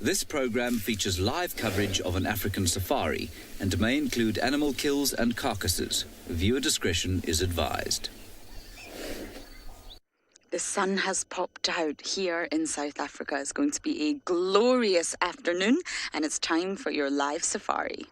This program features live coverage of an African safari and may include animal kills and carcasses. Viewer discretion is advised. The sun has popped out here in South Africa. It's going to be a glorious afternoon, and it's time for your live safari.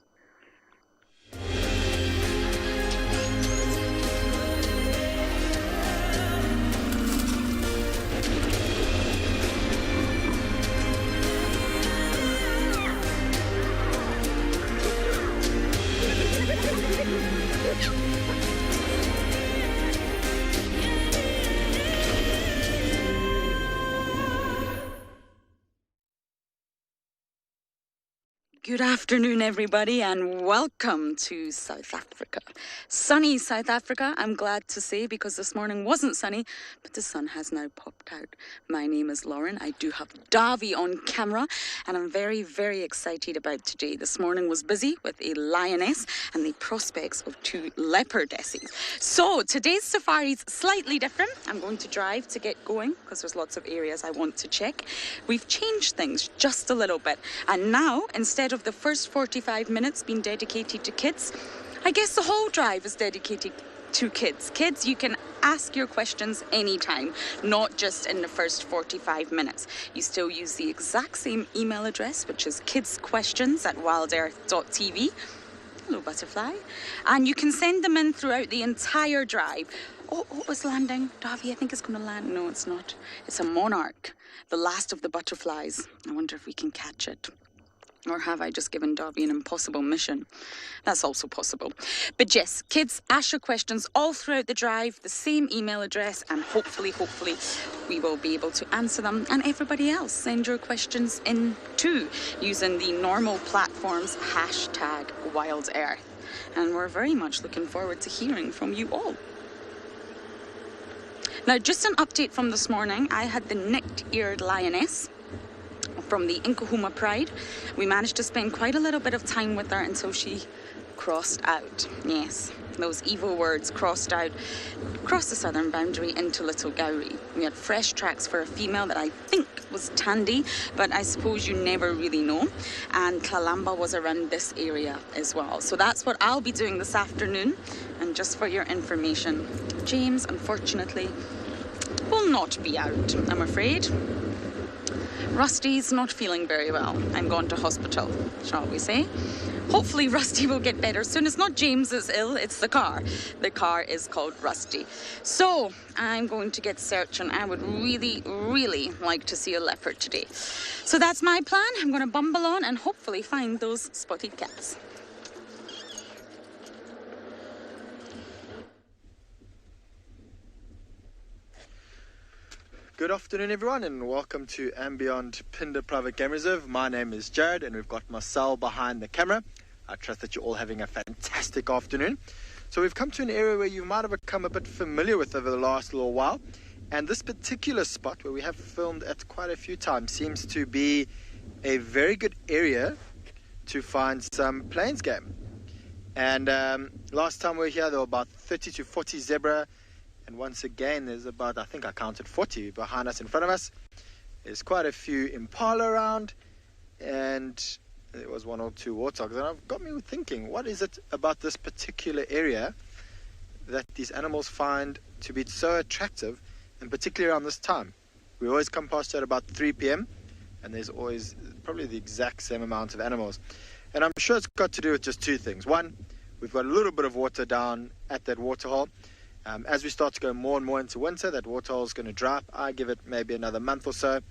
Good afternoon, everybody, and welcome to South Africa. Sunny South Africa, I'm glad to say, because this morning wasn't sunny, but the sun has now popped out. My name is Lauren. I do have Davy on camera, and I'm very, very excited about today. This morning was busy with a lioness and the prospects of 2 leopardesses. So today's safari is slightly different. I'm going to drive to get going because there's lots of areas I want to check. We've changed things just a little bit, and now, instead of the first 45 minutes being dedicated to kids, I guess the whole drive is dedicated to kids. Kids, you can ask your questions anytime, not just in the first 45 minutes. You still use the exact same email address, which is kidssquestions@wildearth.tv. Hello, butterfly. And you can send them in throughout the entire drive. Oh, it was landing. Davy, I think it's going to land. No, it's not. It's a monarch, the last of the butterflies. I wonder if we can catch it. Or have I just given Davy an impossible mission? That's also possible. But yes, kids, ask your questions all throughout the drive, the same email address, and hopefully, we will be able to answer them. And everybody else, send your questions in too, using the normal platforms, #WildEarth. And we're very much looking forward to hearing from you all. Now, just an update from this morning. I had the nicked-eared lioness from the Nkuhuma Pride. We managed to spend quite a little bit of time with her until she crossed out. Yes, those evil words, crossed out, across the southern boundary into Little Gowrie. We had fresh tracks for a female that I think was Tandy, but I suppose you never really know. And Kalamba was around this area as well. So that's what I'll be doing this afternoon. And just for your information, James, unfortunately, will not be out, I'm afraid. Rusty's not feeling very well. I'm going to hospital, shall we say. Hopefully Rusty will get better soon. It's not James that's ill, it's the car. The car is called Rusty. So I'm going to get searching. I would really, really like to see a leopard today. So that's my plan. I'm going to bumble on and hopefully find those spotted cats. Good afternoon, everyone, and welcome to and Beyond Pinder Private Game Reserve. My name is Jared, and we've got Marcel behind the camera. I trust that you're all having a fantastic afternoon. So we've come to an area where you might have become a bit familiar with over the last little while. And this particular spot, where we have filmed at quite a few times, seems to be a very good area to find some plains game. And last time we were here, there were about 30 to 40 zebra. And once again, there's about, I think I counted 40 behind us, in front of us. There's quite a few impala around, and there was 1 or 2 warthogs. And it got me thinking, what is it about this particular area that these animals find to be so attractive, and particularly around this time? We always come past here at about 3 p.m., and there's always probably the exact same amount of animals. And I'm sure it's got to do with just 2 things. One, we've got a little bit of water down at that waterhole. As we start to go more and more into winter, that waterhole is going to dry up. I give it maybe another month or so,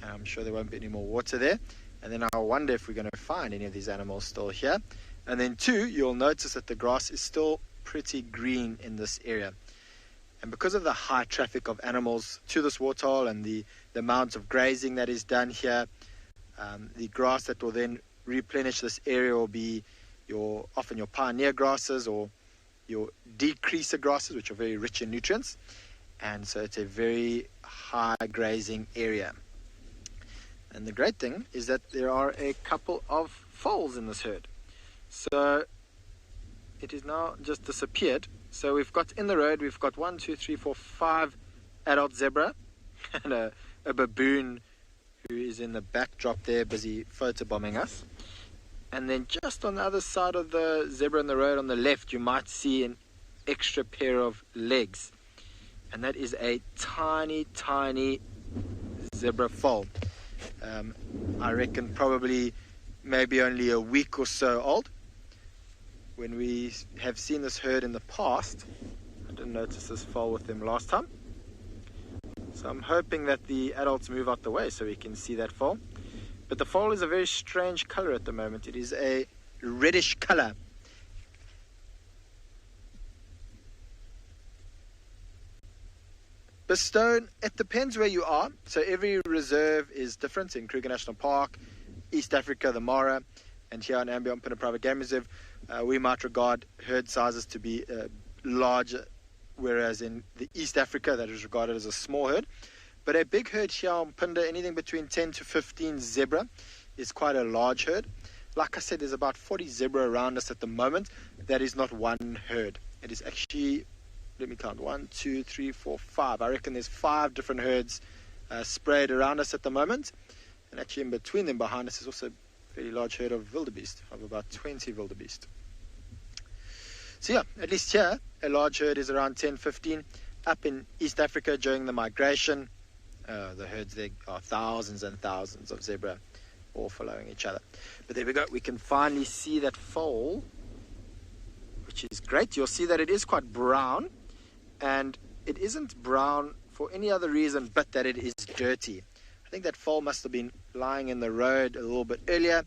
and I'm sure there won't be any more water there. And then I wonder if we're going to find any of these animals still here. And then 2, you'll notice that the grass is still pretty green in this area. And because of the high traffic of animals to this waterhole and the amount of grazing that is done here, the grass that will then replenish this area will be often your pioneer grasses or your decreaser grasses, which are very rich in nutrients. And so it's a very high grazing area. And the great thing is that there are a couple of foals in this herd. So it is now just disappeared. So we've got in the road, we've got 1, 2, 3, 4, 5 adult zebra and a baboon who is in the backdrop there, busy photobombing us. And then just on the other side of the zebra in the road on the left, you might see an extra pair of legs. And that is a tiny, tiny zebra foal. I reckon probably maybe only a week or so old. When we have seen this herd in the past, I didn't notice this foal with them last time. So I'm hoping that the adults move out the way so we can see that foal. But the foal is a very strange color at the moment. It is a reddish color. Bestone, it depends where you are. So every reserve is different. In Kruger National Park, East Africa, the Mara, and here on Ambion Pinda Private Game Reserve, we might regard herd sizes to be larger, whereas in the East Africa that is regarded as a small herd. But a big herd here on Pinda, anything between 10 to 15 zebra, is quite a large herd. Like I said, there's about 40 zebra around us at the moment. That is not one herd. It is actually, let me count, 1, 2, 3, 4, 5. I reckon there's 5 different herds sprayed around us at the moment. And actually in between them, behind us, is also a very large herd of wildebeest, of about 20 wildebeest. So yeah, at least here, a large herd is around 10, 15. Up in East Africa during the migration, the herds there are thousands and thousands of zebra all following each other. But there we go, we can finally see that foal, which is great. You'll see that it is quite brown, and it isn't brown for any other reason but that it is dirty. I think that foal must have been lying in the road a little bit earlier,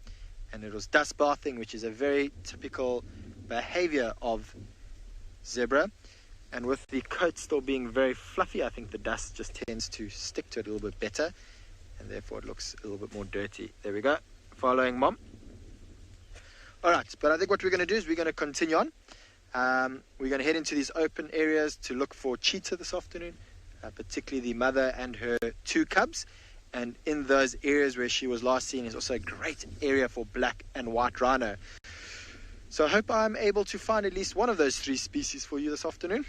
and it was dust bathing, which is a very typical behavior of zebra. And with the coat still being very fluffy, I think the dust just tends to stick to it a little bit better, and therefore it looks a little bit more dirty. There we go, following mom. Alright, but I think what we're going to do is we're going to continue on. We're going to head into these open areas to look for cheetah this afternoon, particularly the mother and her 2 cubs. And in those areas where she was last seen is also a great area for black and white rhino. So I hope I'm able to find at least one of those 3 species for you this afternoon.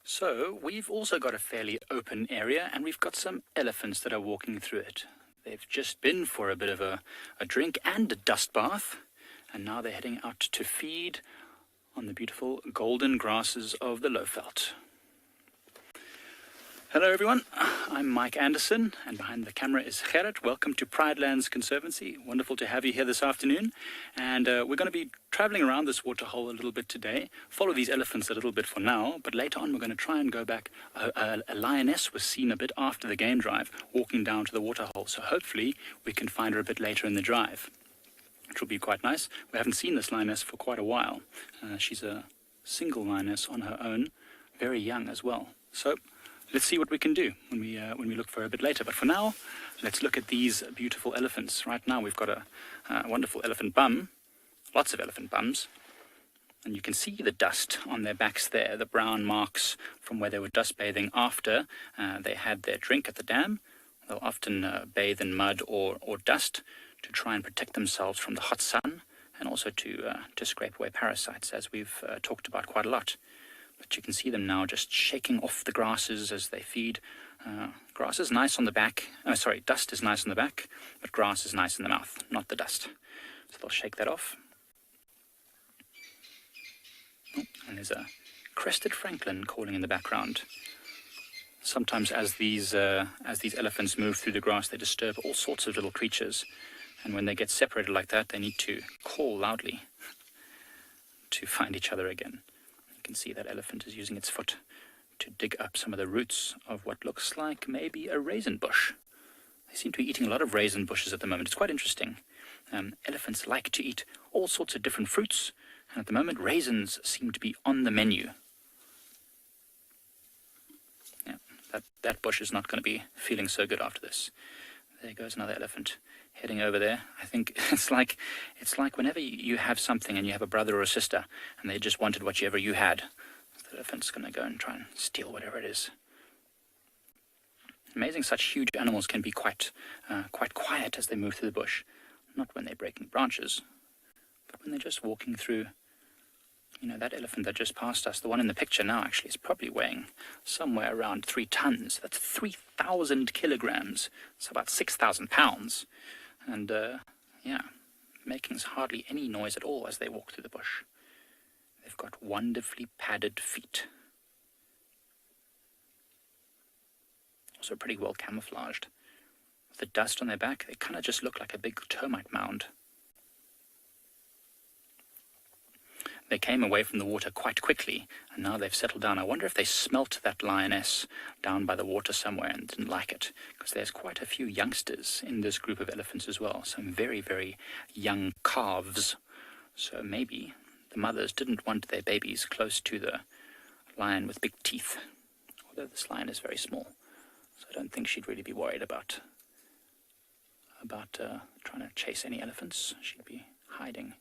So we've also got a fairly open area, and we've got some elephants that are walking through it. They've just been for a bit of a drink and a dust bath, and now they're heading out to feed on the beautiful golden grasses of the Lowveld. Hello everyone, I'm Mike Anderson, and behind the camera is Gerrit. Welcome to Pridelands Conservancy. Wonderful to have you here this afternoon. And we're going to be traveling around this waterhole a little bit today, follow these elephants a little bit for now, but later on we're going to try and go back. A lioness was seen a bit after the game drive, walking down to the waterhole, so hopefully we can find her a bit later in the drive, which will be quite nice. We haven't seen this lioness for quite a while. She's a single lioness on her own, very young as well. So let's see what we can do when we look for her a bit later. But for now, let's look at these beautiful elephants. Right now we've got a wonderful elephant bum, lots of elephant bums. And you can see the dust on their backs there, the brown marks from where they were dust bathing after they had their drink at the dam. They'll often bathe in mud or dust to try and protect themselves from the hot sun, and also to scrape away parasites, as we've talked about quite a lot. But you can see them now just shaking off the grasses as they feed. Grass is nice on the back. Dust is nice on the back, but grass is nice in the mouth, not the dust. So they'll shake that off. Oh, and there's a crested francolin calling in the background. Sometimes as these elephants move through the grass, they disturb all sorts of little creatures. And when they get separated like that, they need to call loudly to find each other again. You can see that elephant is using its foot to dig up some of the roots of what looks like maybe a raisin bush. They seem to be eating a lot of raisin bushes at the moment. It's quite interesting. Elephants like to eat all sorts of different fruits, and at the moment raisins seem to be on the menu. Yeah, that bush is not going to be feeling so good after this. There goes another elephant heading over there. I think it's like whenever you have something and you have a brother or a sister and they just wanted whatever you had, the elephant's going to go and try and steal whatever it is. Amazing, such huge animals can be quite quiet as they move through the bush. Not when they're breaking branches, but when they're just walking through You know, that elephant that just passed us, the one in the picture now actually, is probably weighing somewhere around 3 tons. That's 3,000 kilograms. It's about 6,000 pounds. And, yeah, making hardly any noise at all as they walk through the bush. They've got wonderfully padded feet. Also pretty well camouflaged. With the dust on their back, they kind of just look like a big termite mound. They came away from the water quite quickly, and now they've settled down. I wonder if they smelt that lioness down by the water somewhere and didn't like it, because there's quite a few youngsters in this group of elephants as well, some very, very young calves. So maybe the mothers didn't want their babies close to the lion with big teeth, although this lion is very small, so I don't think she'd really be worried about trying to chase any elephants. She'd be hiding.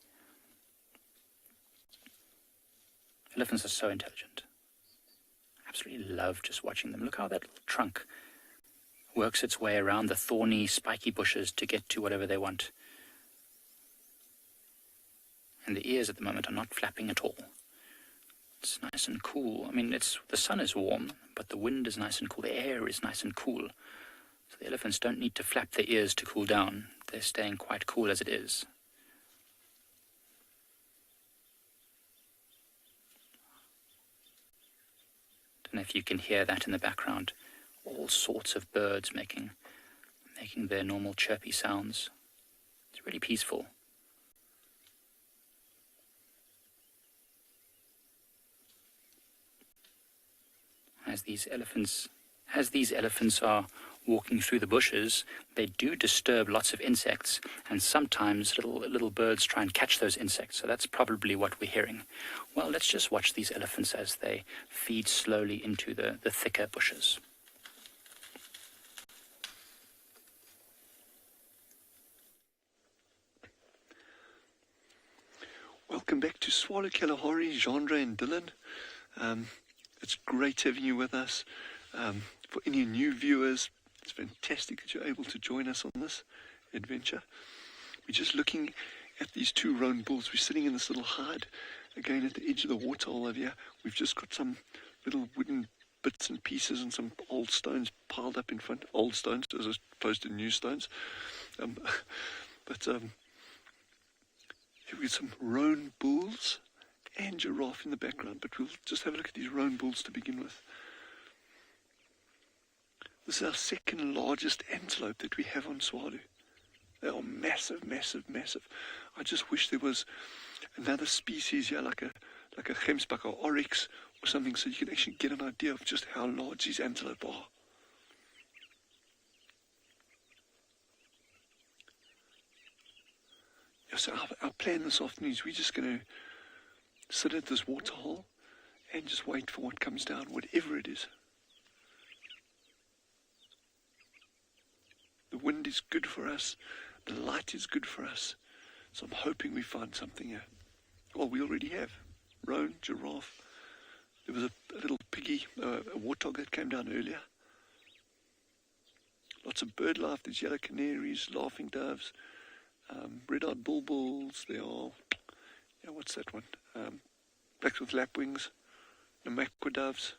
Elephants are so intelligent. Absolutely love just watching them. Look how that little trunk works its way around the thorny, spiky bushes to get to whatever they want. And the ears at the moment are not flapping at all. It's nice and cool. I mean, the sun is warm, but the wind is nice and cool. The air is nice and cool. So the elephants don't need to flap their ears to cool down. They're staying quite cool as it is. Don't know if you can hear that in the background. All sorts of birds making their normal chirpy sounds. It's really peaceful. As these elephants are walking through the bushes, they do disturb lots of insects, and sometimes little birds try and catch those insects, so that's probably what we're hearing. Well, let's just watch these elephants as they feed slowly into the thicker bushes. Welcome back to Tswalu Kalahari, Genre and Dylan. It's great having you with us. For any new viewers, it's fantastic that you're able to join us on this adventure. We're just looking at these two roan bulls. We're sitting in this little hide, again at the edge of the waterhole over here. We've just got some little wooden bits and pieces and some old stones piled up in front. Old stones as opposed to new stones. Here we've got some roan bulls and giraffe in the background, but we'll just have a look at these roan bulls to begin with. This is our second largest antelope that we have on Tswalu. They are massive, massive, massive. I just wish there was another species here, like a gemsbok or oryx or something, so you can actually get an idea of just how large these antelope are. Yeah, so our plan this afternoon is we're just going to sit at this waterhole and just wait for what comes down, whatever it is. The wind is good for us. The light is good for us. So I'm hoping we find something here. Well, we already have. Roan, giraffe. There was a little piggy, a warthog that came down earlier. Lots of bird life. There's yellow canaries, laughing doves, red-eyed bulbuls. There are, what's that one? Blacks with lapwings, namakwa doves.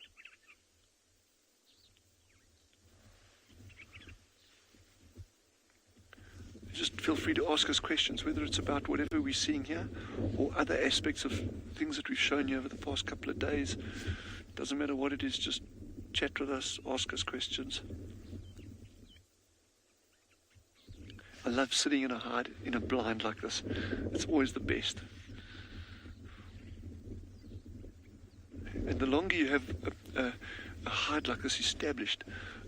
Just feel free to ask us questions, whether it's about whatever we're seeing here or other aspects of things that we've shown you over the past couple of days. Doesn't matter what it is, just chat with us, ask us questions. I love sitting in a hide, in a blind like this. It's always the best. And the longer you have a hide like this established,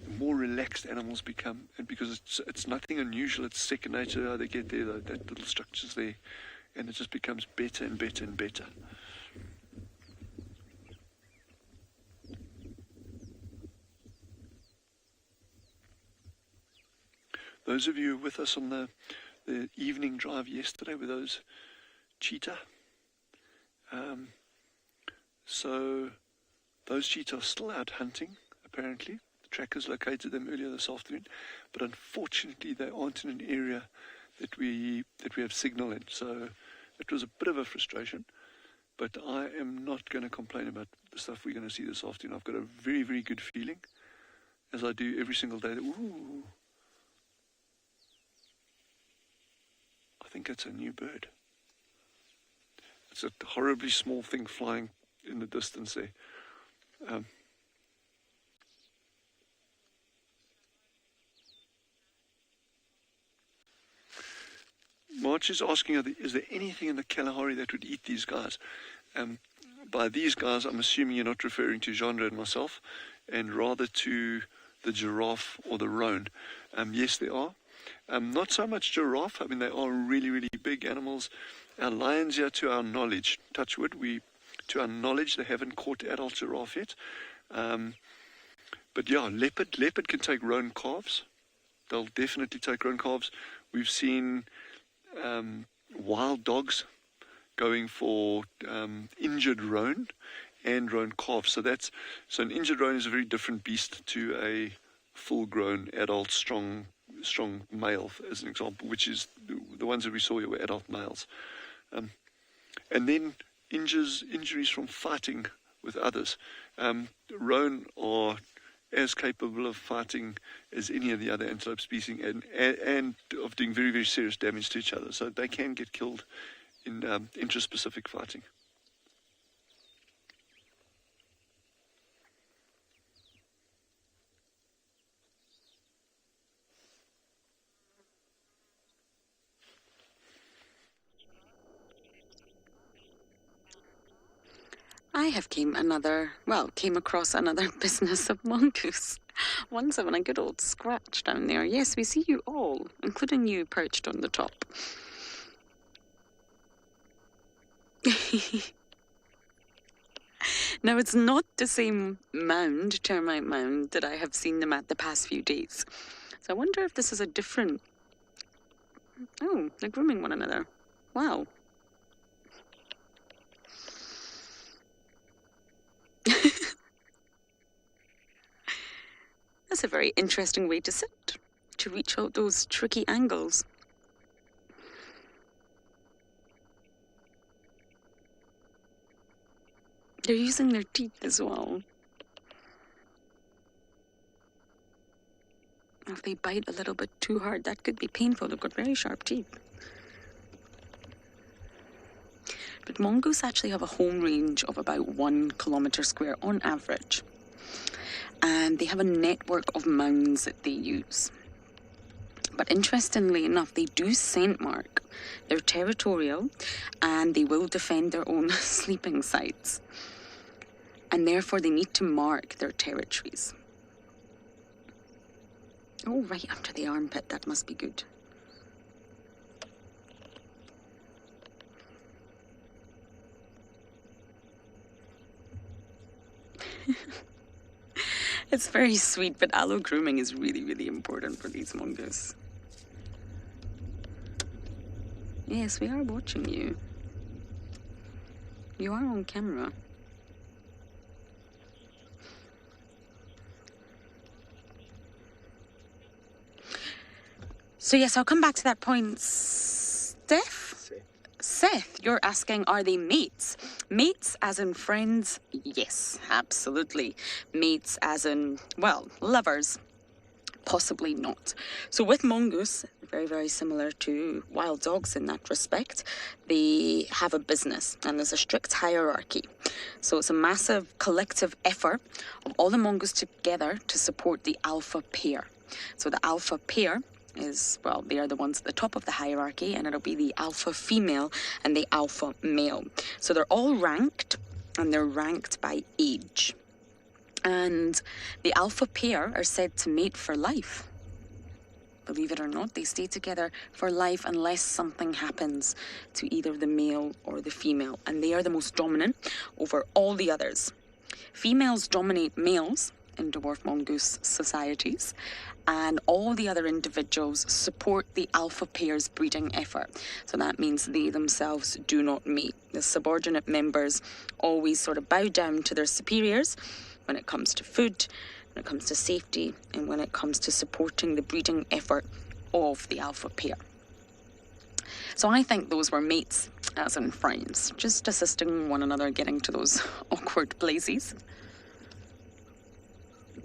the more relaxed animals become, and because it's nothing unusual, it's second nature how they get there, that little structure's there, and it just becomes better and better and better. Those of you with us on the evening drive yesterday with those cheetah, so those cheetah are still out hunting, apparently. Trackers located them earlier this afternoon, but unfortunately they aren't in an area that we have signal in, so it was a bit of a frustration, but I am not going to complain about the stuff we're going to see this afternoon. I've got a very, very good feeling, as I do every single day. Ooh, I think it's a new bird. It's a horribly small thing flying in the distance there. March is asking, is there anything in the Kalahari that would eat these guys? By these guys, I'm assuming you're not referring to Genre and myself, and rather to the giraffe or the roan. Yes, they are. Not so much giraffe. I mean, they are really, really big animals. Our lions here, to our knowledge, touch wood, to our knowledge, they haven't caught adult giraffe yet. But yeah, leopard can take roan calves. They'll definitely take roan calves. We've seen wild dogs going for injured roan and roan calves. So an injured roan is a very different beast to a full-grown adult strong male, as an example, which is the ones that we saw here were adult males. And then injuries from fighting with others. Roan are as capable of fighting as any of the other antelope species, and of doing very, very serious damage to each other. So they can get killed in intraspecific fighting. I have came across another business of mongoose. One's having a good old scratch down there. Yes, we see you all, including you perched on the top. Now, it's not the same termite mound, that I have seen them at the past few days. So I wonder if this is a different... Oh, they're grooming one another. Wow. That's a very interesting way to sit, to reach out those tricky angles. They're using their teeth as well. If they bite a little bit too hard, that could be painful. They've got very sharp teeth. But mongoose actually have a home range of about 1 kilometre square on average. And they have a network of mounds that they use. But interestingly enough, they do scent mark. They're territorial, and they will defend their own sleeping sites. And therefore, they need to mark their territories. Oh, right under the armpit. That must be good. It's very sweet, but aloe grooming is really, really important for these mongoose. Yes, we are watching you. You are on camera. So yes, I'll come back to that point. Seth, you're asking, are they mates? Mates as in friends? Yes, absolutely. Mates as in, well, lovers? Possibly not. So with mongoose, very, very similar to wild dogs in that respect, they have a business and there's a strict hierarchy. So it's a massive collective effort of all the mongoose together to support the alpha pair. So the alpha pair is, well, they are the ones at the top of the hierarchy, and it'll be the alpha female and the alpha male. So they're all ranked, and they're ranked by age. And the alpha pair are said to mate for life. Believe it or not, they stay together for life unless something happens to either the male or the female. And they are the most dominant over all the others. Females dominate males in dwarf mongoose societies, and all the other individuals support the alpha pair's breeding effort. So that means they themselves do not mate. The subordinate members always sort of bow down to their superiors when it comes to food, when it comes to safety, and when it comes to supporting the breeding effort of the alpha pair. So I think those were mates as in friends, just assisting one another getting to those awkward places.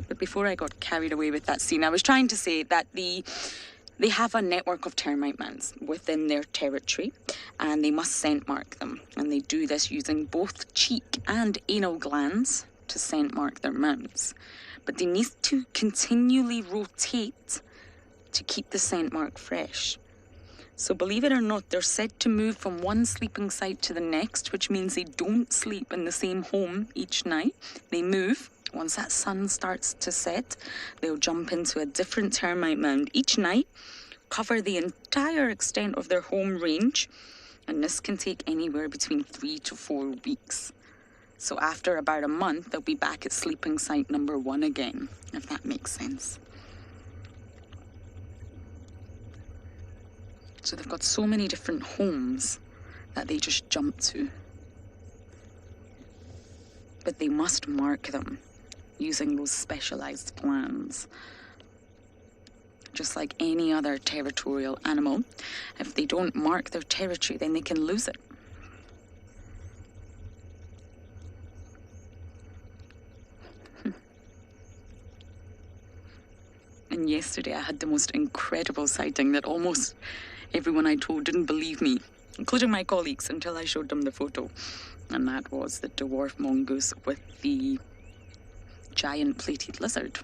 But before I got carried away with that scene, I was trying to say that they have a network of termite mounds within their territory, and they must scent mark them. And they do this using both cheek and anal glands to scent mark their mounds. But they need to continually rotate to keep the scent mark fresh. So believe it or not, they're said to move from one sleeping site to the next, which means they don't sleep in the same home each night. They move. Once that sun starts to set, they'll jump into a different termite mound each night, cover the entire extent of their home range, and this can take anywhere between 3 to 4 weeks. So after about a month, they'll be back at sleeping site number 1 again, if that makes sense. So they've got so many different homes that they just jump to. But they must mark them using those specialized glands. Just like any other territorial animal, if they don't mark their territory, then they can lose it. And yesterday I had the most incredible sighting that almost everyone I told didn't believe me, including my colleagues, until I showed them the photo. And that was the dwarf mongoose with the giant plated lizard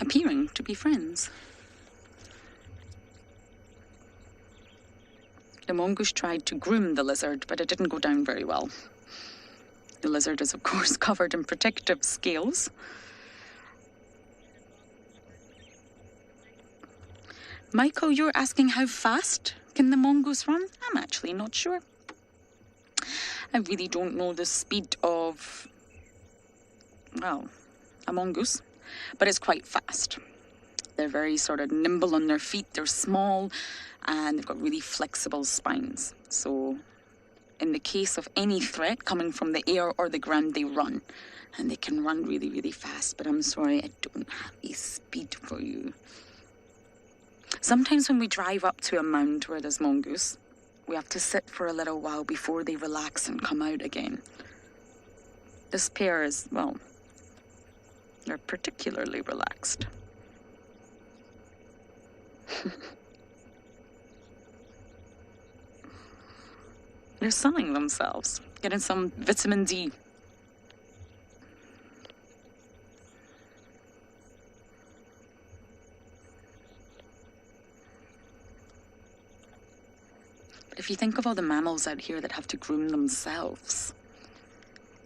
appearing to be friends. The mongoose tried to groom the lizard, but it didn't go down very well. The lizard is, of course, covered in protective scales. Michael, you're asking how fast can the mongoose run? I'm actually not sure. I really don't know the speed of, well, a mongoose, but it's quite fast. They're very sort of nimble on their feet. They're small and they've got really flexible spines. So in the case of any threat coming from the air or the ground, they run. And they can run really, really fast. But I'm sorry, I don't have a speed for you. Sometimes when we drive up to a mound where there's mongoose, we have to sit for a little while before they relax and come out again. This pair is, well, they're particularly relaxed. They're sunning themselves, getting some vitamin D. But if you think of all the mammals out here that have to groom themselves,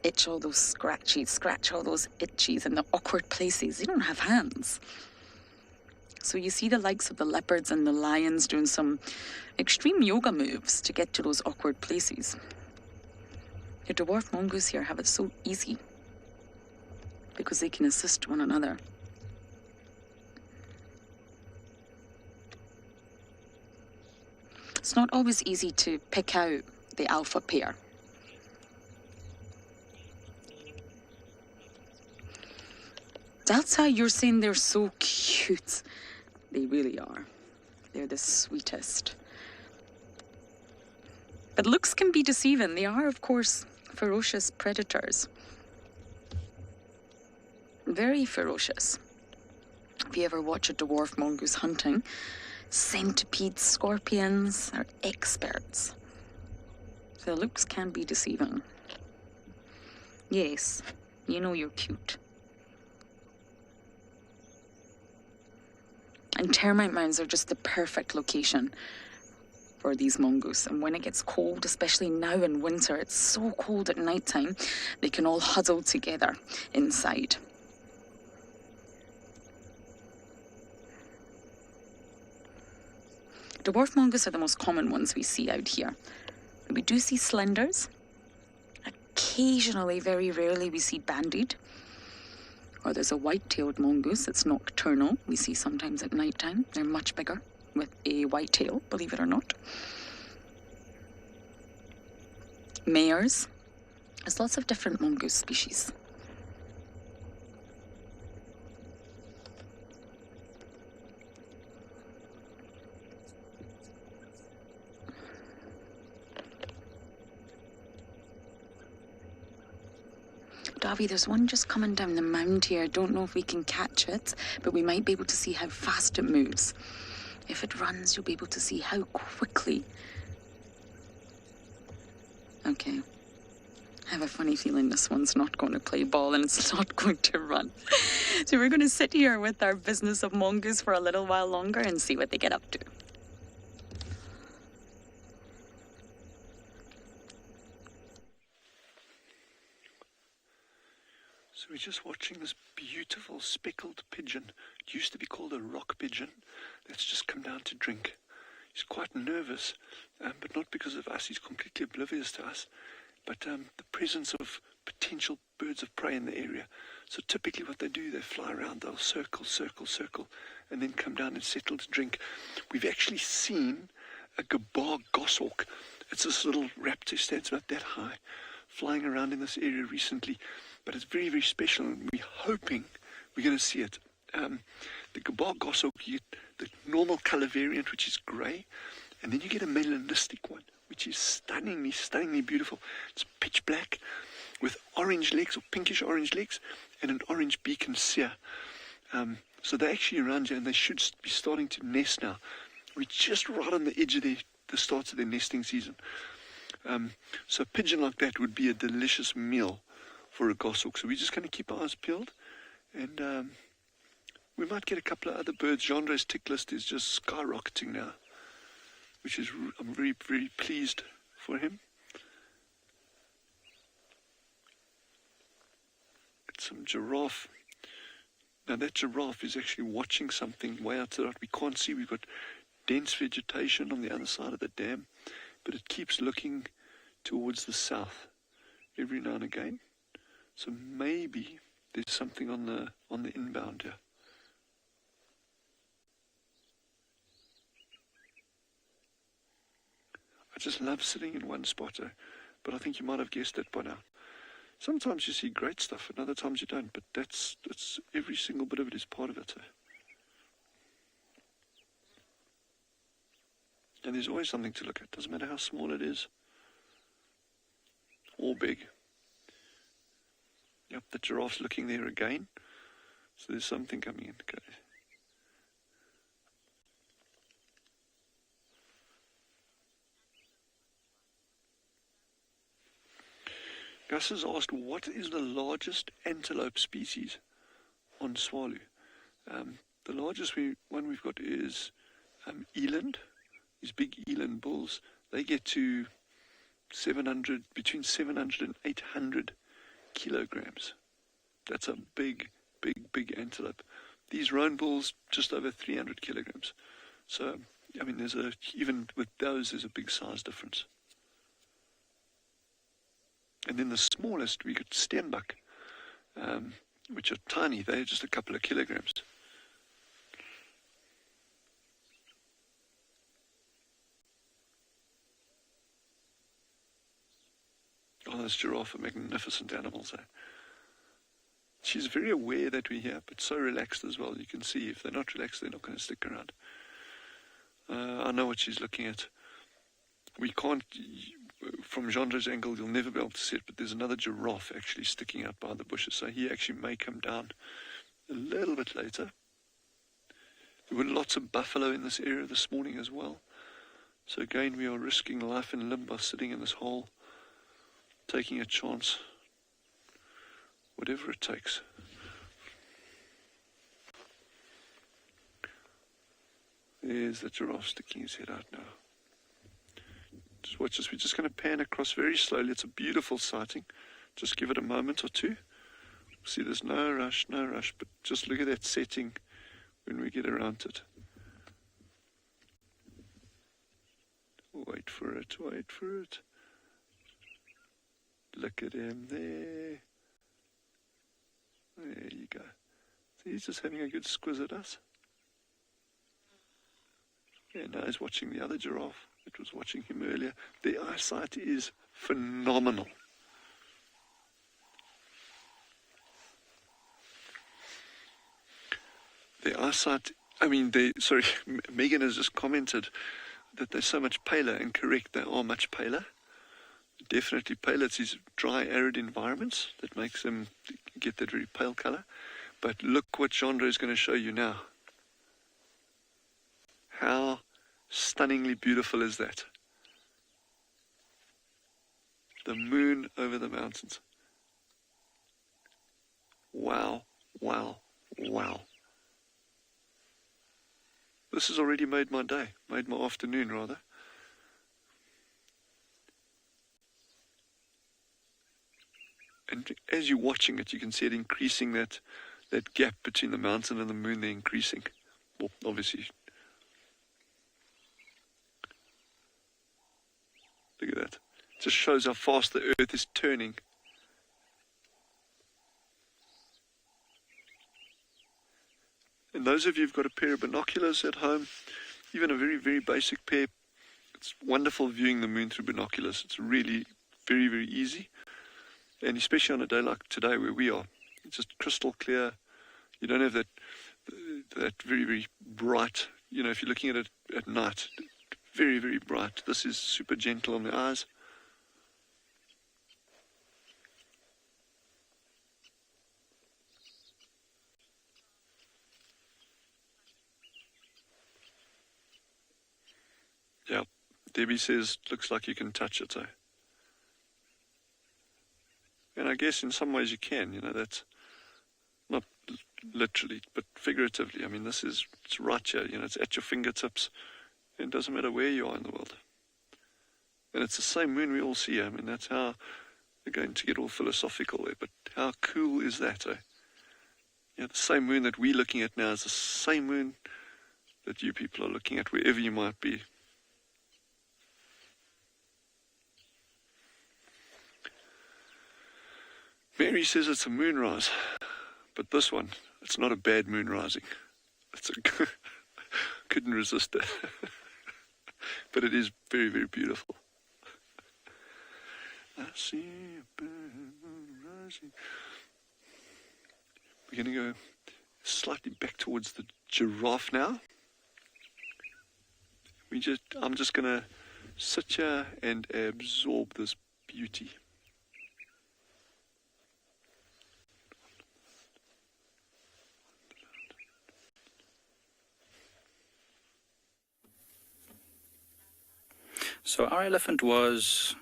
itch all those scratchies, scratch all those itchies in the awkward places, they don't have hands. So you see the likes of the leopards and the lions doing some extreme yoga moves to get to those awkward places. The dwarf mongoose here have it so easy because they can assist one another. It's not always easy to pick out the alpha pair. Delta, you're saying they're so cute. They really are. They're the sweetest. But looks can be deceiving. They are, of course, ferocious predators. Very ferocious. If you ever watch a dwarf mongoose hunting, centipedes, scorpions are experts. So looks can be deceiving. Yes, you know you're cute. And termite mounds are just the perfect location for these mongoose. And when it gets cold, especially now in winter, it's so cold at night time, they can all huddle together inside. Dwarf mongoose are the most common ones we see out here. But we do see slenders. Occasionally, very rarely, we see banded. Or there's a white-tailed mongoose that's nocturnal. We see sometimes at night time. They're much bigger with a white tail, believe it or not. Mares. There's lots of different mongoose species. Gavi, there's one just coming down the mound here. I don't know if we can catch it, but we might be able to see how fast it moves. If it runs, you'll be able to see how quickly. Okay. I have a funny feeling this one's not going to play ball and it's not going to run. So we're going to sit here with our business of mongoose for a little while longer and see what they get up to. So we're just watching this beautiful speckled pigeon. It used to be called a rock pigeon. That's just come down to drink. He's quite nervous, but not because of us. He's completely oblivious to us. But the presence of potential birds of prey in the area. So typically what they do, they fly around, they'll circle, and then come down and settle to drink. We've actually seen a gabar goshawk. It's this little raptor, stands about that high, flying around in this area recently. But it's very, very special, and we're hoping we're going to see it. The gabar goshawk, you get the normal color variant, which is grey, and then you get a melanistic one, which is stunningly beautiful. It's pitch black with orange legs, or pinkish orange legs, and an orange beak and cere. So they're actually around here, and they should be starting to nest now. We're just right on the edge of the start of their nesting season. So a pigeon like that would be a delicious meal for a goshawk. So we're just going to keep our eyes peeled, and we might get a couple of other birds. Genre's tick list is just skyrocketing now, which is, I'm very, very pleased for him. It's some giraffe. Now that giraffe is actually watching something way out to the right. We can't see. We've got dense vegetation on the other side of the dam, but it keeps looking towards the south every now and again. So maybe there's something on the inbound here. I just love sitting in one spot, but I think you might have guessed that by now. Sometimes you see great stuff, and other times you don't, but that's every single bit of it is part of it. And there's always something to look at. Doesn't matter how small it is or big. Yep, the giraffe's looking there again. So there's something coming in. Okay. Gus has asked, what is the largest antelope species on Tswalu? The largest one we've got is eland. These big eland bulls. They get to between 700 and 800 kilograms. That's a big antelope. These roan bulls, just over 300 kilograms. So, I mean, even with those, there's a big size difference. And then the smallest, we got steenbok, which are tiny. They're just a couple of kilograms. Oh, those giraffe are magnificent animals, She's very aware that we're here, but so relaxed as well. You can see if they're not relaxed, they're not going to stick around. I know what she's looking at. We can't, from Genre's angle, you'll never be able to see it, but there's another giraffe actually sticking out by the bushes, so he actually may come down a little bit later. There were lots of buffalo in this area this morning as well. So again, we are risking life and limb by sitting in this hole, taking a chance, whatever it takes. There's the giraffe sticking his head out now. Just watch this. We're just going to pan across very slowly. It's a beautiful sighting. Just give it a moment or two. See, there's no rush, but just look at that setting when we get around it. Wait for it. Look at him there. There you go. So he's just having a good squiz at us. Yeah, now he's watching the other giraffe. It was watching him earlier. The eyesight is phenomenal. The eyesight, Megan has just commented that they're so much paler, and correct, they are much paler. Definitely pale. It's these dry, arid environments that makes them get that very pale color. But look what Chandra is going to show you now. How stunningly beautiful is that? The moon over the mountains. Wow, wow, wow. This has already made my day, made my afternoon rather. And as you're watching it, you can see it increasing, that gap between the mountain and the moon, they're increasing. Well, obviously. Look at that. It just shows how fast the earth is turning. And those of you who've got a pair of binoculars at home, even a very, very basic pair, it's wonderful viewing the moon through binoculars. It's really very, very easy. And especially on a day like today where we are, it's just crystal clear. You don't have that very, very bright, if you're looking at it at night, very, very bright. This is super gentle on the eyes. Yeah, Debbie says, looks like you can touch it, And I guess in some ways you can, that's not literally, but figuratively. I mean, it's right here, it's at your fingertips. It doesn't matter where you are in the world. And it's the same moon we all see. I mean, that's how they're going to get all philosophical there. But how cool is that, the same moon that we're looking at now is the same moon that you people are looking at wherever you might be. Mary says it's a moonrise, but this one, it's not a bad moon rising. Couldn't resist it. But it is very, very beautiful. I see a bad moon rising. We're going to go slightly back towards the giraffe now. I'm just going to sit here and absorb this beauty. So our elephant was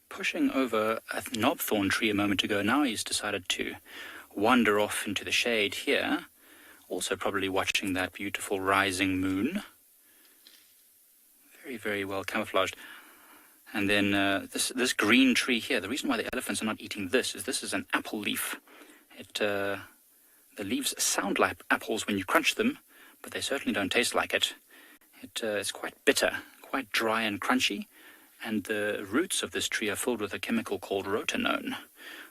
pushing over a knobthorn tree a moment ago. Now he's decided to wander off into the shade here, also probably watching that beautiful rising moon. Very, very well camouflaged. And then this green tree here, the reason why the elephants are not eating this is an apple leaf. The leaves sound like apples when you crunch them, but they certainly don't taste like it. It's quite bitter, quite dry and crunchy, and the roots of this tree are filled with a chemical called rotenone.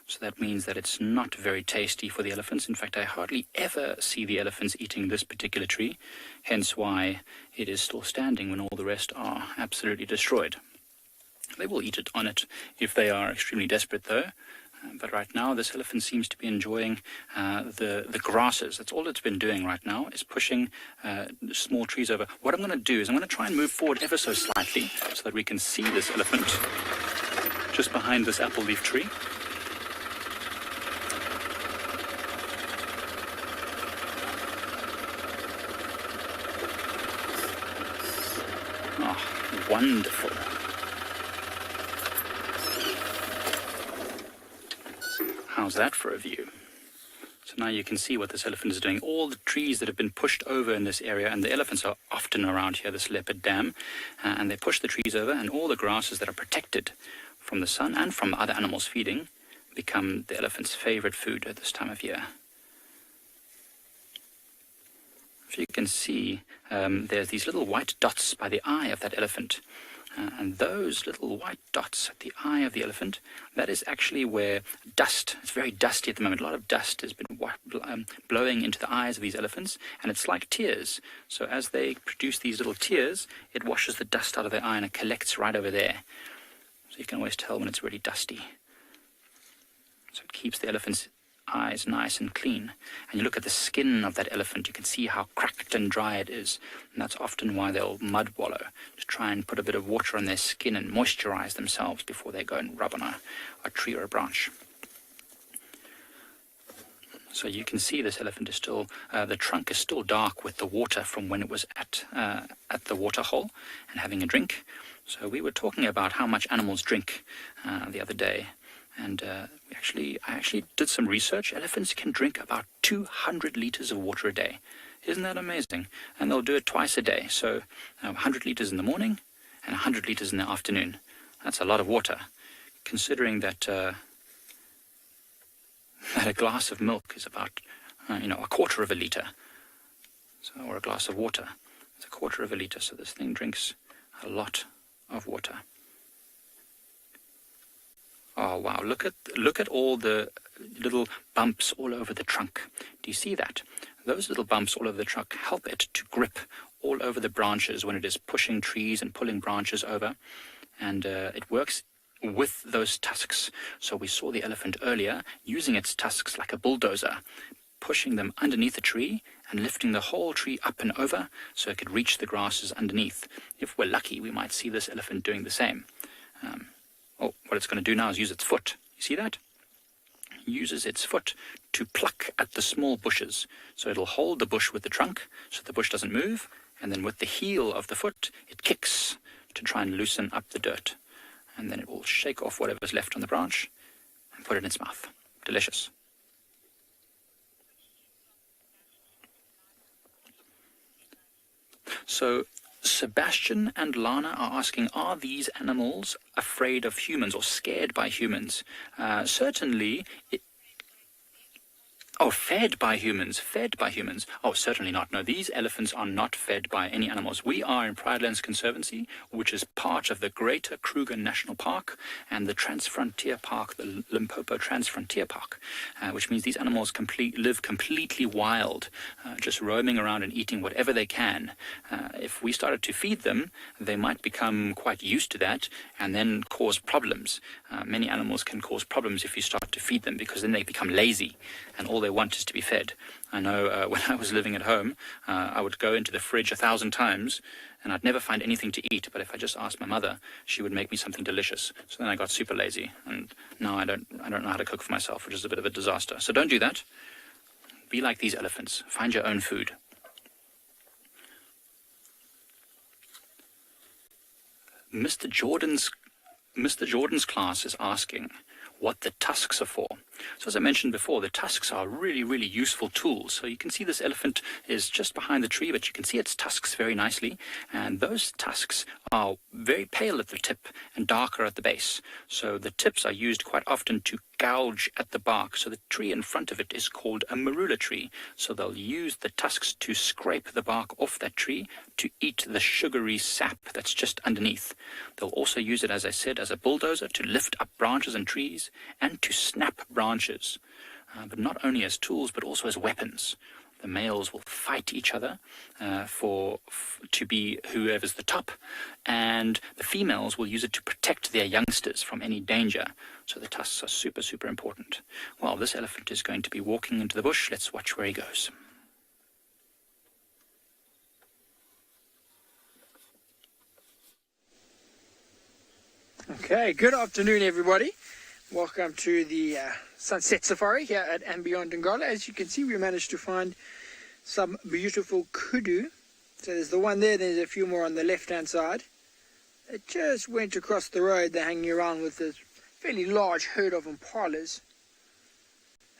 So that means that it's not very tasty for the elephants. In fact, I hardly ever see the elephants eating this particular tree, hence why it is still standing when all the rest are absolutely destroyed. They will eat it on it if they are extremely desperate, though. But right now, this elephant seems to be enjoying the grasses. That's all it's been doing right now, is pushing small trees over. What I'm going to do is I'm going to try and move forward ever so slightly so that we can see this elephant just behind this apple leaf tree. Oh, wonderful. How's that for a view? So now you can see what this elephant is doing. All the trees that have been pushed over in this area, and the elephants are often around here, this leopard dam, and they push the trees over, and all the grasses that are protected from the sun and from other animals feeding become the elephant's favorite food at this time of year. So you can see there's these little white dots by the eye of that elephant. And those little white dots at the eye of the elephant, that is actually where dust, it's very dusty at the moment, a lot of dust has been blowing into the eyes of these elephants, and it's like tears. So as they produce these little tears, it washes the dust out of their eye and it collects right over there. So you can always tell when it's really dusty. So it keeps the elephant's eyes nice and clean. And you look at the skin of that elephant, you can see how cracked and dry it is. And that's often why they'll mud wallow, to try and put a bit of water on their skin and moisturize themselves before they go and rub on a tree or a branch. So you can see this elephant is still, the trunk is still dark with the water from when it was at the water hole and having a drink. So we were talking about how much animals drink the other day. And I actually did some research. Elephants can drink about 200 liters of water a day. Isn't that amazing? And they'll do it twice a day. So 100 liters in the morning and 100 liters in the afternoon. That's a lot of water, considering that that a glass of milk is about, a quarter of a liter. So, or a glass of water. It's a quarter of a liter. So this thing drinks a lot of water. Oh wow, look at all the little bumps all over the trunk. Do you see that? Those little bumps all over the trunk help it to grip all over the branches when it is pushing trees and pulling branches over. And it works with those tusks. So we saw the elephant earlier using its tusks like a bulldozer, pushing them underneath the tree and lifting the whole tree up and over so it could reach the grasses underneath. If we're lucky, we might see this elephant doing the same. What it's going to do now is use its foot. You see that? It uses its foot to pluck at the small bushes. So it'll hold the bush with the trunk so the bush doesn't move, and then with the heel of the foot, it kicks to try and loosen up the dirt. And then it will shake off whatever's left on the branch and put it in its mouth. Delicious. So Sebastian and Lana are asking, are these animals afraid of humans or scared by humans? Certainly. Fed by humans. Oh, certainly not. No, these elephants are not fed by any animals. We are in Pridelands Conservancy, which is part of the Greater Kruger National Park and the Transfrontier Park, the Limpopo Transfrontier Park, which means these animals live completely wild, just roaming around and eating whatever they can. If we started to feed them, they might become quite used to that and then cause problems. Many animals can cause problems if you start to feed them, because then they become lazy and all they want is to be fed. I know when I was living at home, I would go into the fridge 1,000 times and I'd never find anything to eat. But if I just asked my mother, she would make me something delicious. So then I got super lazy, and now I don't know how to cook for myself, which is a bit of a disaster. So don't do that. Be like these elephants. Find your own food. Mr. Jordan's class is asking what the tusks are for. So as I mentioned before, the tusks are really, really useful tools. So you can see this elephant is just behind the tree, but you can see its tusks very nicely. And those tusks are very pale at the tip and darker at the base. So the tips are used quite often to gouge at the bark. So the tree in front of it is called a marula tree. So they'll use the tusks to scrape the bark off that tree to eat the sugary sap that's just underneath. They'll also use it, as I said, as a bulldozer to lift up branches and trees and to snap branches. But not only as tools, but also as weapons. The males will fight each other to be whoever's the top, and the females will use it to protect their youngsters from any danger. So the tusks are super, super important. Well, this elephant is going to be walking into the bush. Let's watch where he goes. Okay, good afternoon, everybody. Welcome to the sunset safari here at and Beyond Ngala. As you can see, we managed to find some beautiful kudu. So there's the one there, there's a few more on the left-hand side. It just went across the road. They're hanging around with this fairly large herd of impalas.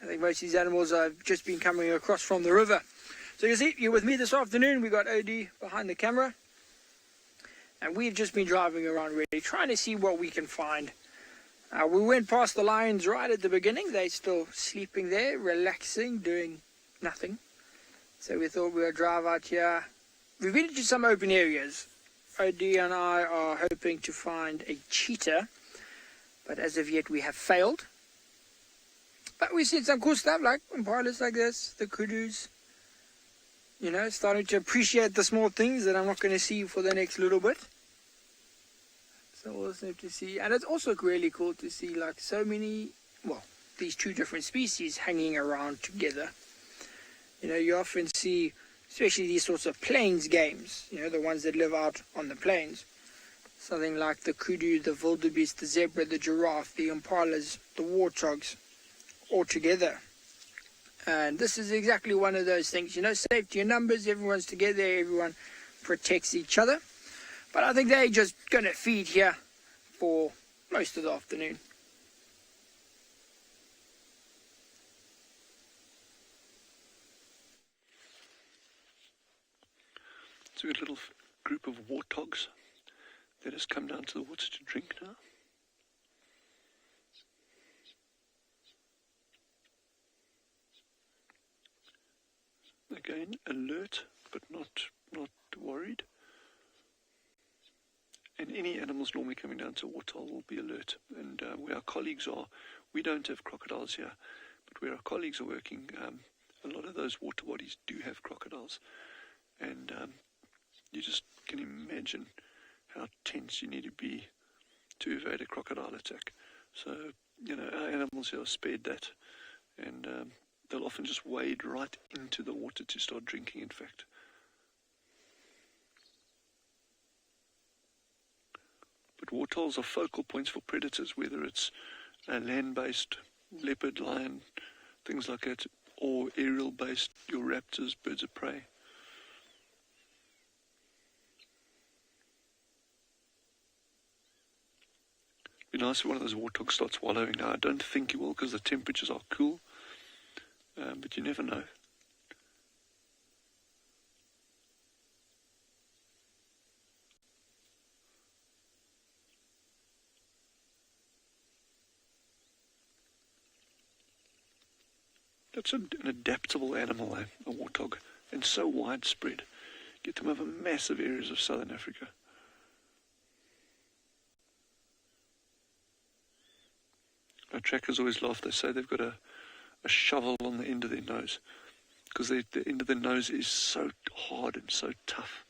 I think most of these animals have just been coming across from the river. So you see, you're with me this afternoon. We got OD behind the camera. And we've just been driving around really, trying to see what we can find. We went past the lions right at the beginning. They're still sleeping there, relaxing, doing nothing. So we thought we would drive out here. We've been into some open areas. OD and I are hoping to find a cheetah, but as of yet we have failed. But we've seen some cool stuff like impalas like this, the kudus. You know, starting to appreciate the small things that I'm not going to see for the next little bit. So awesome to see, and it's also really cool to see like so many, well, these two different species hanging around together. You know, you often see, especially these sorts of plains games, you know, the ones that live out on the plains, something like the kudu, the wildebeest, the zebra, the giraffe, the impalas, the warthogs, all together. And this is exactly one of those things, you know, safety in numbers, everyone's together, everyone protects each other. But I think they're just going to feed here for most of the afternoon. So we've got a little group of warthogs that has come down to the water to drink now. Again, alert, but not worried. And any animals normally coming down to a waterhole will be alert. And where our colleagues are, we don't have crocodiles here, but where our colleagues are working, a lot of those water bodies do have crocodiles. And you just can imagine how tense you need to be to evade a crocodile attack. So, you know, our animals here are spared that. And they'll often just wade right into the water to start drinking, in fact. But waterholes are focal points for predators, whether it's a land-based leopard, lion, things like that, or aerial-based, your raptors, birds of prey. It'd be nice if one of those warthogs starts wallowing now. I don't think he will because the temperatures are cool, but you never know. That's an adaptable animal, a warthog, and so widespread. Get them over massive areas of southern Africa. Our trackers always laugh. They say they've got a shovel on the end of their nose because the end of their nose is so hard and so tough.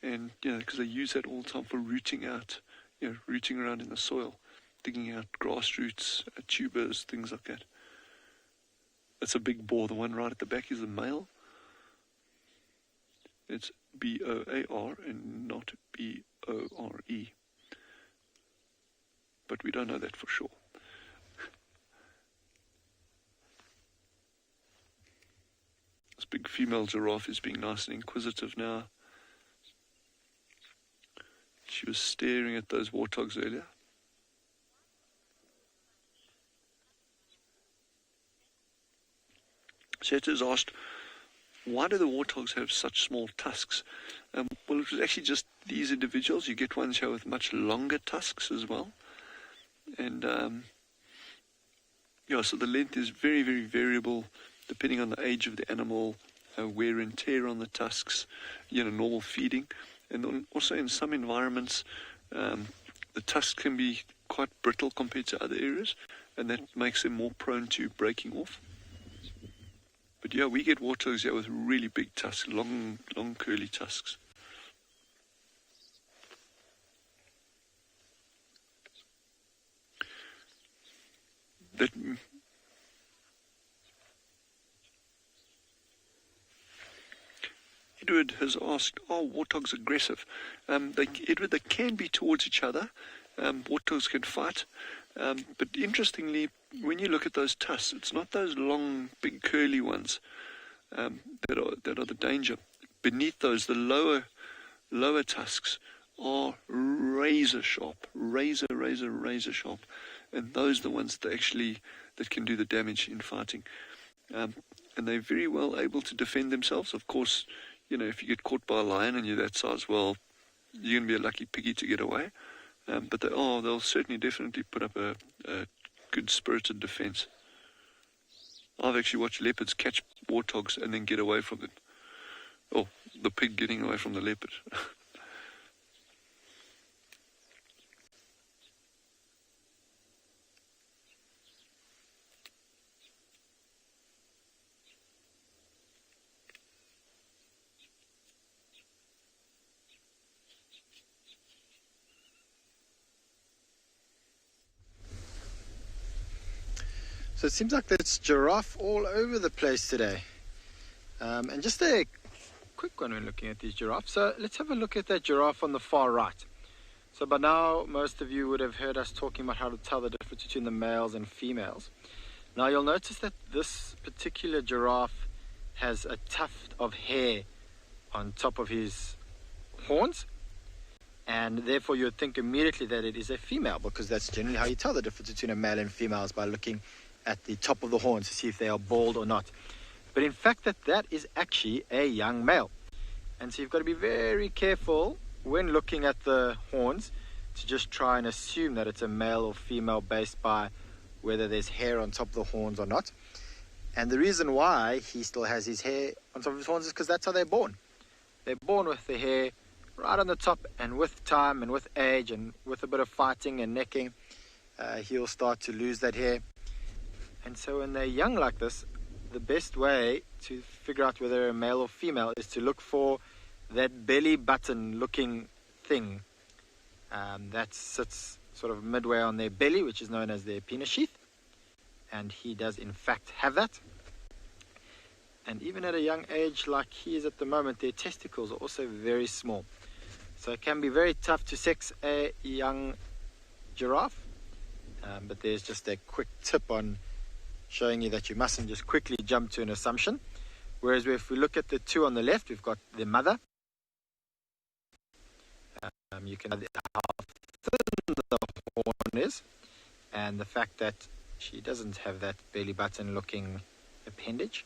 And, you know, because they use that all the time for rooting out, you know, rooting around in the soil, digging out grass roots, tubers, things like that. That's a big boar. The one right at the back is a male. It's B-O-A-R and not B-O-R-E. But we don't know that for sure. This big female giraffe is being nice and inquisitive now. She was staring at those warthogs earlier. Seta has asked, why do the warthogs have such small tusks? Well, it was actually just these individuals. You get ones here with much longer tusks as well. And, yeah, so the length is very, very variable depending on the age of the animal, wear and tear on the tusks, you know, normal feeding. And then also in some environments, the tusks can be quite brittle compared to other areas, and that makes them more prone to breaking off. But yeah, we get warthogs here with really big tusks, long curly tusks. That Edward has asked, are warthogs aggressive? Edward, they can be towards each other. Warthogs can fight. But interestingly, when you look at those tusks, it's not those long, big, curly ones that are the danger. Beneath those, the lower tusks are razor sharp, razor sharp, and those are the ones that can do the damage in fighting. And they're very well able to defend themselves. Of course, you know, if you get caught by a lion and you're that size, well, you're going to be a lucky piggy to get away. But they'll certainly definitely put up a good spirited defense. I've actually watched leopards catch warthogs and then get away from them. Oh, the pig getting away from the leopard. So it seems like there's giraffe all over the place today. And just a quick one when looking at these giraffes. So let's have a look at that giraffe on the far right. So by now, most of you would have heard us talking about how to tell the difference between the males and females. Now you'll notice that this particular giraffe has a tuft of hair on top of his horns, and therefore you would think immediately that it is a female, because that's generally how you tell the difference between a male and female, is by looking at the top of the horns to see if they are bald or not. But in fact that is actually a young male, and so you've got to be very careful when looking at the horns to just try and assume that it's a male or female based by whether there's hair on top of the horns or not. And the reason why he still has his hair on top of his horns is because that's how they're born. They're born with the hair right on the top, and with time and with age and with a bit of fighting and necking, he'll start to lose that hair. And so when they're young like this, the best way to figure out whether they're a male or female is to look for that belly button looking thing that sits sort of midway on their belly, which is known as their penis sheath. And he does in fact have that. And even at a young age like he is at the moment, their testicles are also very small. So it can be very tough to sex a young giraffe. But there's just a quick tip on showing you that you mustn't just quickly jump to an assumption. Whereas if we look at the two on the left, we've got the mother. You can see how thin the horn is, and the fact that she doesn't have that belly button looking appendage.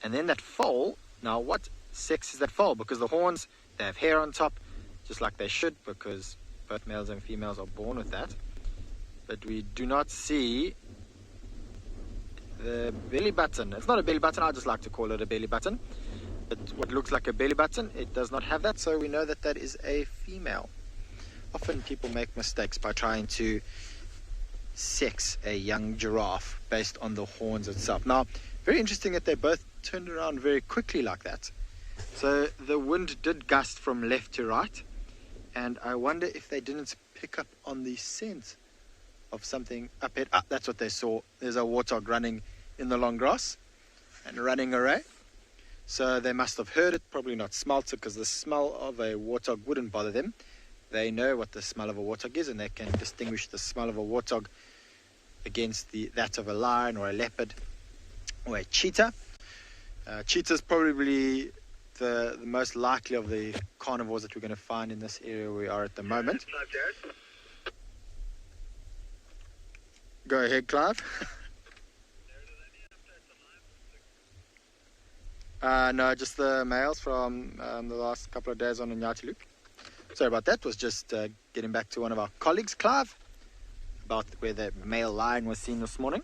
And then that foal, now what sex is that foal? Because the horns, they have hair on top, just like they should, because both males and females are born with that. But we do not see the belly button. It's not a belly button, I just like to call it a belly button. But what looks like a belly button, it does not have that, so we know that that is a female. Often people make mistakes by trying to sex a young giraffe based on the horns itself. Now, very interesting that they both turned around very quickly like that. So the wind did gust from left to right, and I wonder if they didn't pick up on the scent of something up ahead. That's what they saw. There's a warthog running in the long grass and running away. So they must have heard it, probably not smelt it, because the smell of a warthog wouldn't bother them. They know what the smell of a warthog is, and they can distinguish the smell of a warthog against that of a lion or a leopard or a cheetah. Cheetah's probably the most likely of the carnivores that we're going to find in this area where we are at the moment. Go ahead, Clive. No, just the males from the last couple of days on Nyatilu. Sorry about that. Was just getting back to one of our colleagues, Clive, about where the male lion was seen this morning.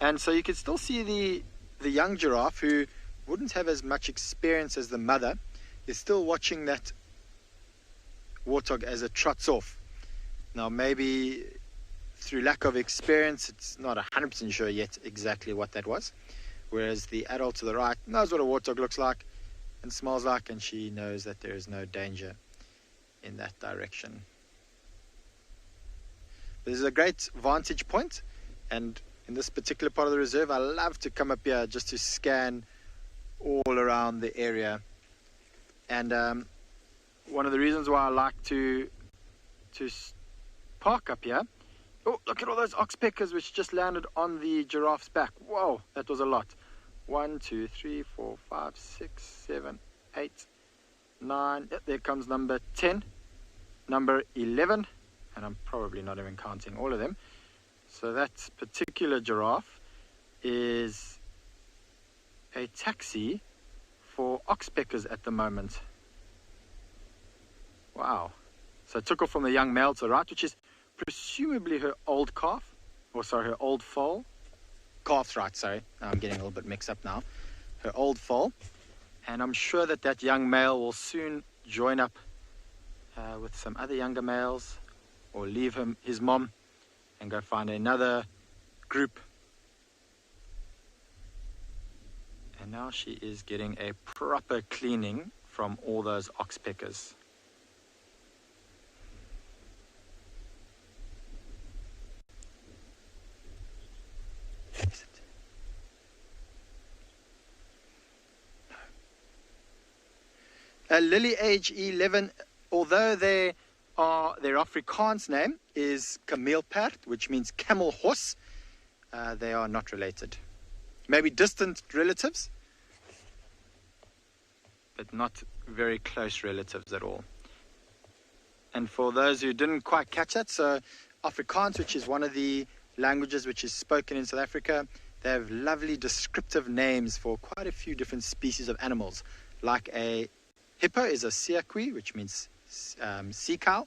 And so you can still see the young giraffe, who wouldn't have as much experience as the mother, is still watching that warthog as it trots off. Now, maybe through lack of experience, it's not 100% sure yet exactly what that was. Whereas the adult to the right knows what a warthog looks like and smells like, and she knows that there is no danger in that direction. This is a great vantage point, and in this particular part of the reserve, I love to come up here just to scan all around the area. And one of the reasons why I like to park up here. Oh, look at all those oxpeckers which just landed on the giraffe's back. Whoa, that was a lot. 1, 2, 3, 4, 5, 6, 7, 8, 9. Yep, there comes number 10, number 11, and I'm probably not even counting all of them. So that particular giraffe is a taxi for oxpeckers at the moment. Wow. So it took off from the young male to the right, which is presumably her old calf, or sorry, her old foal. Calf's right, sorry. I'm getting a little bit mixed up now. Her old foal. And I'm sure that young male will soon join up with some other younger males, or leave his mom and go find another group. And now she is getting a proper cleaning from all those oxpeckers. A lily age 11, although their Afrikaans name is kameelperd, which means camel horse, they are not related. Maybe distant relatives, but not very close relatives at all. And for those who didn't quite catch that, so Afrikaans, which is one of the languages which is spoken in South Africa, they have lovely descriptive names for quite a few different species of animals. Like a hippo is a siakwi, which means sea cow,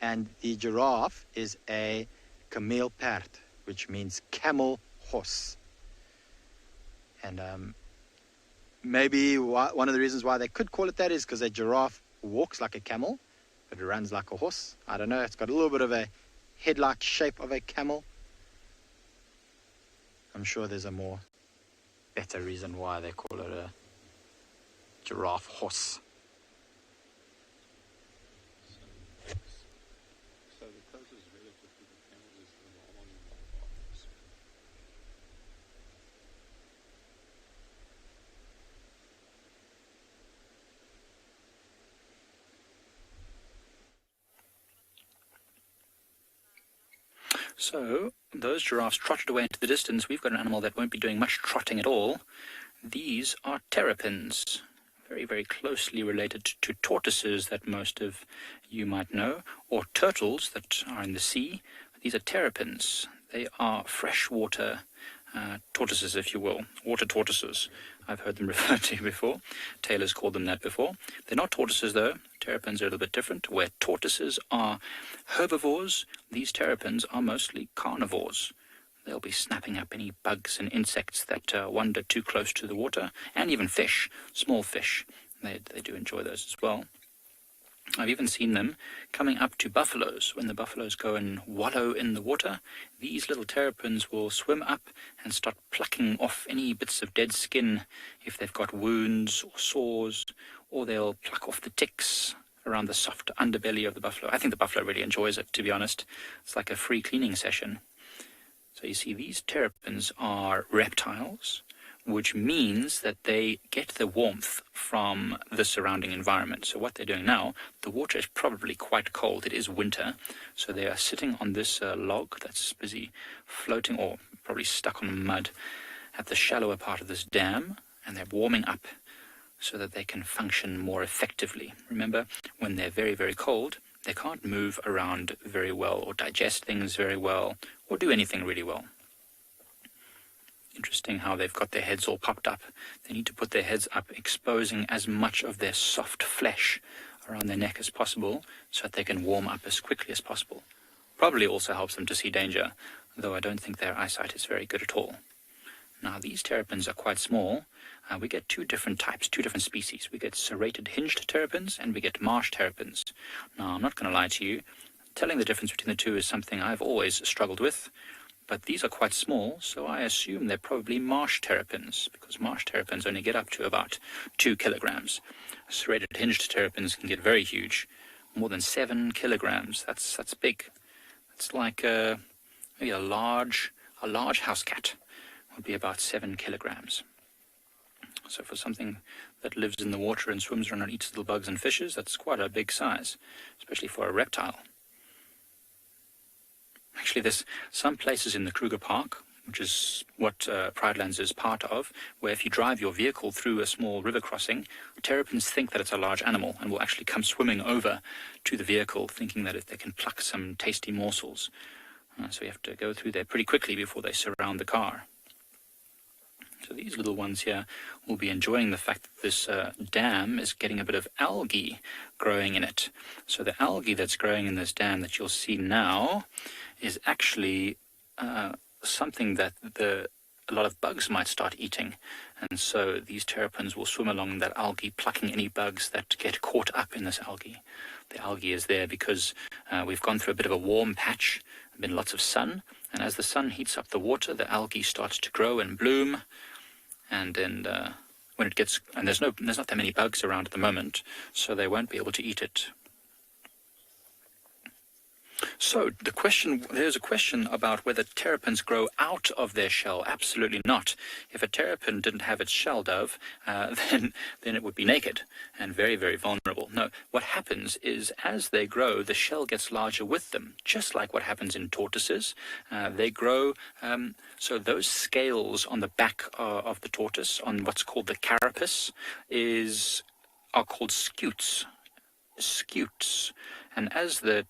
and the giraffe is a kameelperd, which means camel horse. And maybe one of the reasons why they could call it that is because a giraffe walks like a camel, but it runs like a horse. I don't know, it's got a little bit of a head-like shape of a camel. I'm sure there's a better reason why they call it a giraffe horse. So the closest relative to the camel is the long horse. So those giraffes trotted away into the distance. We've got an animal that won't be doing much trotting at all. These are terrapins, very, very closely related to tortoises that most of you might know, or turtles that are in the sea. These are terrapins. They are freshwater tortoises, if you will, water tortoises. I've heard them referred to before. Taylor's called them that before. They're not tortoises, though. Terrapins are a little bit different. Where tortoises are herbivores, these terrapins are mostly carnivores. They'll be snapping up any bugs and insects that wander too close to the water, and even fish, small fish. They do enjoy those as well. I've even seen them coming up to buffaloes. When the buffaloes go and wallow in the water, these little terrapins will swim up and start plucking off any bits of dead skin if they've got wounds or sores, or they'll pluck off the ticks around the soft underbelly of the buffalo. I think the buffalo really enjoys it, to be honest. It's like a free cleaning session. So you see, these terrapins are reptiles, which means that they get the warmth from the surrounding environment. So what they're doing now, the water is probably quite cold. It is winter, so they are sitting on this log that's busy floating, or probably stuck on mud at the shallower part of this dam, and they're warming up so that they can function more effectively. Remember, when they're very, very cold, they can't move around very well or digest things very well or do anything really well. Interesting how they've got their heads all popped up. They need to put their heads up, exposing as much of their soft flesh around their neck as possible so that they can warm up as quickly as possible. Probably also helps them to see danger, though I don't think their eyesight is very good at all. Now, these terrapins are quite small. We get two different types, two different species. We get serrated hinged terrapins and we get marsh terrapins. Now, I'm not going to lie to you. Telling the difference between the two is something I've always struggled with. But these are quite small, so I assume they're probably marsh terrapins, because marsh terrapins only get up to about 2 kilograms. Serrated hinged terrapins can get very huge, more than 7 kilograms. That's big. It's like maybe a large house cat would be about 7 kilograms. So for something that lives in the water and swims around and eats little bugs and fishes, that's quite a big size, especially for a reptile. Actually, there's some places in the Kruger Park, which is what Pridelands is part of, where if you drive your vehicle through a small river crossing, terrapins think that it's a large animal and will actually come swimming over to the vehicle, thinking that they can pluck some tasty morsels. So you have to go through there pretty quickly before they surround the car. So these little ones here will be enjoying the fact that this dam is getting a bit of algae growing in it. So the algae that's growing in this dam that you'll see now is actually something that a lot of bugs might start eating. And so these terrapins will swim along that algae, plucking any bugs that get caught up in this algae. The algae is there because we've gone through a bit of a warm patch, been lots of sun, and as the sun heats up the water, the algae starts to grow and bloom. And then when it gets, and there's not that many bugs around at the moment, so they won't be able to eat it. So there's a question about whether terrapins grow out of their shell. Absolutely not. If a terrapin didn't have its shell, Dove, then it would be naked and very, very vulnerable. No, what happens is as they grow, the shell gets larger with them, just like what happens in tortoises. They grow, so those scales on the back of the tortoise, on what's called the carapace, are called scutes. And as the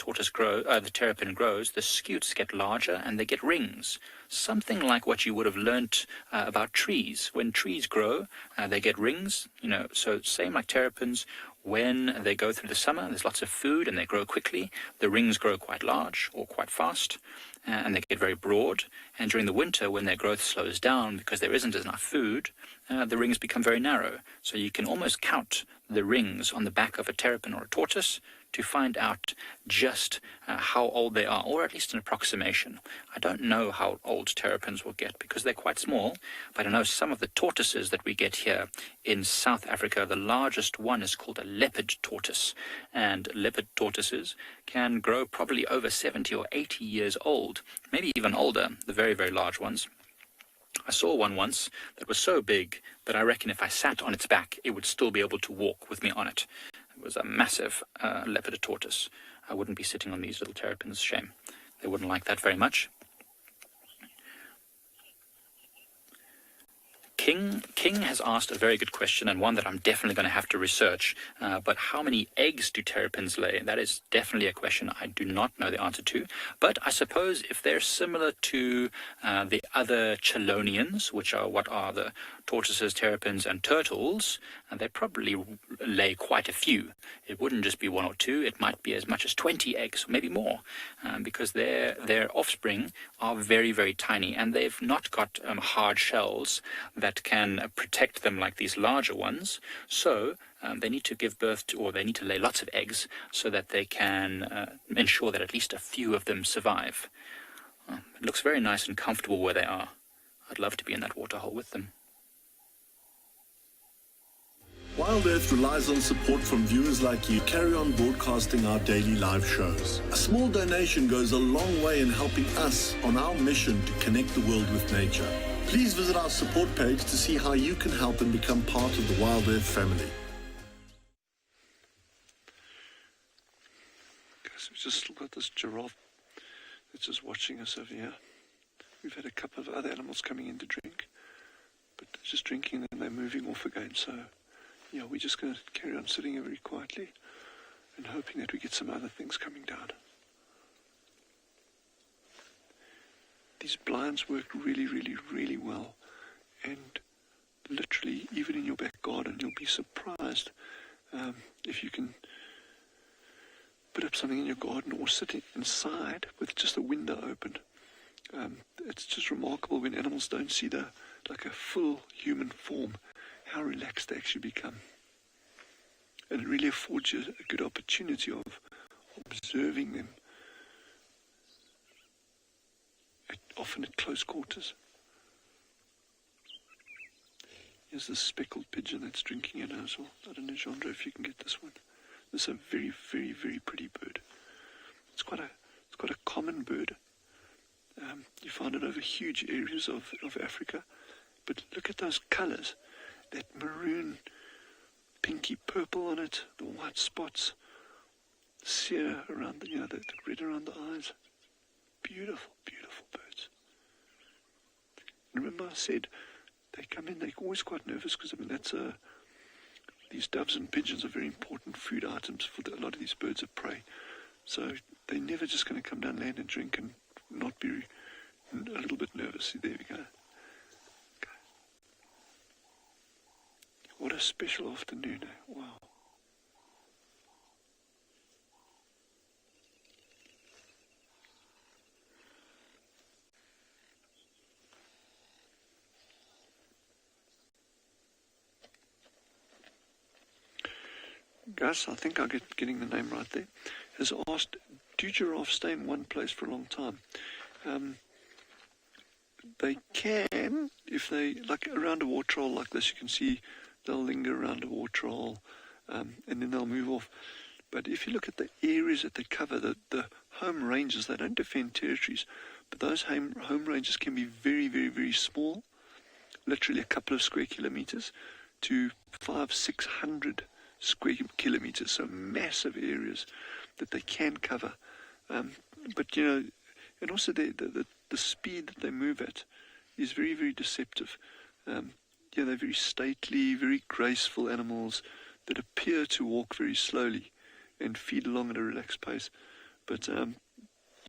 terrapin grows, the scutes get larger and they get rings. Something like what you would have learnt about trees. When trees grow, they get rings. So same like terrapins. When they go through the summer, there's lots of food and they grow quickly. The rings grow quite large or quite fast, and they get very broad. And during the winter, when their growth slows down because there isn't enough food, the rings become very narrow. So you can almost count the rings on the back of a terrapin or a tortoise to find out just how old they are, or at least an approximation. I don't know how old terrapins will get because they're quite small, but I know some of the tortoises that we get here in South Africa, the largest one is called a leopard tortoise, and leopard tortoises can grow probably over 70 or 80 years old, maybe even older, the very, very large ones. I saw one once that was so big that I reckon if I sat on its back, it would still be able to walk with me on it. It was a massive leopard tortoise. I wouldn't be sitting on these little terrapins. Shame. They wouldn't like that very much. King has asked a very good question, and one that I'm definitely going to have to research. But how many eggs do terrapins lay? That is definitely a question I do not know the answer to. But I suppose if they're similar to the other chelonians, which are what are the tortoises, terrapins, and turtles, they probably lay quite a few. It wouldn't just be one or two. It might be as much as 20 eggs, maybe more, because their offspring are very, very tiny, and they've not got hard shells that can protect them like these larger ones. So they need to give birth to, or they need to lay lots of eggs so that they can ensure that at least a few of them survive. It looks very nice and comfortable where they are. I'd love to be in that waterhole with them. Wild Earth relies on support from viewers like you to carry on broadcasting our daily live shows. A small donation goes a long way in helping us on our mission to connect the world with nature. Please visit our support page to see how you can help and become part of the Wild Earth family. Guys, we've just got this giraffe that's just watching us over here. We've had a couple of other animals coming in to drink, but they're just drinking and they're moving off again. So, yeah, we're just going to carry on sitting here very quietly and hoping that we get some other things coming down. These blinds work really, really, really well. And literally, even in your back garden, you'll be surprised if you can put up something in your garden or sit inside with just a window open. It's just remarkable when animals don't see like a full human form, how relaxed they actually become. And it really affords you a good opportunity of observing them, often at close quarters. Here's this speckled pigeon that's drinking it as well. I don't know, Chandra, if you can get this one. This is a very, very, very pretty bird. It's quite a common bird. You find it over huge areas of Africa. But look at those colours. That maroon, pinky purple on it, the white spots, sear around the red around the eyes. Beautiful, beautiful birds. Remember I said they come in, they're always quite nervous because, these doves and pigeons are very important food items for a lot of these birds of prey. So they're never just going to come down land and drink and not be a little bit nervous. See, there we go. Okay. What a special afternoon, eh? Wow. Gus, I think I'm getting the name right there, has asked, do giraffes stay in one place for a long time? They can, if they, like around a waterhole like this, you can see they'll linger around a waterhole, and then they'll move off. But if you look at the areas that they cover, the home ranges, they don't defend territories, but those home ranges can be very, very, very small, literally a couple of square kilometers to 500-600 square kilometers, so massive areas that they can cover. But and also the speed that they move at is very, very deceptive. They're very stately, very graceful animals that appear to walk very slowly and feed along at a relaxed pace. But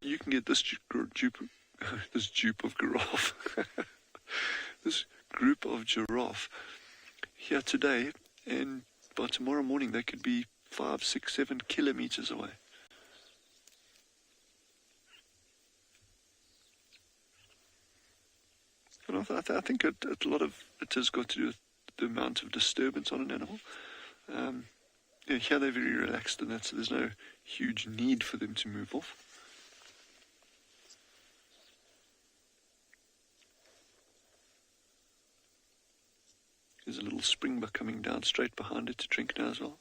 you can get this this group of giraffe here today, and by tomorrow morning they could be 5, 6, 7 kilometers away. And I think a lot of it has got to do with the amount of disturbance on an animal. Here they're very relaxed, and so there's no huge need for them to move off. There's a little springbuck coming down straight behind it to drink now as well.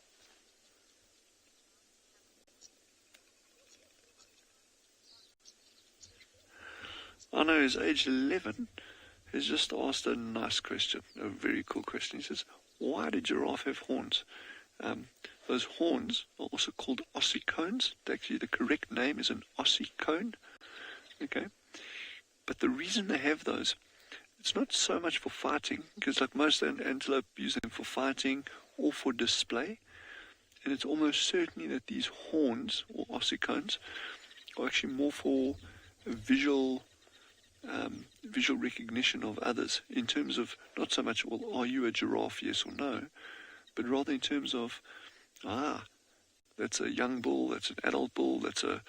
Anna is age 11, has just asked a nice question, a very cool question. He says, why do giraffe have horns? Those horns are also called ossicones. Actually, the correct name is an ossicone. Okay, but the reason they have those, it's not so much for fighting, because like most antelope use them for fighting or for display, and it's almost certainly that these horns or ossicones are actually more for visual recognition of others, in terms of not so much, well, are you a giraffe, yes or no, but rather in terms of, that's a young bull, that's an adult bull, that's a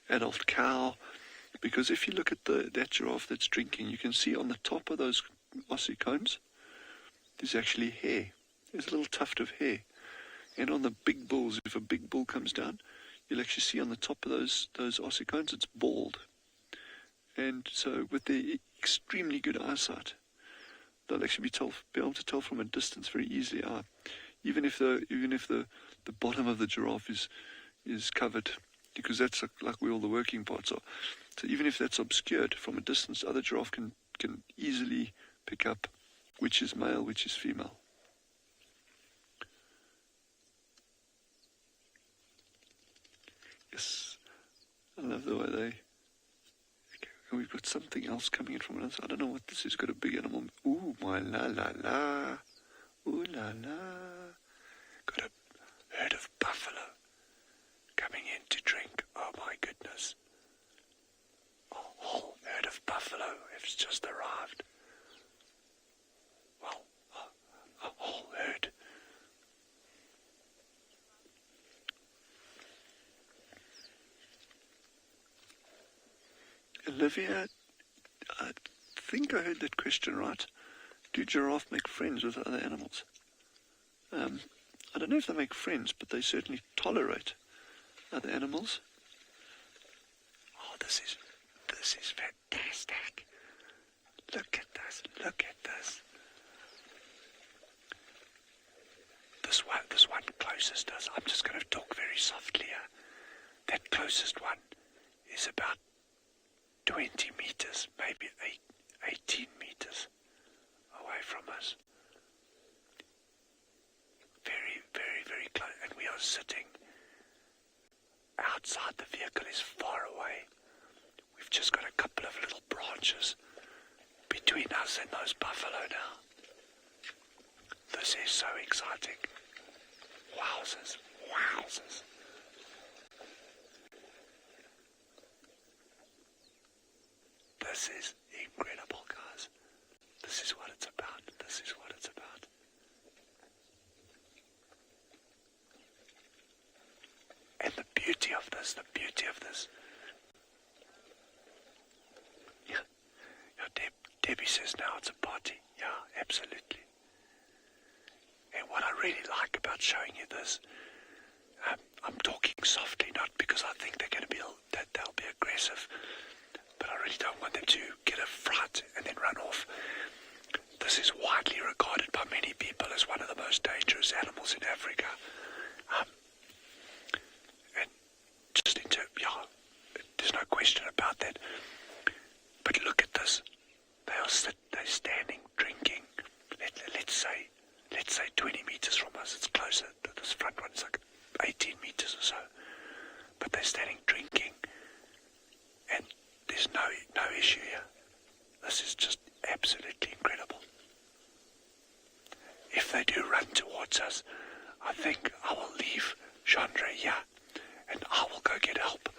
adult cow. Because if you look at that giraffe that's drinking, you can see on the top of those ossicones, there's actually hair. There's a little tuft of hair. And on the big bulls, if a big bull comes down, you'll actually see on the top of those ossicones, it's bald. And so with their extremely good eyesight, they'll actually be able to tell from a distance very easily. Even if the bottom of the giraffe is covered, because that's like where all the working parts are. So even if that's obscured from a distance, other giraffe can easily pick up which is male, which is female. Yes, I love the way they... Okay, we've got something else coming in from another side. I don't know what this is. Got a big animal. Ooh, my la la la. Ooh la la. Got a herd of buffalo coming in to drink. Oh my goodness. A whole herd of buffalo has just arrived. Well, a whole herd. Olivia, I think I heard that question right. Do giraffe make friends with other animals? I don't know if they make friends, but they certainly tolerate other animals. Oh, this is fantastic. Look at this. This one closest us. I'm just going to talk very softly here. That closest one is about 20 meters, maybe 18 meters away from us. Very, very, very close. And we are sitting outside. The vehicle is far away. We've just got a couple of little branches between us and those buffalo now. This is so exciting. Wowzers. This is incredible, guys. This is what it's about. And the beauty of this. Yeah, Debbie says now it's a party. Yeah, absolutely. And what I really like about showing you this, I'm talking softly, not because I think they'll be aggressive, but I really don't want them to get a fright and then run off. This is widely regarded by many people as one of the most dangerous animals in Africa. this front one is like 18 meters or so. But they're standing drinking, and there's no issue here. This is just absolutely incredible. If they do run towards us, I think I will leave Chandra here, and I will go get help.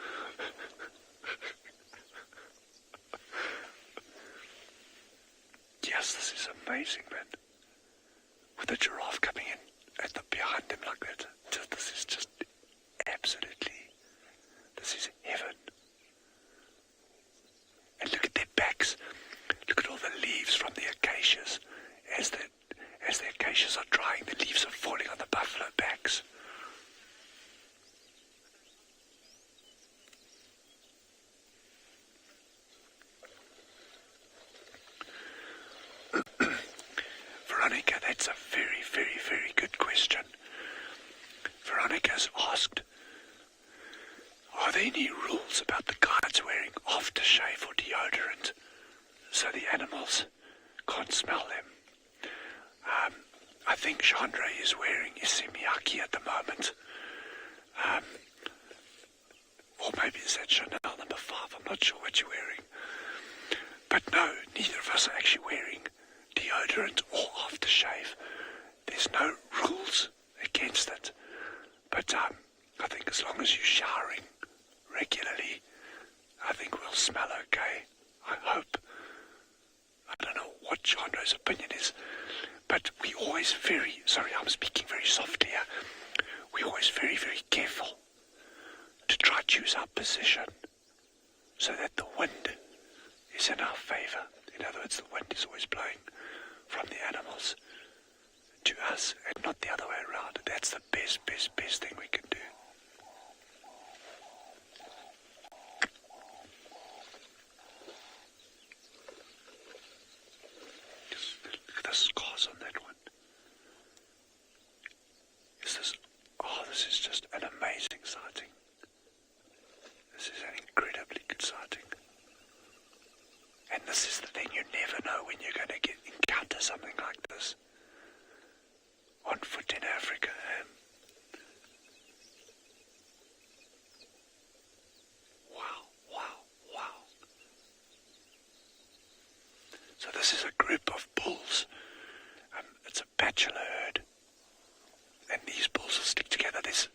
Yes, this is amazing, man. With the giraffe coming in behind them like that. This is just absolutely, this is heaven. And look at their backs. Look at all the leaves from the acacias. As the acacias are drying, the leaves are falling on the buffalo backs. Veronica, that's a very, very, very good question. Veronica's asked, are there any rules about the guides wearing aftershave or deodorant so the animals can't smell them? I think Chandra is wearing Isimiyaki at the moment. Or maybe is that Chanel number 5? I'm not sure what you're wearing. But no, neither of us are actually wearing deodorant or aftershave. There's no rules against it. But I think as long as you're showering regularly, I think we'll smell okay. I hope. I don't know what Chandra's opinion is, but we always I'm speaking very softly here. We're always very, very careful to try to choose our position so that the wind is in our favor. In other words, the wind is always blowing from the animals to us and not the other way around. That's the best thing we can do. Just look at the scars on that one. This is just an amazing sighting. This is an incredibly good sighting. And this is the thing, you never know when you're going to encounter something like this on foot in Africa. Wow. So this is a group of bulls. It's a bachelor herd. And these bulls will stick together. There's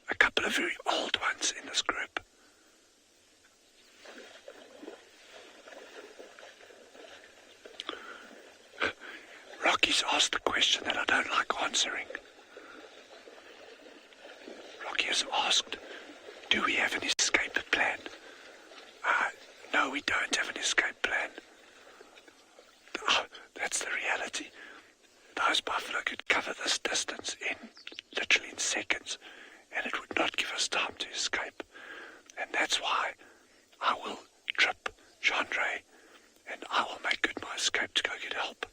a couple of very old ones in this group. Rocky's asked the question that I don't like answering. Rocky has asked, do we have an escape plan? No, we don't have an escape plan. That's the reality. Those buffalo could cover this distance literally in seconds, and it would not give us time to escape. And that's why I will trip Chandra, and I will make good my escape to go get help.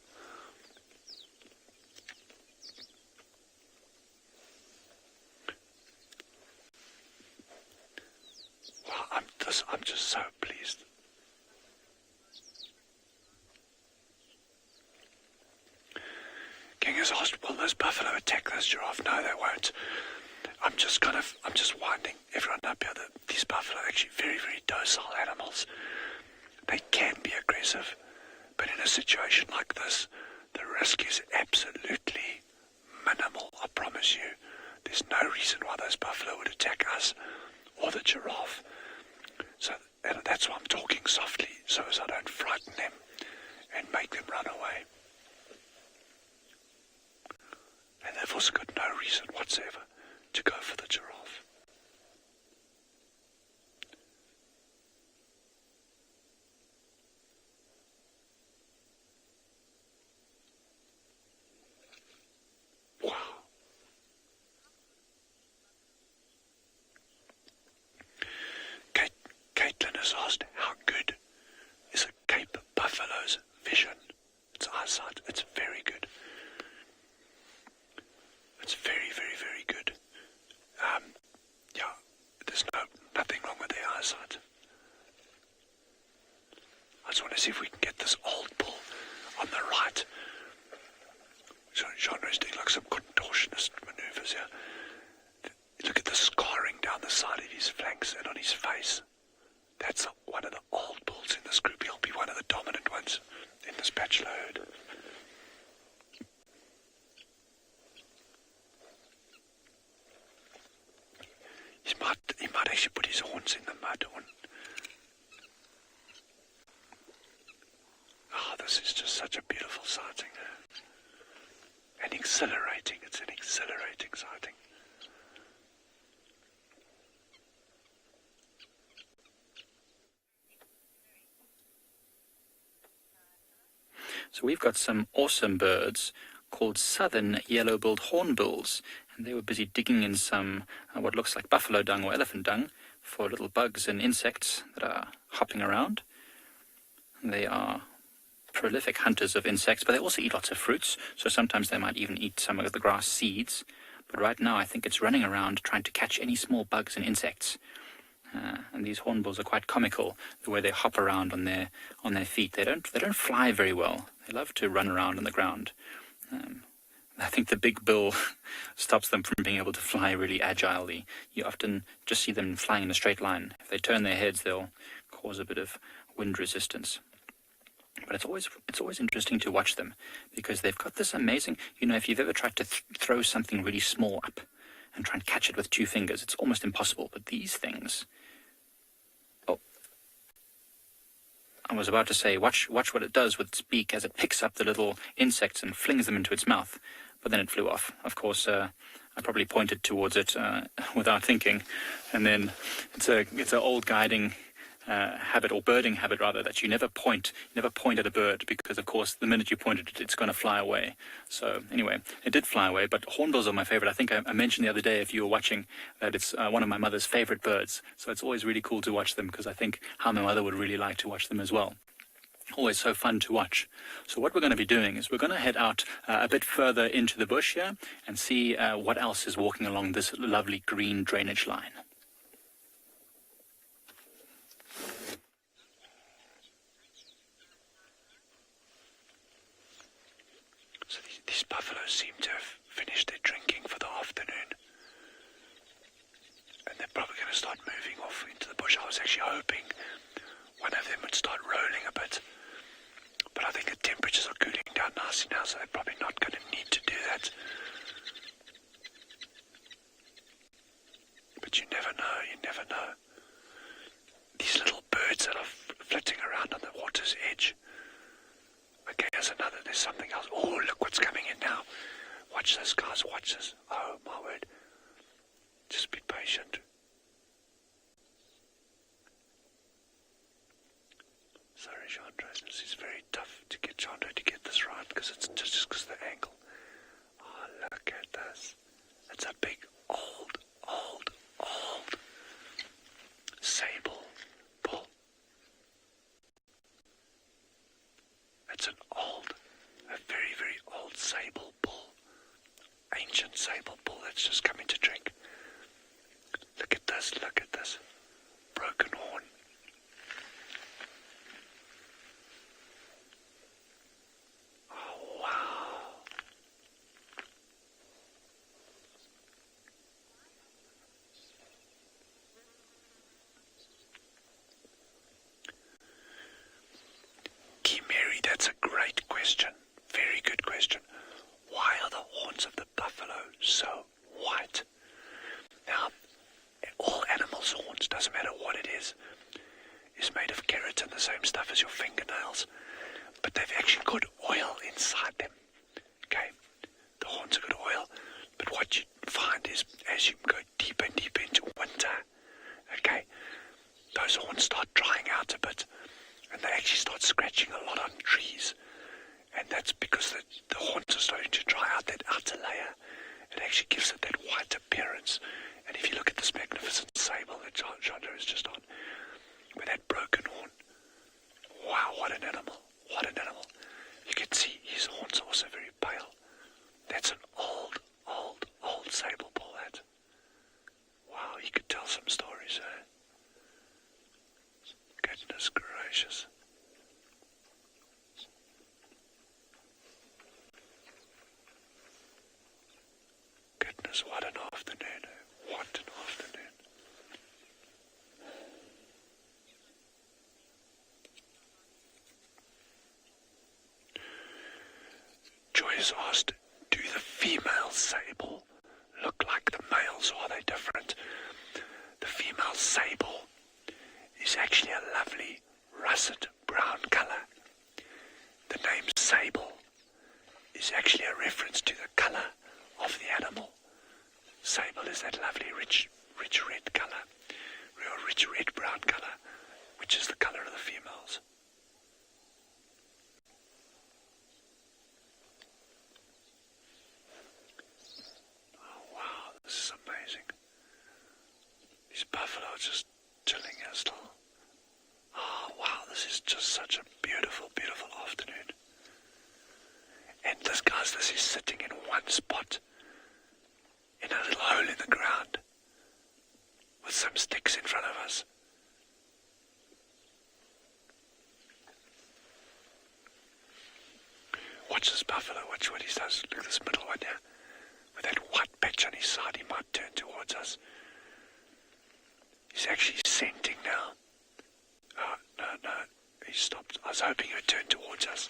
Well, I'm just so pleased. King has asked, will those buffalo attack those giraffe? No, they won't. I'm just winding everyone up here that these buffalo are actually very, very docile animals. They can be aggressive, but in a situation like this, the risk is absolutely minimal, I promise you. There's no reason why those buffalo would attack us or the giraffe. So, and that's why I'm talking softly, so as I don't frighten them and make them run away. And they've also got no reason whatsoever to go for the giraffe. Wow. Caitlin has asked, how good is a Cape buffalo's vision? Its eyesight, it's very good. It's very, very, very good. There's nothing wrong with their eyesight. I just want to see if we can get this old bull on the right. Genre is doing like some contortionist maneuvers here. these horns in the mud. Oh, this is just such a beautiful sighting. And exhilarating. It's an exhilarating sighting. So we've got some awesome birds called southern yellow-billed hornbills, and they were busy digging in some what looks like buffalo dung or elephant dung for little bugs and insects that are hopping around. They are prolific hunters of insects, but they also eat lots of fruits, so sometimes they might even eat some of the grass seeds. But right now I think it's running around trying to catch any small bugs and insects. And these hornbills are quite comical, the way they hop around on their feet. They don't fly very well. They love to run around on the ground. I think the big bill stops them from being able to fly really agilely. You often just see them flying in a straight line. If they turn their heads, they'll cause a bit of wind resistance. But it's always interesting to watch them, because they've got this amazing, if you've ever tried to throw something really small up and try and catch it with 2 fingers, it's almost impossible. But these things, I was about to say, watch what it does with its beak as it picks up the little insects and flings them into its mouth. But then it flew off. Of course, I probably pointed towards it without thinking. And then it's an old guiding habit, or birding habit rather, that you never point at a bird, because of course the minute you point at it, it's going to fly away. So anyway, it did fly away. But hornbills are my favorite. I think I mentioned the other day, if you were watching, that it's one of my mother's favorite birds. So it's always really cool to watch them, because I think how my mother would really like to watch them as well. Always so fun to watch. So what we're going to be doing is we're going to head out a bit further into the bush here and see what else is walking along this lovely green drainage line. So these buffaloes seem to have finished their drinking for the afternoon. And they're probably going to start moving off into the bush. I was actually hoping one of them would start rolling a bit. But I think the temperatures are cooling down nicely now, so they're probably not going to need to do that. But you never know. These little birds that are flitting around on the water's edge. Okay, there's something else. Oh, look what's coming in now. Watch this, guys, watch this. Oh, my word. Just be patient. Sorry, Chandra, this is very tough to get Chandra to get this right, because it's just because of the angle. Oh, look at this. It's a big, old sable bull. It's a very, very old sable bull. Ancient sable bull that's just coming to drink. Look at this. Broken horn. Oh, wow. Mary, that's a great question. Very good question. Why are the horns of the buffalo so white? Now, all animals' horns, doesn't matter what it is made of keratin, the same stuff as your fingernails, but they've actually got oil inside them. Okay, the horns have got oil, but what you find is as you go deeper and deeper into winter, okay, those horns start drying out a bit, and they actually start scratching a lot on trees, and that's because the horns are starting to dry out that outer layer. It actually gives it that white appearance. And if you look at this magnificent sable that Chandra is just on, with that broken horn, wow, what an animal, what an animal. You can see his horns are also very pale. That's an old sable bull, that. Wow, he could tell some stories, eh? Goodness gracious. Goodness, what an afternoon, eh? What an afternoon. Joy has asked, do the female sable look like the males, or are they different? The female sable lovely rich red colour, real rich red brown colour, which is the colour of the females. Oh wow, this is amazing. These buffalo are just chilling here still. Oh wow, this is just such a beautiful, beautiful afternoon. And this is sitting in one spot, in a little hole in the ground, with some sticks in front of us. Watch this buffalo, watch what he does. Look at this middle one here. With that white patch on his side, he might turn towards us. He's actually scenting now. Oh, no, he stopped. I was hoping he would turn towards us.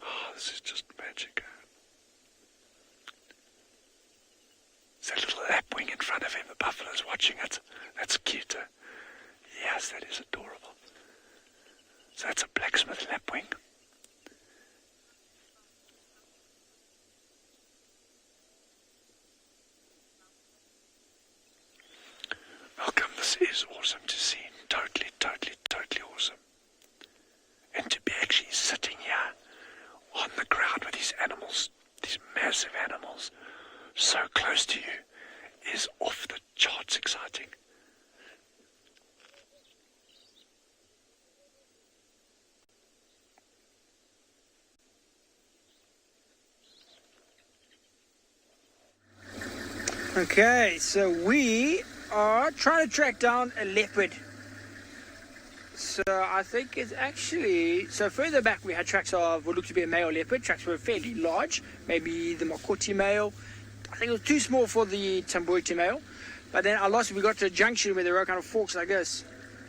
Oh, this is just magic. There's that little lapwing in front of him. The buffalo's watching it. That's cute. Yes, that is adorable. So that's a blacksmith lapwing. Welcome, this is awesome to see. Totally, totally, totally awesome. And to be actually sitting here on the ground with these animals, these massive animals, so close to you, is off the charts exciting. Okay, so we are trying to track down a leopard. So I think it's actually, so further back we had tracks of what looked to be a male leopard. Tracks were fairly large, maybe the Makoti male. I think it was too small for the Tamboiti male. But then we got to a junction where there were kind of forks like this,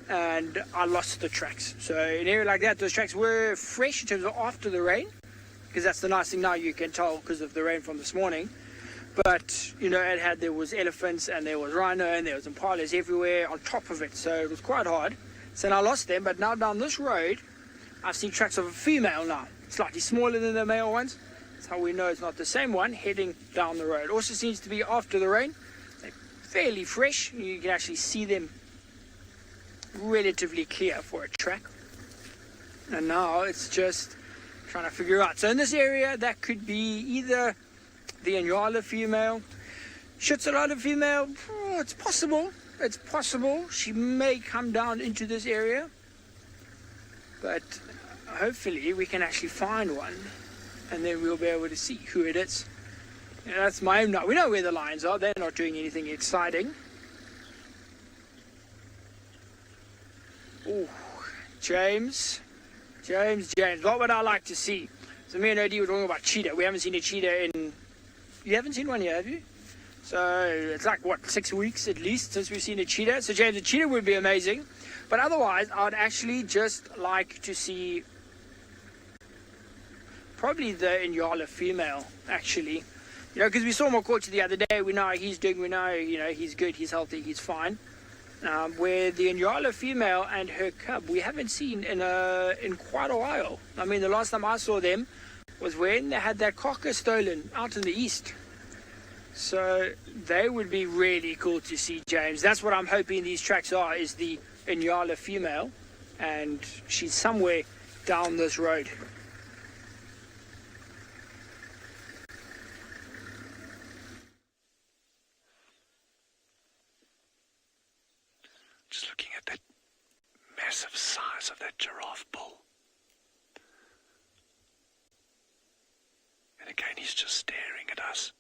and I lost the tracks. So in an area like that, those tracks were fresh in terms of after the rain, because that's the nice thing now, you can tell because of the rain from this morning. But, you know, there was elephants and there was rhino and there was impalas everywhere on top of it. So it was quite hard. So then I lost them. But now down this road, I've seen tracks of a female now. Slightly smaller than the male ones. That's how we know it's not the same one heading down the road. Also seems to be after the rain. They're fairly fresh. You can actually see them relatively clear for a track. And now it's just trying to figure out. So in this area, that could be either the Inyala female, Tswalu female. Oh, it's possible. It's possible. She may come down into this area. But hopefully we can actually find one. And then we'll be able to see who it is. And that's my aim now. We know where the lions are. They're not doing anything exciting. Oh, James. What would I like to see? So me and OD were talking about cheetah. We haven't seen a cheetah in... You haven't seen one yet, have you? So it's like, 6 weeks at least since we've seen a cheetah. So James, a cheetah would be amazing. But otherwise, I would actually just like to see probably the Inyala female, actually. You know, because we saw Makoti the other day. We know how he's doing. We know, you know, he's good, he's healthy, he's fine. Where the Inyala female and her cub, we haven't seen in quite a while. I mean, the last time I saw them was when they had that carcass stolen out in the east. So they would be really cool to see, James. That's what I'm hoping these tracks are, is the Inyala female. And she's somewhere down this road. Just looking at that massive size of that giraffe bull. And again, he's just staring at us.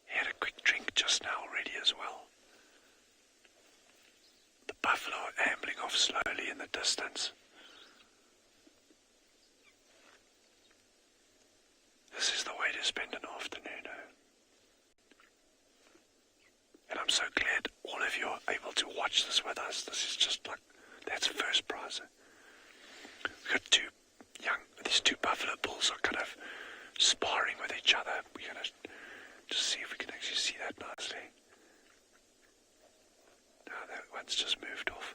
He had a quick drink just now already as well. The buffalo are ambling off slowly in the distance. This is the way to spend an afternoon. And I'm so glad all of you are able to watch this with us. This is just like, that's first prize. We've got these two buffalo bulls are kind of sparring with each other. We're going to just see if we can actually see that nicely. Now that one's just moved off.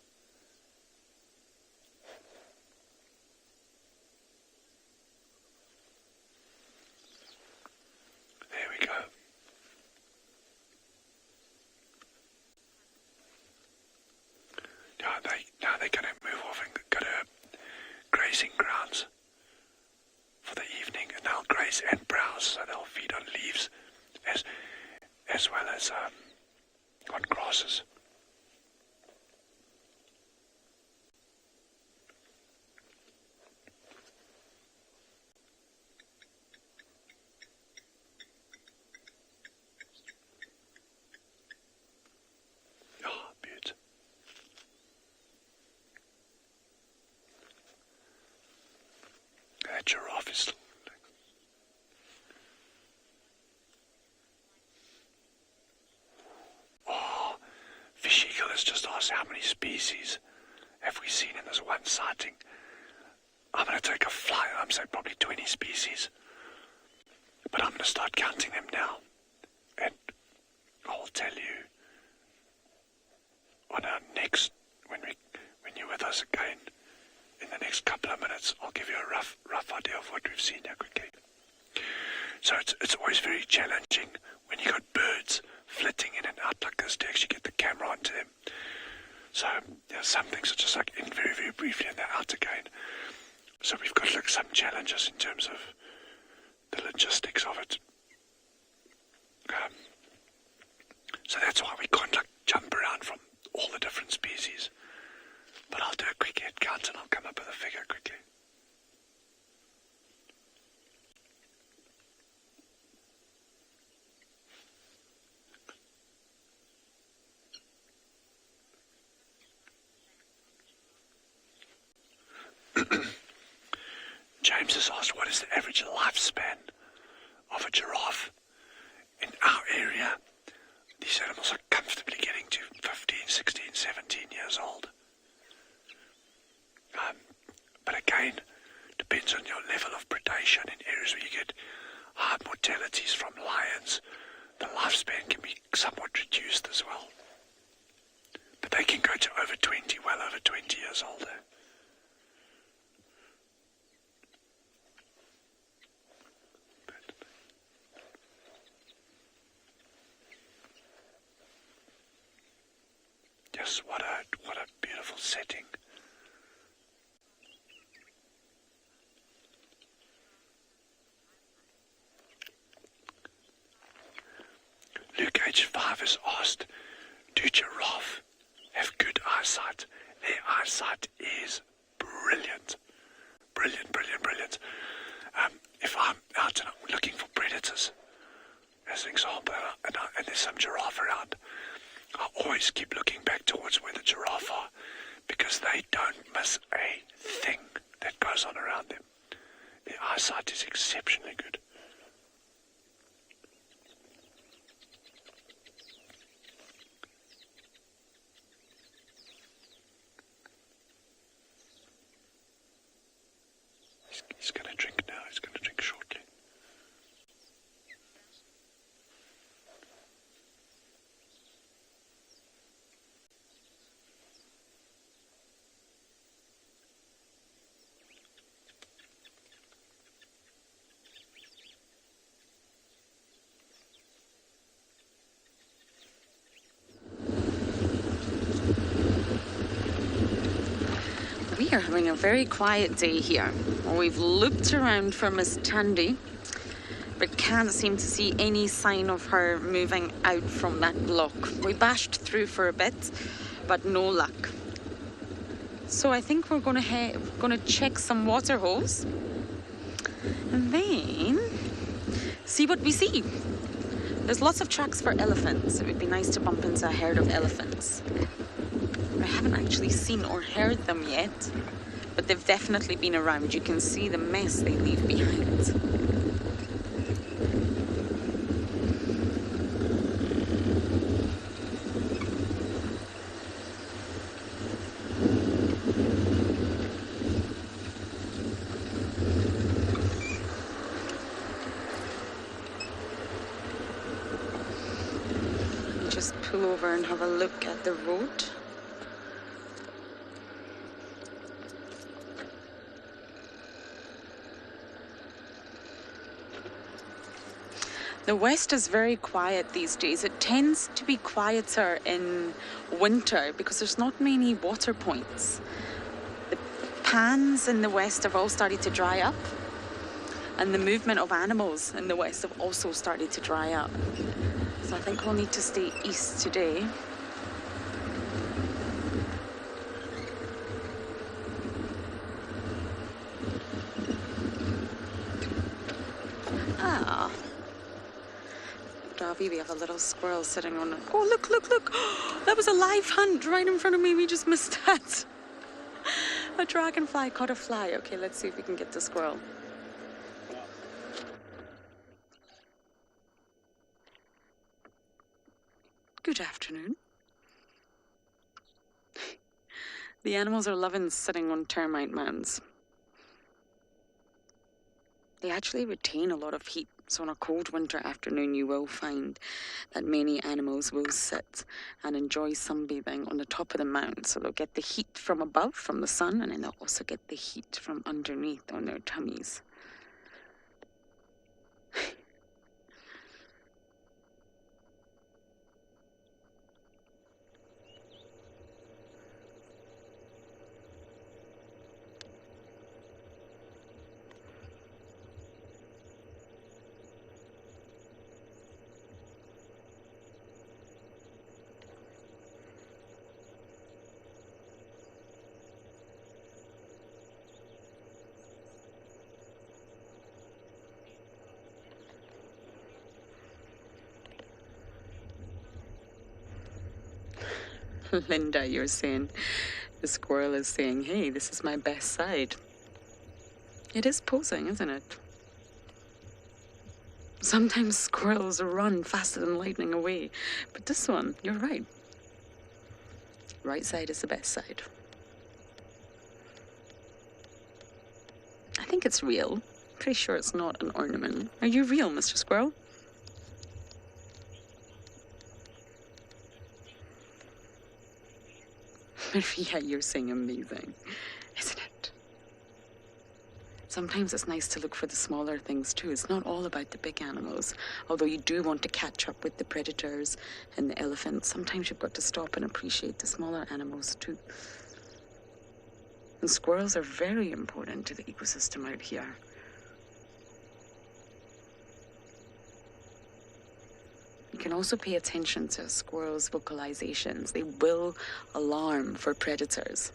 giraffe is still... Oh, Fish Eagle has just asked how many species have we seen in this one sighting. I'm going to take a flyer. I'm saying probably 20 species. But I'm going to start counting them now. And I will tell you on our next, when you're with us again, in the next couple of minutes, I'll give you a rough idea of what we've seen here quickly. So it's always very challenging when you got birds flitting in and out like this to actually get the camera onto them. So some things are just like in very, very briefly and they're out again. So we've got like some challenges in terms of the logistics of it. So that's why we can't like jump around from all the different species. But I'll do a quick head count and I'll come up with a figure quickly. James has asked, what is the average lifespan of a giraffe? In our area, these animals are comfortably getting to 15, 16, 17 years old. But again, depends on your level of predation. In areas where you get high mortalities from lions, the lifespan can be somewhat reduced as well. But they can go to over 20, well over 20 years older. Yes, what a beautiful setting. Luke H5 has asked, do giraffe have good eyesight? Their eyesight is brilliant. Brilliant, brilliant, brilliant. If I'm out and I'm looking for predators, as an example, and there's some giraffe around, I always keep looking back towards where the giraffe are, because they don't miss a thing that goes on around them. Their eyesight is exceptionally good. He's going to drink now. He's going to drink shortly. We are having a very quiet day here. We've looked around for Miss Tandy, but can't seem to see any sign of her moving out from that block. We bashed through for a bit, but no luck. So I think we're gonna check some water holes and then see what we see. There's lots of tracks for elephants. It would be nice to bump into a herd of elephants. I haven't actually seen or heard them yet, but they've definitely been around. You can see the mess they leave behind. Just pull over and have a look at the road. The west is very quiet these days. It tends to be quieter in winter because there's not many water points. The pans in the west have all started to dry up, and the movement of animals in the west have also started to dry up. So I think we'll need to stay east today. We have a little squirrel sitting on it. Oh, look, look, look. That was a live hunt right in front of me. We just missed that. A dragonfly caught a fly. Okay, let's see if we can get the squirrel. afternoon. The animals are loving sitting on termite mounds. They actually retain a lot of heat, so on a cold winter afternoon you will find that many animals will sit and enjoy sunbathing on the top of the mound. So they'll get the heat from above, from the sun, and then they'll also get the heat from underneath on their tummies. Linda, you're saying the squirrel is saying, hey, this is my best side. It is posing, isn't it? Sometimes squirrels run faster than lightning away, but this one, you're right. Right side is the best side. I think it's real. Pretty sure it's not an ornament. Are you real, Mr. Squirrel? Yeah, you're saying amazing, isn't it? Sometimes it's nice to look for the smaller things too. It's not all about the big animals. Although you do want to catch up with the predators and the elephants, sometimes you've got to stop and appreciate the smaller animals too. And squirrels are very important to the ecosystem out here. You can also pay attention to squirrels' vocalizations. They will alarm for predators,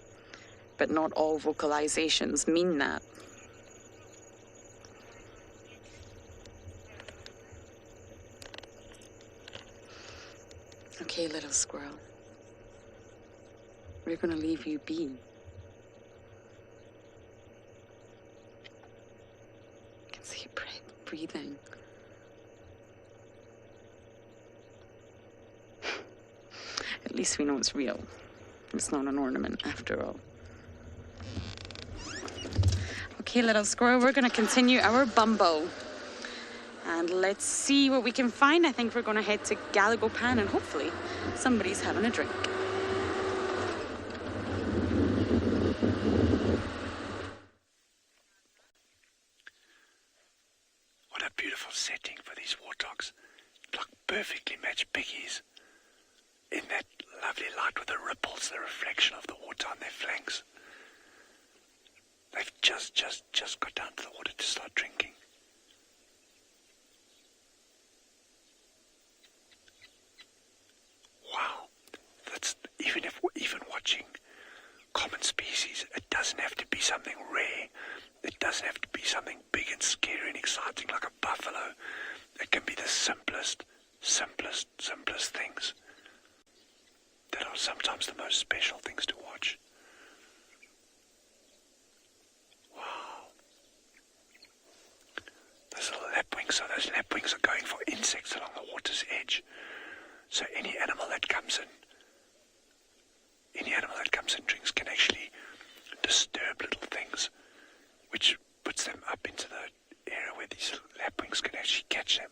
but not all vocalizations mean that. Okay, little squirrel. We're gonna leave you be. I can see you breathing. At least we know it's real. It's not an ornament after all. Okay, little squirrel, we're gonna continue our bumble. And let's see what we can find. I think we're gonna head to Galago Pan and hopefully somebody's having a drink. What a beautiful setting for these warthogs. Like perfectly matched piggies. In that lovely light with the ripples, the reflection of the water on their flanks. They've just got down to the water to start drinking. Wow. That's even watching common species, it doesn't have to be something rare. It doesn't have to be something big and scary and exciting like a buffalo. It can be the simplest things that are sometimes the most special things to watch. Wow. Those little lapwings, so those lapwings are going for insects along the water's edge. So any animal that comes in drinks can actually disturb little things, which puts them up into the area where these lapwings can actually catch them.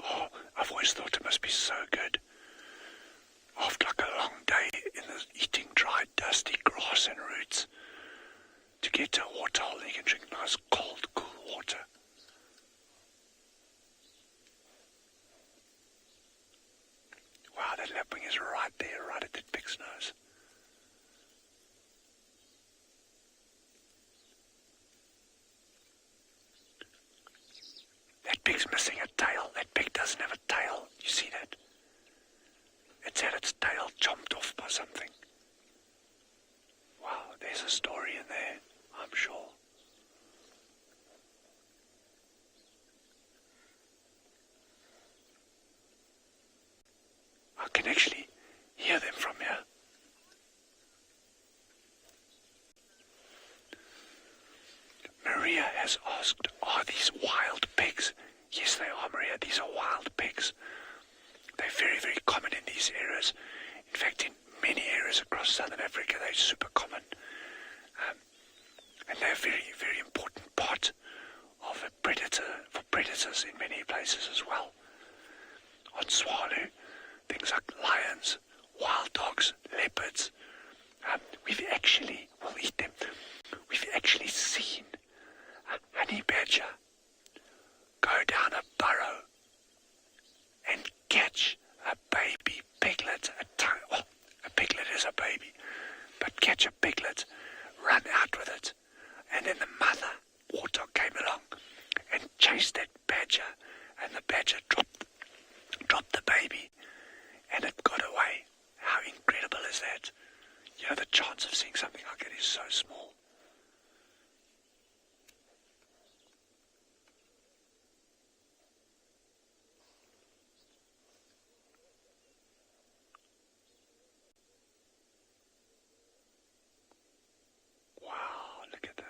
Oh, I've always thought it must be so good. After like a long day in the eating dry, dusty grass and roots, to get to a waterhole and you can drink nice, cold, cool water. Wow, that lapwing is right there, right at that pig's nose. That pig's missing a tail. That pig doesn't have a tail. You see that? It's had its tail chomped off by something. Wow, there's a story in there, I'm sure. I can actually hear them from here. was asked, are these wild pigs? Yes, they are, Maria. These are wild pigs. They're very, very common in these areas. In fact, in many areas across southern Africa, they're super common. And they're a very, very important part of a predator, for predators in many places as well. On Tswalu, things like lions, wild dogs, leopards, we'll eat them. We've actually seen a honey badger go down a burrow and catch a baby piglet. A piglet is a baby, but catch a piglet, run out with it, and then the mother warthog came along and chased that badger, and the badger dropped the baby, and it got away. How incredible is that? You know, the chance of seeing something like it is so small. Wow, look at that.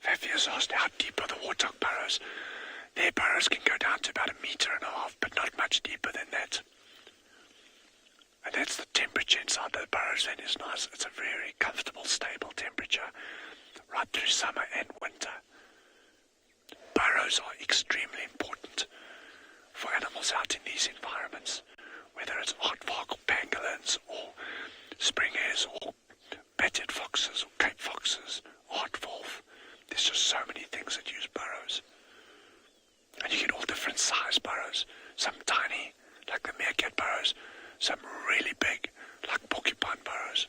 Fafia's asked how deep are the warthog burrows. Their burrows can go down to about 1.5 meters, but not much deeper than that. And that's the temperature inside the burrows then is nice. It's a very comfortable, stable temperature right through summer and winter. Burrows are extremely important for animals out in these environments, whether it's aardvark or pangolins or spring hares or batted foxes or cape foxes, aardwolf. There's just so many things that use burrows. And you get all different size burrows. Some tiny, like the meerkat burrows. Some really big, like porcupine burrows.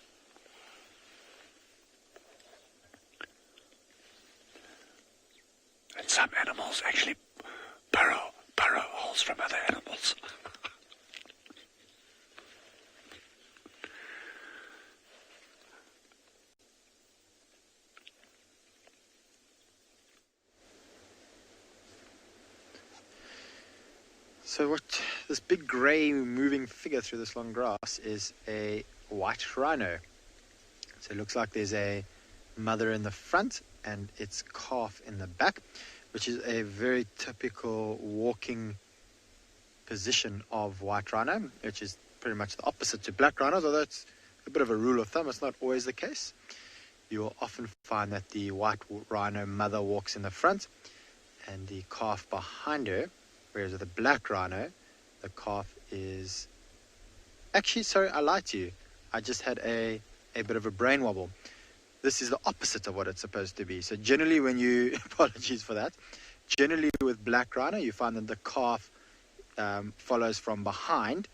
And some animals actually burrow holes from other animals. So what this big grey moving figure through this long grass is a white rhino. So it looks like there's a mother in the front and its calf in the back, which is a very typical walking position of white rhino, which is pretty much the opposite to black rhinos, although it's a bit of a rule of thumb. It's not always the case. You will often find that the white rhino mother walks in the front and the calf behind her. Whereas with the black rhino, the calf is... Actually, sorry, I lied to you. I just had a bit of a brain wobble. This is the opposite of what it's supposed to be. So generally when you... Apologies for that. Generally with black rhino, you find that the calf follows from behind.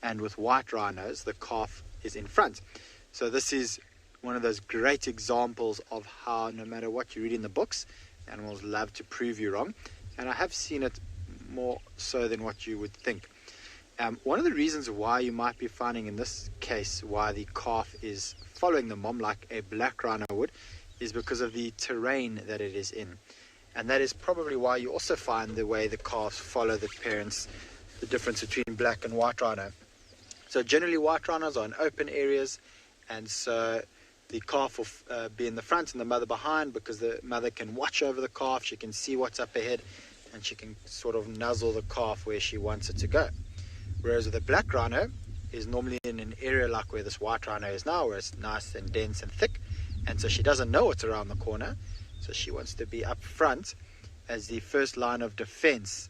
And with white rhinos, the calf is in front. So this is one of those great examples of how no matter what you read in the books, animals love to prove you wrong. And I have seen it more so than what you would think. One of the reasons why you might be finding in this case why the calf is following the mom like a black rhino would is because of the terrain that it is in. And that is probably why you also find the way the calves follow the parents, the difference between black and white rhino. So generally white rhinos are in open areas, and so the calf will be in the front and the mother behind, because the mother can watch over the calf, she can see what's up ahead, and she can sort of nuzzle the calf where she wants it to go. Whereas with a black rhino is normally in an area like where this white rhino is now, where it's nice and dense and thick, and so she doesn't know what's around the corner, so she wants to be up front as the first line of defense,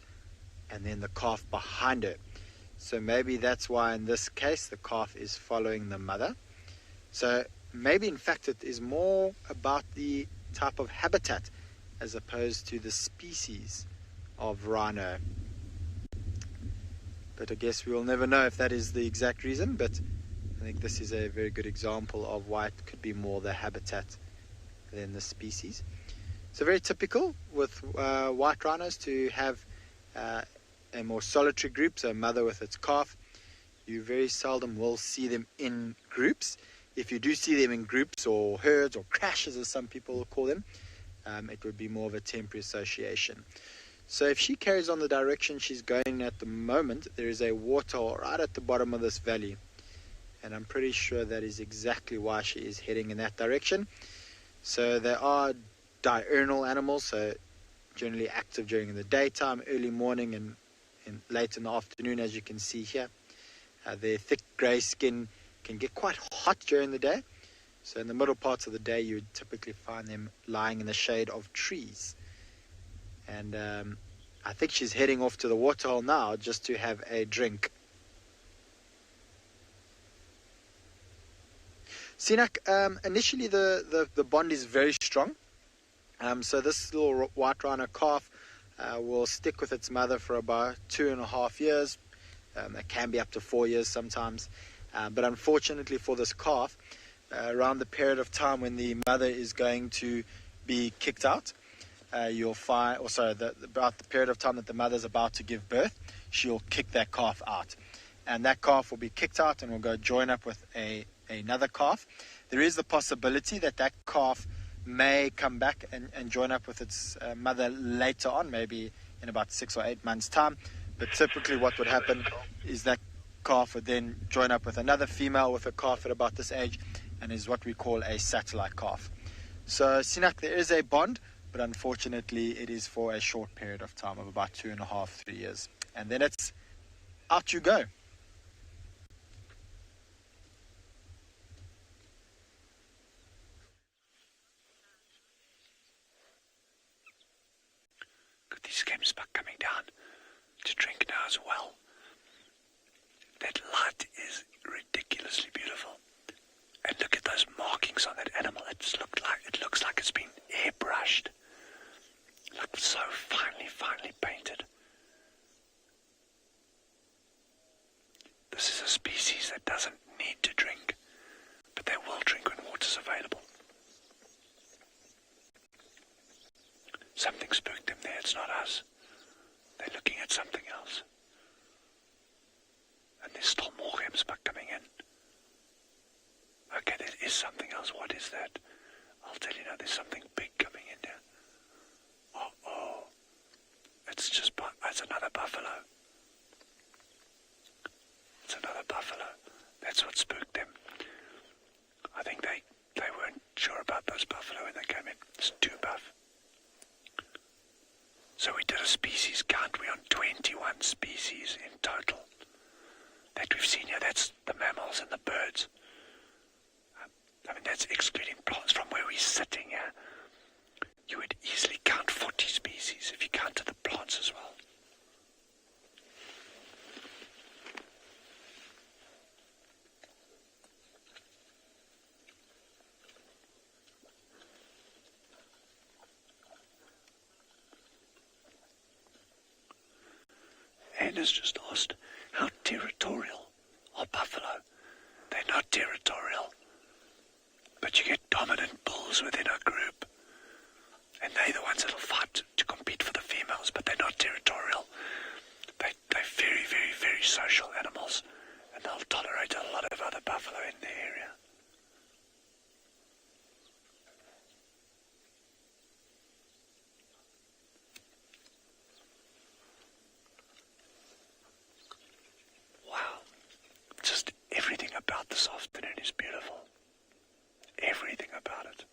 and then the calf behind her. So maybe that's why in this case the calf is following the mother. So maybe in fact it is more about the type of habitat as opposed to the species of rhino. But I guess we will never know if that is the exact reason, but I think this is a very good example of why it could be more the habitat than the species. So very typical with white rhinos to have a more solitary group, so a mother with its calf. You very seldom will see them in groups. If you do see them in groups or herds or crashes, as some people will call them, it would be more of a temporary association. So if she carries on the direction she's going at the moment, there is a waterhole right at the bottom of this valley. and I'm pretty sure that is exactly why she is heading in that direction. So they are diurnal animals, so generally active during the daytime, early morning, and late in the afternoon, as you can see here. Their thick grey skin can get quite hot during the day. So in the middle parts of the day, you would typically find them lying in the shade of trees. And I think she's heading off to the waterhole now just to have a drink. Sinak, initially the bond is very strong. So this little white rhino calf will stick with its mother for about 2.5 years. It can be up to 4 years sometimes. But unfortunately for this calf, around the period of time when the mother is going to be kicked out, you'll find, about the period of time that the mother's about to give birth, she'll kick that calf out. And that calf will be kicked out and will go join up with another calf. There is the possibility that that calf may come back and join up with its mother later on, maybe in about 6 or 8 months' time. But typically what would happen is that calf would then join up with another female with a calf at about this age, and is what we call a satellite calf. So, Sinak, there is a bond, but unfortunately it is for a short period of time of about 2.5, 3 years. And then it's out you go. Got these gemsbuck coming down to drink now as well. That light is ridiculously beautiful. And look at those markings on that animal. It looks like it's been airbrushed. Looks so finely painted. This is a species that doesn't need to drink, but they will drink when water's available. Something spooked them there, it's not us. They're looking at something else. And there's still more gemsbuck coming in. Okay, there is something else. What is that? I'll tell you now, there's something big coming in there. Oh. It's another buffalo. It's another buffalo. That's what spooked them. I think they weren't sure about those buffalo when they came in. It's too buff. So we did a species count. We're on 21 species in total that we've seen here. That's the mammals and the birds. That's excluding plants. From where we're sitting here, you would easily count 40 species if you counted the plants as well. Anna's just asked, how territorial are buffalo? They're not territorial. But you get dominant bulls within a group, and they're the ones that'll fight to compete for the females, but they're not territorial. They're very, very, very social animals, and they'll tolerate a lot of other buffalo in the area. Wow. Just everything about this afternoon is beautiful. Everything about it.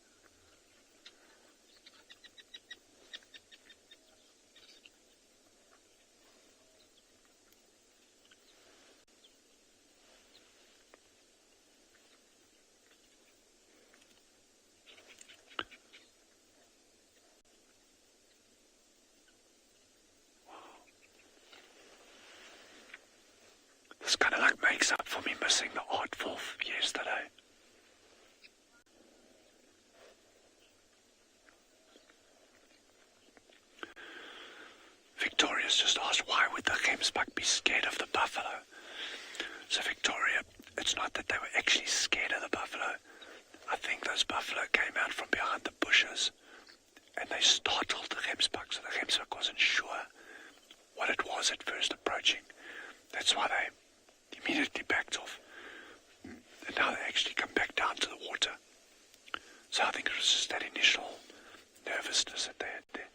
This kind of like makes up for me missing the art wolf yesterday. Victoria's just asked, why would the gemsbuck be scared of the buffalo? So Victoria, it's not that they were actually scared of the buffalo. I think those buffalo came out from behind the bushes and they startled the gemsbuck, so the gemsbuck wasn't sure what it was at first approaching. That's why they immediately backed off. And now they actually come back down to the water. So I think it was just that initial nervousness that they had there.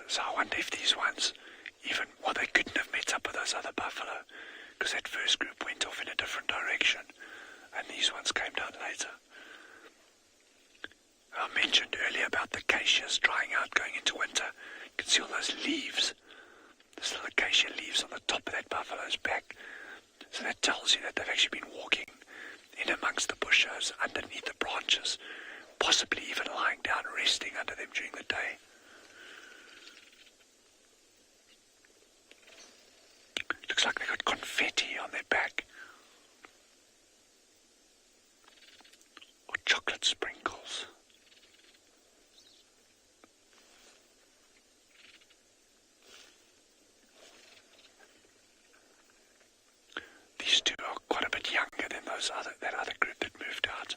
So I wonder if these ones, they couldn't have met up with those other buffalo, because that first group went off in a different direction, and these ones came down later. I mentioned earlier about the acacias drying out going into winter. You can see all those leaves, those little acacia leaves on the top of that buffalo's back. So that tells you that they've actually been walking in amongst the bushes, underneath the branches, possibly even lying down, resting under them during the day. Looks like they've got confetti on their back. Or chocolate sprinkles. These two are quite a bit younger than that other group that moved out.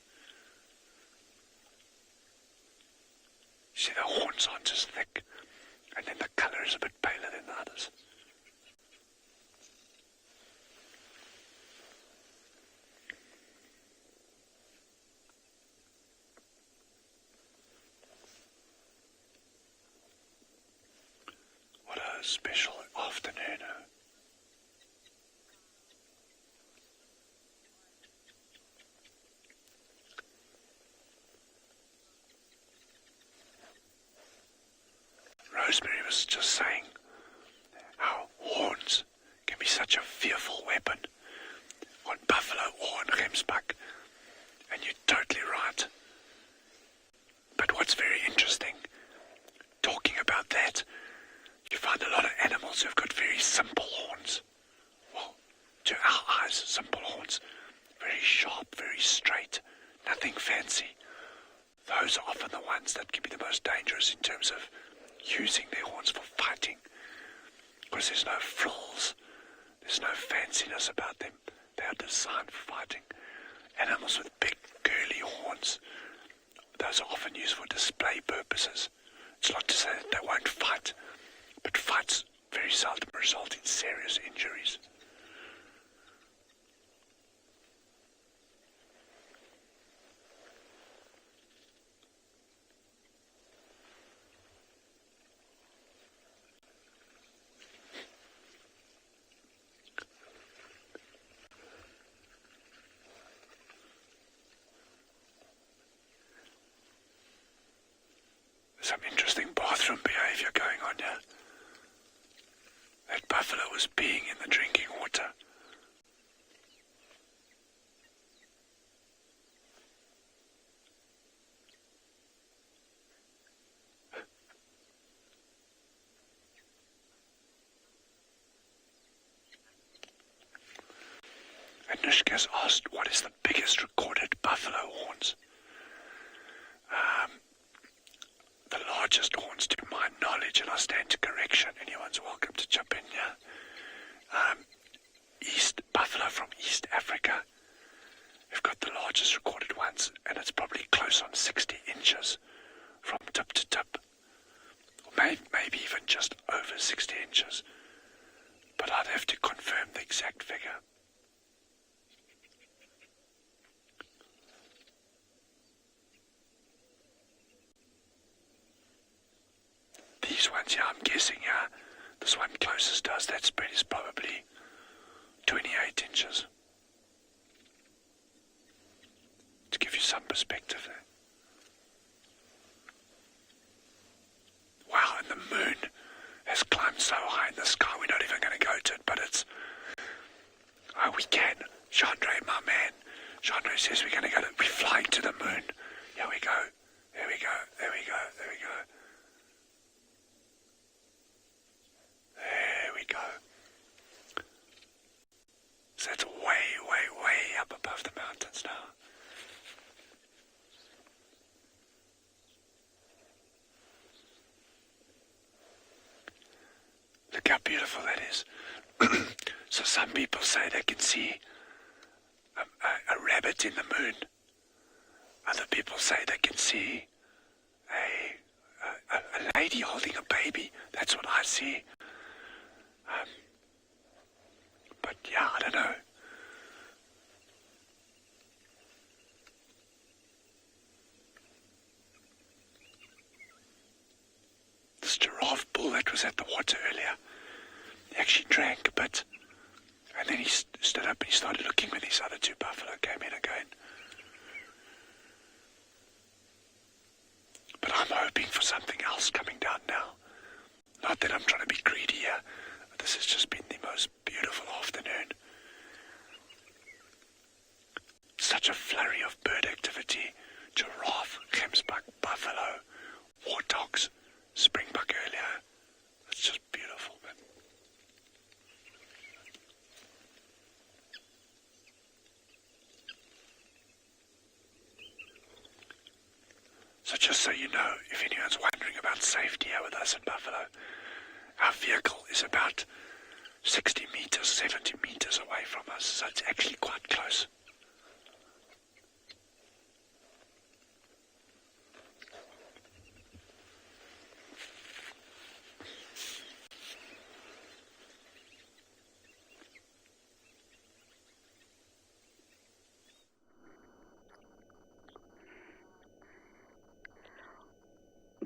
You see, the horns aren't as thick, and then the colour is a bit paler than the others. What a special afternoon. Rosemary was just saying how horns can be such a fearful weapon on buffalo or on gemsbuck, and you're totally right. But what's very interesting, talking about that, you find a lot of animals who've got very simple horns. Well, to our eyes, simple horns. Very sharp, very straight, nothing fancy. Those are often the ones that can be the most dangerous in terms of using their horns for fighting, because there's no frills, there's no fanciness about them. They are designed for fighting. Animals with big curly horns, those are often used for display purposes. It's not to say that they won't fight, but fights very seldom result in serious injuries. Some interesting bathroom behavior going on here. That buffalo was peeing in the drinking water. Anushka's asked, what is the biggest recorded buffalo horns? The largest horns, to my knowledge, and I stand to correction, anyone's welcome to jump in here. Buffalo from East Africa. We've got the largest recorded ones, and it's probably close on 60 inches from tip to tip. Or maybe even just over 60 inches. But I'd have to confirm the exact figure. These ones here, I'm guessing, this one closest to us, that spread is probably 28 inches. To give you some perspective there. Wow, and the moon has climbed so high in the sky, we're not even going to go to it, but it's... Oh, we can. Chandra, my man. Chandra says we're going to we're flying to the moon. Here we go. There we go. There we go. There we go. There we go. So it's way, way, way up above the mountains now. Look how beautiful that is. So some people say they can see a rabbit in the moon. Other people say they can see a lady holding a baby. That's what I see. But yeah, I don't know. This this giraffe bull that was at the water earlier. He actually drank a bit, and then he stood up and he started looking when these other two buffalo came in again. But I'm hoping for something else coming down now. Not that I'm trying to be greedy here, but this has just been the most beautiful afternoon. Such a flurry of bird activity. Giraffe, gemsbuck, buffalo, warthogs, springbuck earlier. It's just beautiful, man. So just so you know, if anyone's wondering about safety here with us in Buffalo, our vehicle is about 60 meters, 70 meters away from us, so it's actually quite close.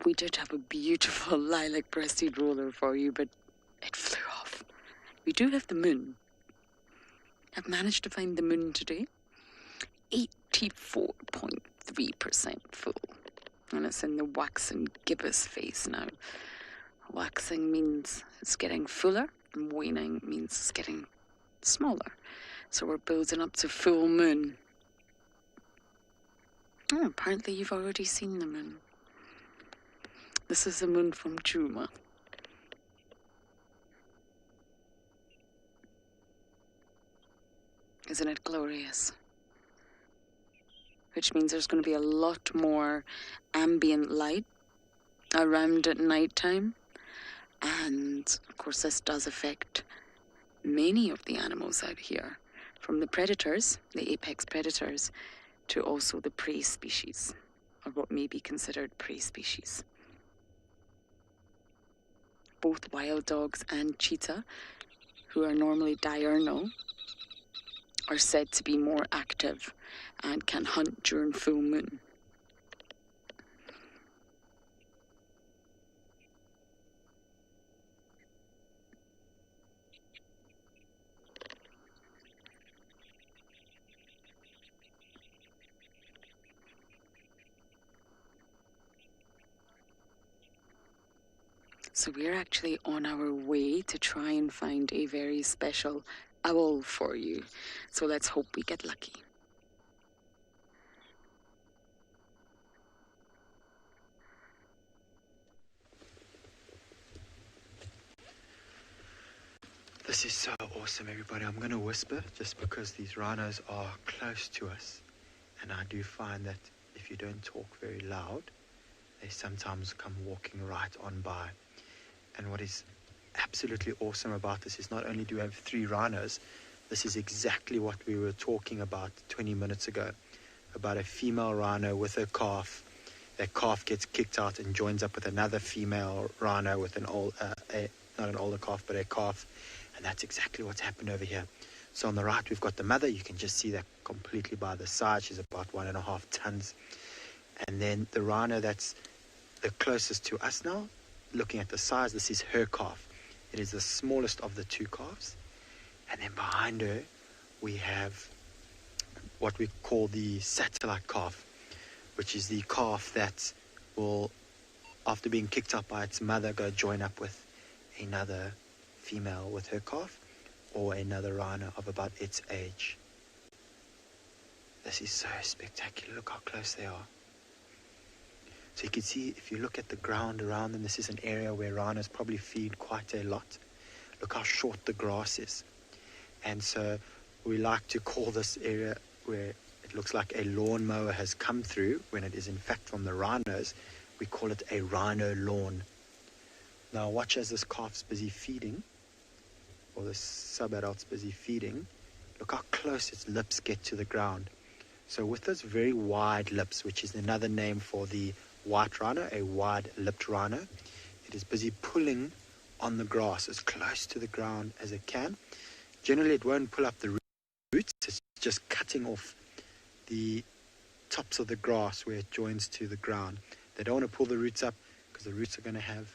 We did have a beautiful lilac breasted roller for you, but it flew off. We do have the moon. I've managed to find the moon today. 84.3% full. And it's in the waxing gibbous phase now. Waxing means it's getting fuller, and waning means it's getting smaller. So we're building up to full moon. Oh, apparently you've already seen the moon. This is the moon from Juma. Isn't it glorious? Which means there's going to be a lot more ambient light around at night time. And of course this does affect many of the animals out here. From the predators, the apex predators, to also the prey species, or what may be considered prey species. Both wild dogs and cheetah, who are normally diurnal, are said to be more active and can hunt during full moon. So we're actually on our way to try and find a very special owl for you. So let's hope we get lucky. This is so awesome, everybody. I'm going to whisper just because these rhinos are close to us. And I do find that if you don't talk very loud, they sometimes come walking right on by. And what is absolutely awesome about this is not only do we have 3 rhinos, this is exactly what we were talking about 20 minutes ago, about a female rhino with her calf. That calf gets kicked out and joins up with another female rhino with an old, not an older calf, but a calf. And that's exactly what's happened over here. So on the right, we've got the mother. You can just see that completely by the side. She's about 1.5 tons. And then the rhino that's the closest to us now, looking at the size, this is her calf. It is the smallest of the 2 calves. And then behind her, we have what we call the satellite calf, which is the calf that will, after being kicked up by its mother, go join up with another female with her calf, or another rhino of about its age. This is so spectacular. Look how close they are. So you can see, if you look at the ground around them, this is an area where rhinos probably feed quite a lot. Look how short the grass is. And so we like to call this area where it looks like a lawnmower has come through, when it is in fact from the rhinos, we call it a rhino lawn. Now watch as this calf's busy feeding, or this sub-adult's busy feeding. Look how close its lips get to the ground. So with those very wide lips, which is another name for the white rhino, a wide-lipped rhino, it is busy pulling on the grass as close to the ground as it can. Generally, it won't pull up the roots. It's just cutting off the tops of the grass where it joins to the ground. They don't want to pull the roots up because the roots are going to have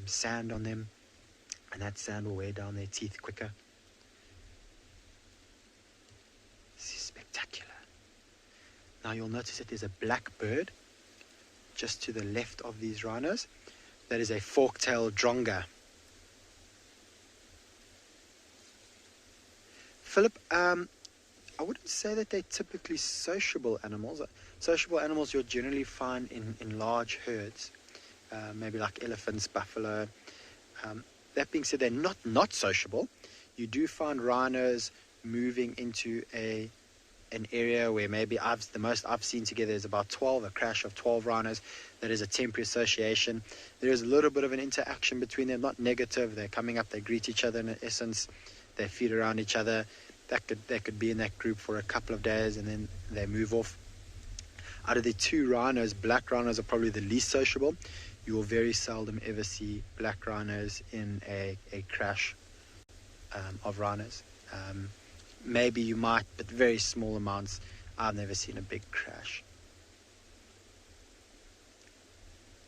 sand on them, and that sand will wear down their teeth quicker. This is spectacular. Now you'll notice that there's a black bird just to the left of these rhinos. That is a fork-tailed dronga. Philip, I wouldn't say that they're typically sociable animals. Sociable animals you'll generally find in large herds, maybe like elephants, buffalo. That being said, they're not sociable. You do find rhinos moving into an area where maybe the most I've seen together is about 12, a crash of 12 rhinos. That is a temporary association. There is a little bit of an interaction between them, not negative. They're coming up, they greet each other in essence. They feed around each other. They could be in that group for a couple of days and then they move off. Out of the two rhinos, black rhinos are probably the least sociable. You will very seldom ever see black rhinos in a crash of rhinos. Maybe you might, but very small amounts. I've never seen a big crash.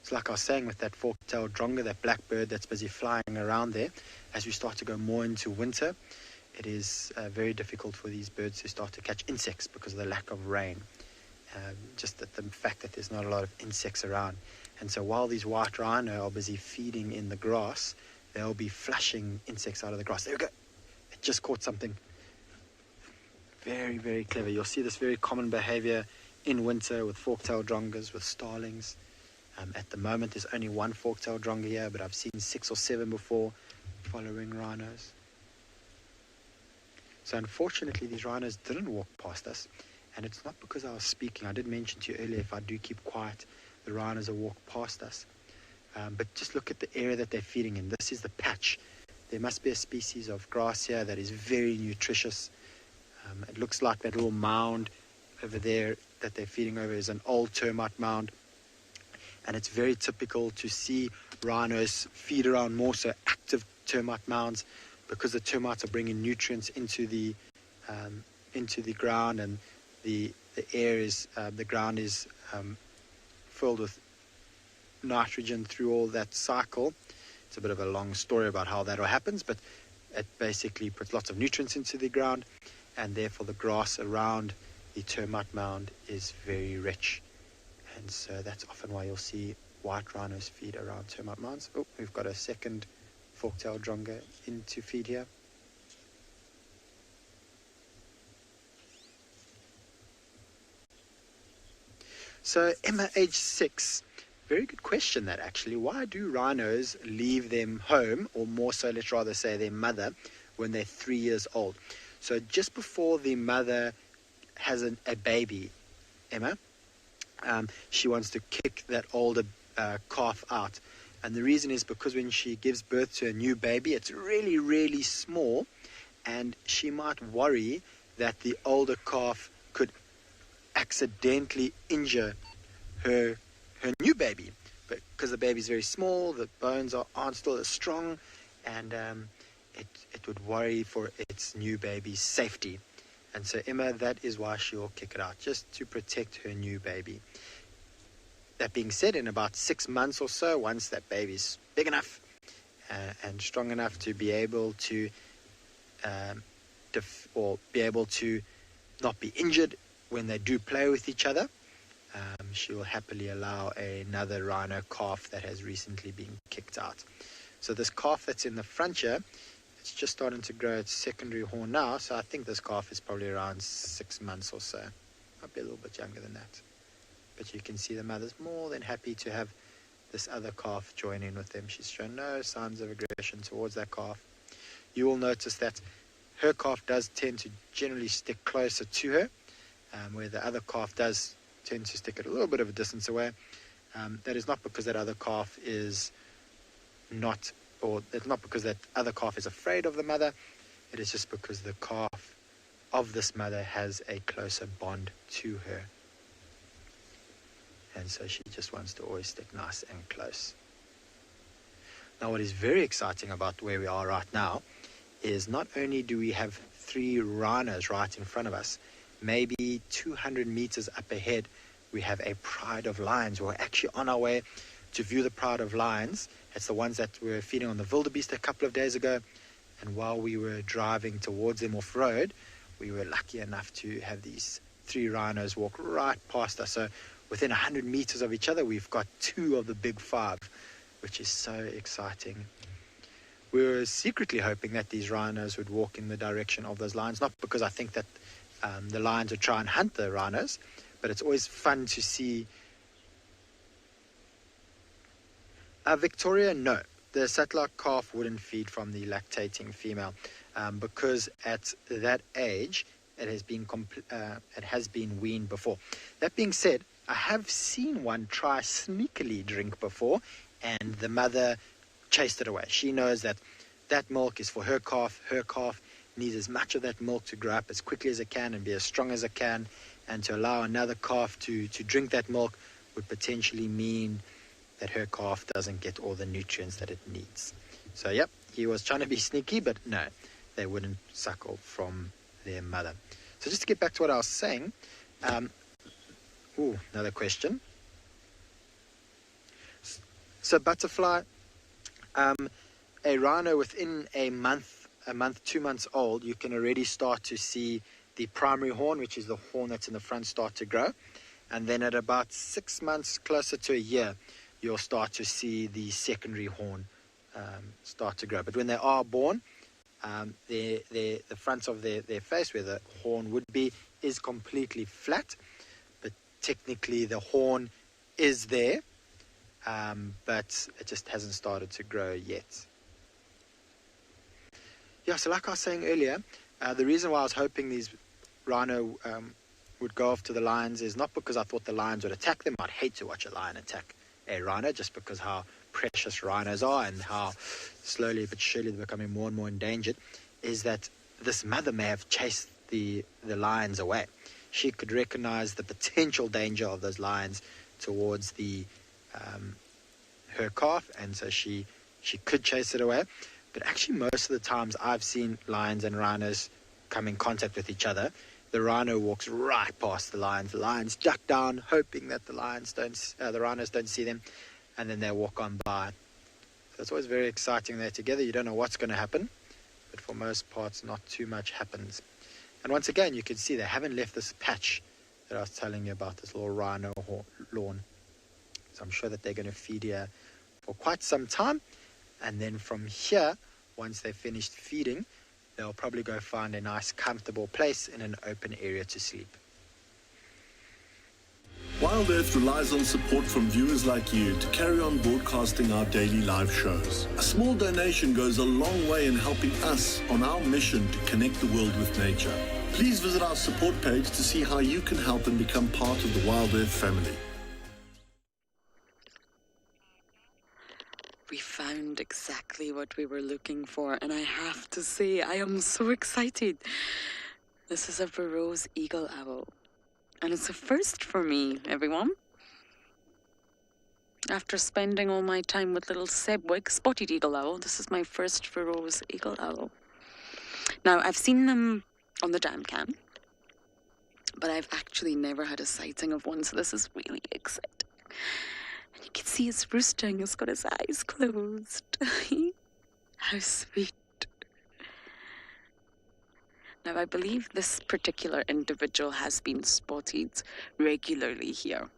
It's like I was saying with that fork-tailed dronga, that black bird that's busy flying around there. As we start to go more into winter, it is very difficult for these birds to start to catch insects because of the lack of rain. Just the fact that there's not a lot of insects around. And so while these white rhino are busy feeding in the grass, they'll be flushing insects out of the grass. There we go. It just caught something. Very, very clever. You'll see this very common behavior in winter with fork-tailed drongas, with starlings. At the moment, there's only one fork-tailed dronga here, but I've seen 6 or 7 before following rhinos. So unfortunately, these rhinos didn't walk past us. And it's not because I was speaking. I did mention to you earlier, if I do keep quiet, the rhinos will walk past us. But just look at the area that they're feeding in. This is the patch. There must be a species of grass here that is very nutritious. It looks like that little mound over there that they're feeding over is an old termite mound. And it's very typical to see rhinos feed around more so active termite mounds because the termites are bringing nutrients into the ground, and the ground is filled with nitrogen through all that cycle. It's a bit of a long story about how that all happens, but it basically puts lots of nutrients into the ground, and therefore the grass around the termite mound is very rich. And so that's often why you'll see white rhinos feed around termite mounds. Oh, we've got a second fork-tailed dronga in to feed here. So Emma, age 6, very good question that actually. Why do rhinos leave them home, or more so let's rather say their mother, when they're 3 years old? So just before the mother has a baby, Emma, she wants to kick that older calf out. And the reason is because when she gives birth to a new baby, it's really, really small, and she might worry that the older calf could accidentally injure her new baby. But because the baby's very small, the bones aren't still as strong, and it would worry for its new baby's safety. And so Emma, that is why she will kick it out, just to protect her new baby. That being said, in about 6 months or so, once that baby's big enough and strong enough to be able to be able to not be injured when they do play with each other, she will happily allow another rhino calf that has recently been kicked out. So this calf that's in the front here, it's just starting to grow its secondary horn now, so I think this calf is probably around 6 months or so. Might be a little bit younger than that. But you can see the mother's more than happy to have this other calf join in with them. She's shown no signs of aggression towards that calf. You will notice that her calf does tend to generally stick closer to her, where the other calf does tend to stick at a little bit of a distance away. That is not because that other calf is not, or it's not because that other calf is afraid of the mother. It is just because the calf of this mother has a closer bond to her. And so she just wants to always stick nice and close. Now, what is very exciting about where we are right now is not only do we have 3 rhinos right in front of us, maybe 200 meters up ahead, we have a pride of lions. We're actually on our way to view the pride of lions. It's the ones that were feeding on the wildebeest a couple of days ago. And while we were driving towards them off-road, we were lucky enough to have these 3 rhinos walk right past us. So within 100 meters of each other, we've got 2 of the big 5, which is so exciting. We were secretly hoping that these rhinos would walk in the direction of those lions, not because I think that the lions would try and hunt the rhinos, but it's always fun to see. Victoria, no. The satellite calf wouldn't feed from the lactating female because at that age it has been weaned before. That being said, I have seen one try sneakily drink before, and the mother chased it away. She knows that that milk is for her calf. Her calf needs as much of that milk to grow up as quickly as it can and be as strong as it can, and to allow another calf to drink that milk would potentially mean that her calf doesn't get all the nutrients that it needs. So, yep, he was trying to be sneaky, but no, they wouldn't suckle from their mother. So just to get back to what I was saying, another question. So butterfly, a rhino within a month, 2 months old, you can already start to see the primary horn, which is the horn that's in the front, start to grow. And then at about 6 months, closer to a year, you'll start to see the secondary horn start to grow. But when they are born, the front of their face, where the horn would be, is completely flat. But technically the horn is there, but it just hasn't started to grow yet. Yeah, so like I was saying earlier, the reason why I was hoping these rhino would go off to the lions is not because I thought the lions would attack them. I'd hate to watch a lion attack a rhino, just because how precious rhinos are and how slowly but surely they're becoming more and more endangered, is that this mother may have chased the lions away. She could recognize the potential danger of those lions towards her calf, and so she could chase it away. But actually most of the times I've seen lions and rhinos come in contact with each other, the rhino walks right past the lions. The lions duck down, hoping that the rhinos don't see them, and then they walk on by. So it's always very exciting. They're together. You don't know what's going to happen, but for most parts, not too much happens. And once again, you can see they haven't left this patch that I was telling you about, this little rhino lawn. So I'm sure that they're going to feed here for quite some time, and then from here, once they've finished feeding, they'll probably go find a nice comfortable place in an open area to sleep. Wild Earth relies on support from viewers like you to carry on broadcasting our daily live shows. A small donation goes a long way in helping us on our mission to connect the world with nature. Please visit our support page to see how you can help and become part of the Wild Earth family. We found exactly what we were looking for, and I have to say, I am so excited. This is a Burroughs eagle owl, and it's a first for me, everyone. After spending all my time with little Sebwick, spotted eagle owl, this is my first Burroughs eagle owl. Now, I've seen them on the jam cam, but I've actually never had a sighting of one, so this is really exciting. And you can see it's roosting. It's got his eyes closed. How sweet. Now, I believe this particular individual has been spotted regularly here.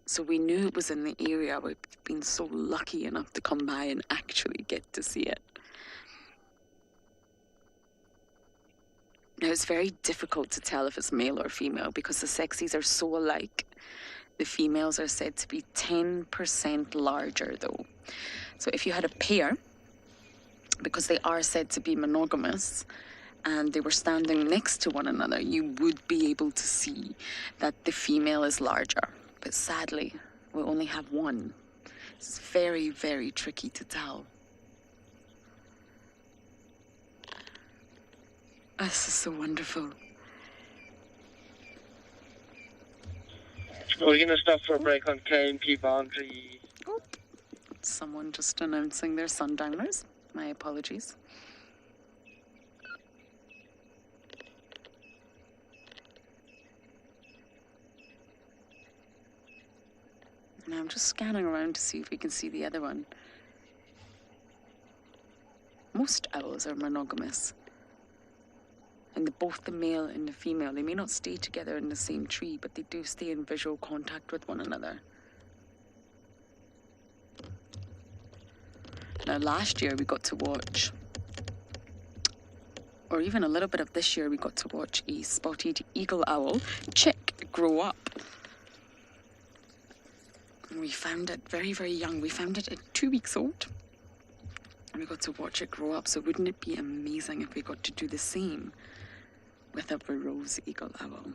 So we knew it was in the area. We've been so lucky enough to come by and actually get to see it. Now, it's very difficult to tell if it's male or female because the sexes are so alike. The females are said to be 10% larger, though. So if you had a pair, because they are said to be monogamous, and they were standing next to one another, you would be able to see that the female is larger. But sadly, we only have one. It's very, very tricky to tell. This is so wonderful. We're going to stop for a break on KMP boundary. Oh, someone just announcing their sundowners. My apologies. And I'm just scanning around to see if we can see the other one. Most owls are monogamous. And both the male and the female, they may not stay together in the same tree, but they do stay in visual contact with one another. Now, last year we got to watch, or even a little bit of this year, we got to watch a spotted eagle owl chick grow up. And we found it very, very young. We found it at 2 weeks old. And we got to watch it grow up. So wouldn't it be amazing if we got to do the same with a Burroughs eagle owl?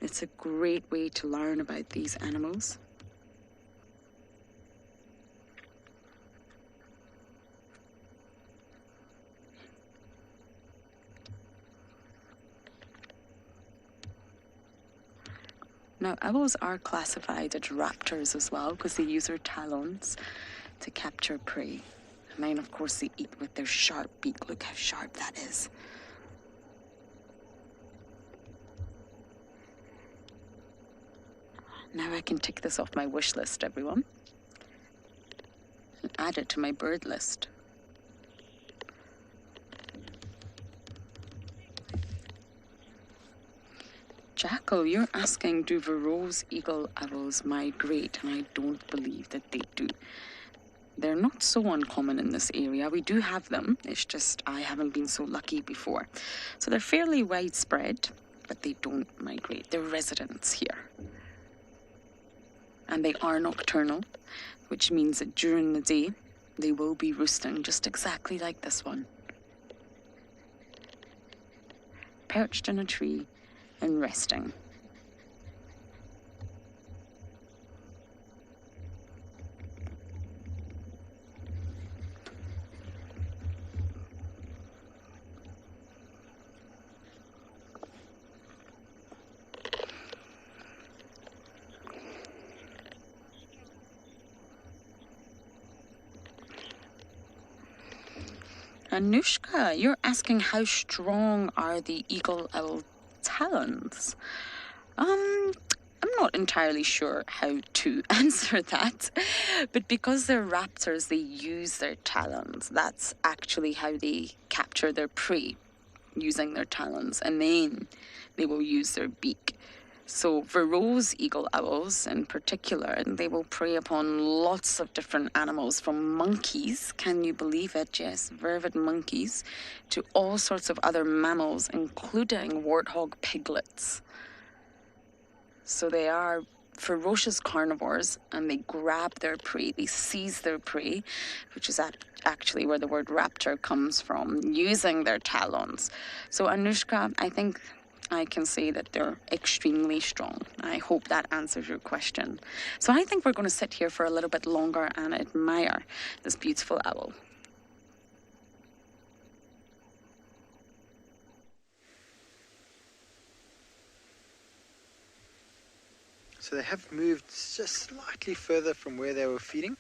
It's a great way to learn about these animals. Now, owls are classified as raptors as well because they use their talons to capture prey. And then, of course, they eat with their sharp beak. Look how sharp that is. Now I can tick this off my wish list, everyone, and add it to my bird list. Jackal, you're asking, do Burroughs eagle owls migrate? And I don't believe that they do. They're not so uncommon in this area. We do have them. It's just I haven't been so lucky before. So they're fairly widespread, but they don't migrate. They're residents here. And they are nocturnal, which means that during the day, they will be roosting just exactly like this one. Perched in a tree and resting. Anushka, you're asking how strong are the eagle owl talons? I'm not entirely sure how to answer that, but because they're raptors, they use their talons. That's actually how they capture their prey, using their talons, and then they will use their beak. So Burroughs eagle owls in particular, they will prey upon lots of different animals, from monkeys, can you believe it? Yes, vervet monkeys, to all sorts of other mammals, including warthog piglets. So they are ferocious carnivores, and they grab their prey, they seize their prey, which is actually where the word raptor comes from, using their talons. So Anushka, I think I can say that they're extremely strong. I hope that answers your question. So I think we're going to sit here for a little bit longer and admire this beautiful owl. So they have moved just slightly further from where they were feeding,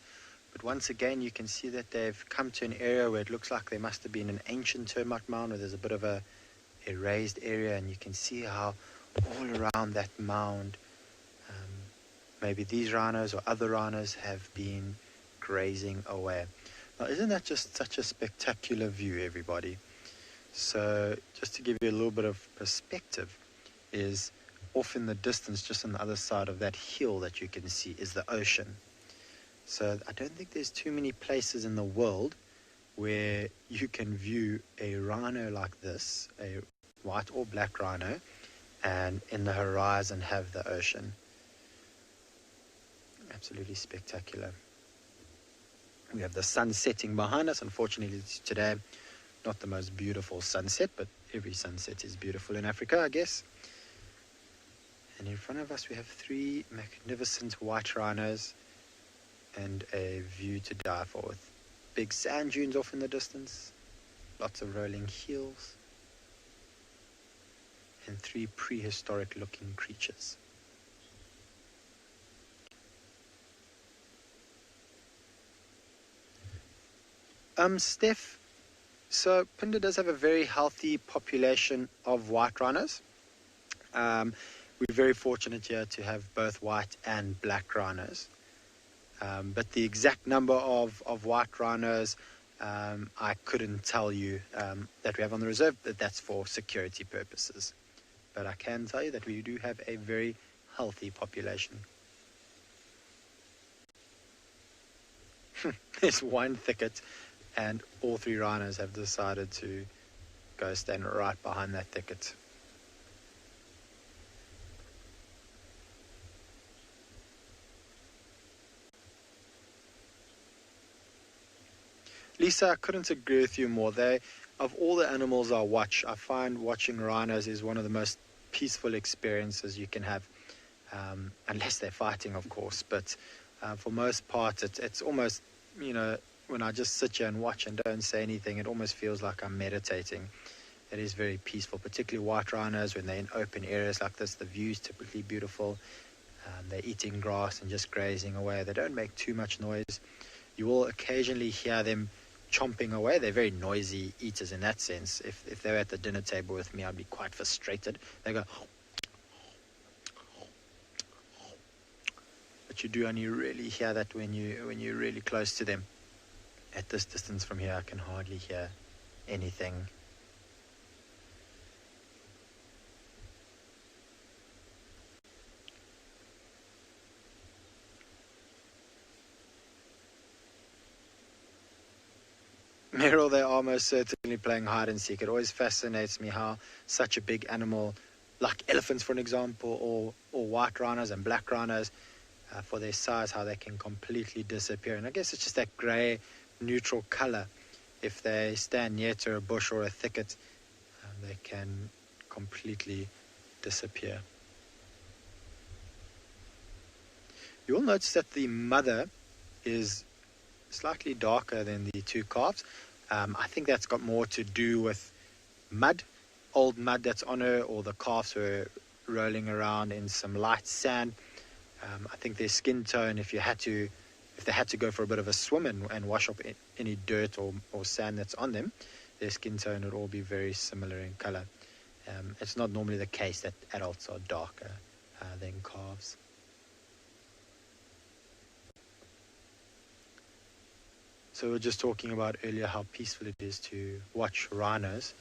but once again you can see that they've come to an area where it looks like there must have been an ancient termite mound, where there's a bit of a raised area, and you can see how all around that mound maybe these rhinos or other rhinos have been grazing away. Now, isn't that just such a spectacular view, everybody? So just to give you a little bit of perspective, is off in the distance, just on the other side of that hill that you can see, is the ocean. So I don't think there's too many places in the world where you can view a rhino like this, a white or black rhino, and in the horizon have the ocean. Absolutely spectacular. We have the sun setting behind us. Unfortunately today, not the most beautiful sunset, but every sunset is beautiful in Africa, I guess. And in front of us we have 3 magnificent white rhinos and a view to die for, with big sand dunes off in the distance, lots of rolling hills, and 3 prehistoric looking creatures. Steph, so Phinda does have a very healthy population of white rhinos. we're very fortunate here to have both white and black rhinos. But the exact number of white rhinos, I couldn't tell you that we have on the reserve, but that's for security purposes. But I can tell you that we do have a very healthy population. There's one thicket, and all 3 rhinos have decided to go stand right behind that thicket. Lisa, I couldn't agree with you more. Of all the animals I watch, I find watching rhinos is one of the most peaceful experiences you can have, unless they're fighting, of course. But for most part, it's almost, when I just sit here and watch and don't say anything, it almost feels like I'm meditating. It is very peaceful, particularly white rhinos when they're in open areas like this. The view is typically beautiful. They're eating grass and just grazing away. They don't make too much noise. You will occasionally hear them chomping away. They're very noisy eaters in that sense. If they were at the dinner table with me, I'd be quite frustrated. They go, but you do only really hear that when you're really close to them. At this distance from here, I can hardly hear anything. Meryl, they are most certainly playing hide and seek. It always fascinates me how such a big animal, like elephants for an example, or white rhinos and black rhinos, for their size, how they can completely disappear. And I guess it's just that grey, neutral colour. If they stand near to a bush or a thicket, they can completely disappear. You will notice that the mother is slightly darker than the 2 calves. I think that's got more to do with mud, old mud that's on her, or the calves were rolling around in some light sand. I think their skin tone, if they had to go for a bit of a swim and wash up any dirt or sand that's on them, their skin tone would all be very similar in color. It's not normally the case that adults are darker than calves. So we were just talking about earlier how peaceful it is to watch rhinos.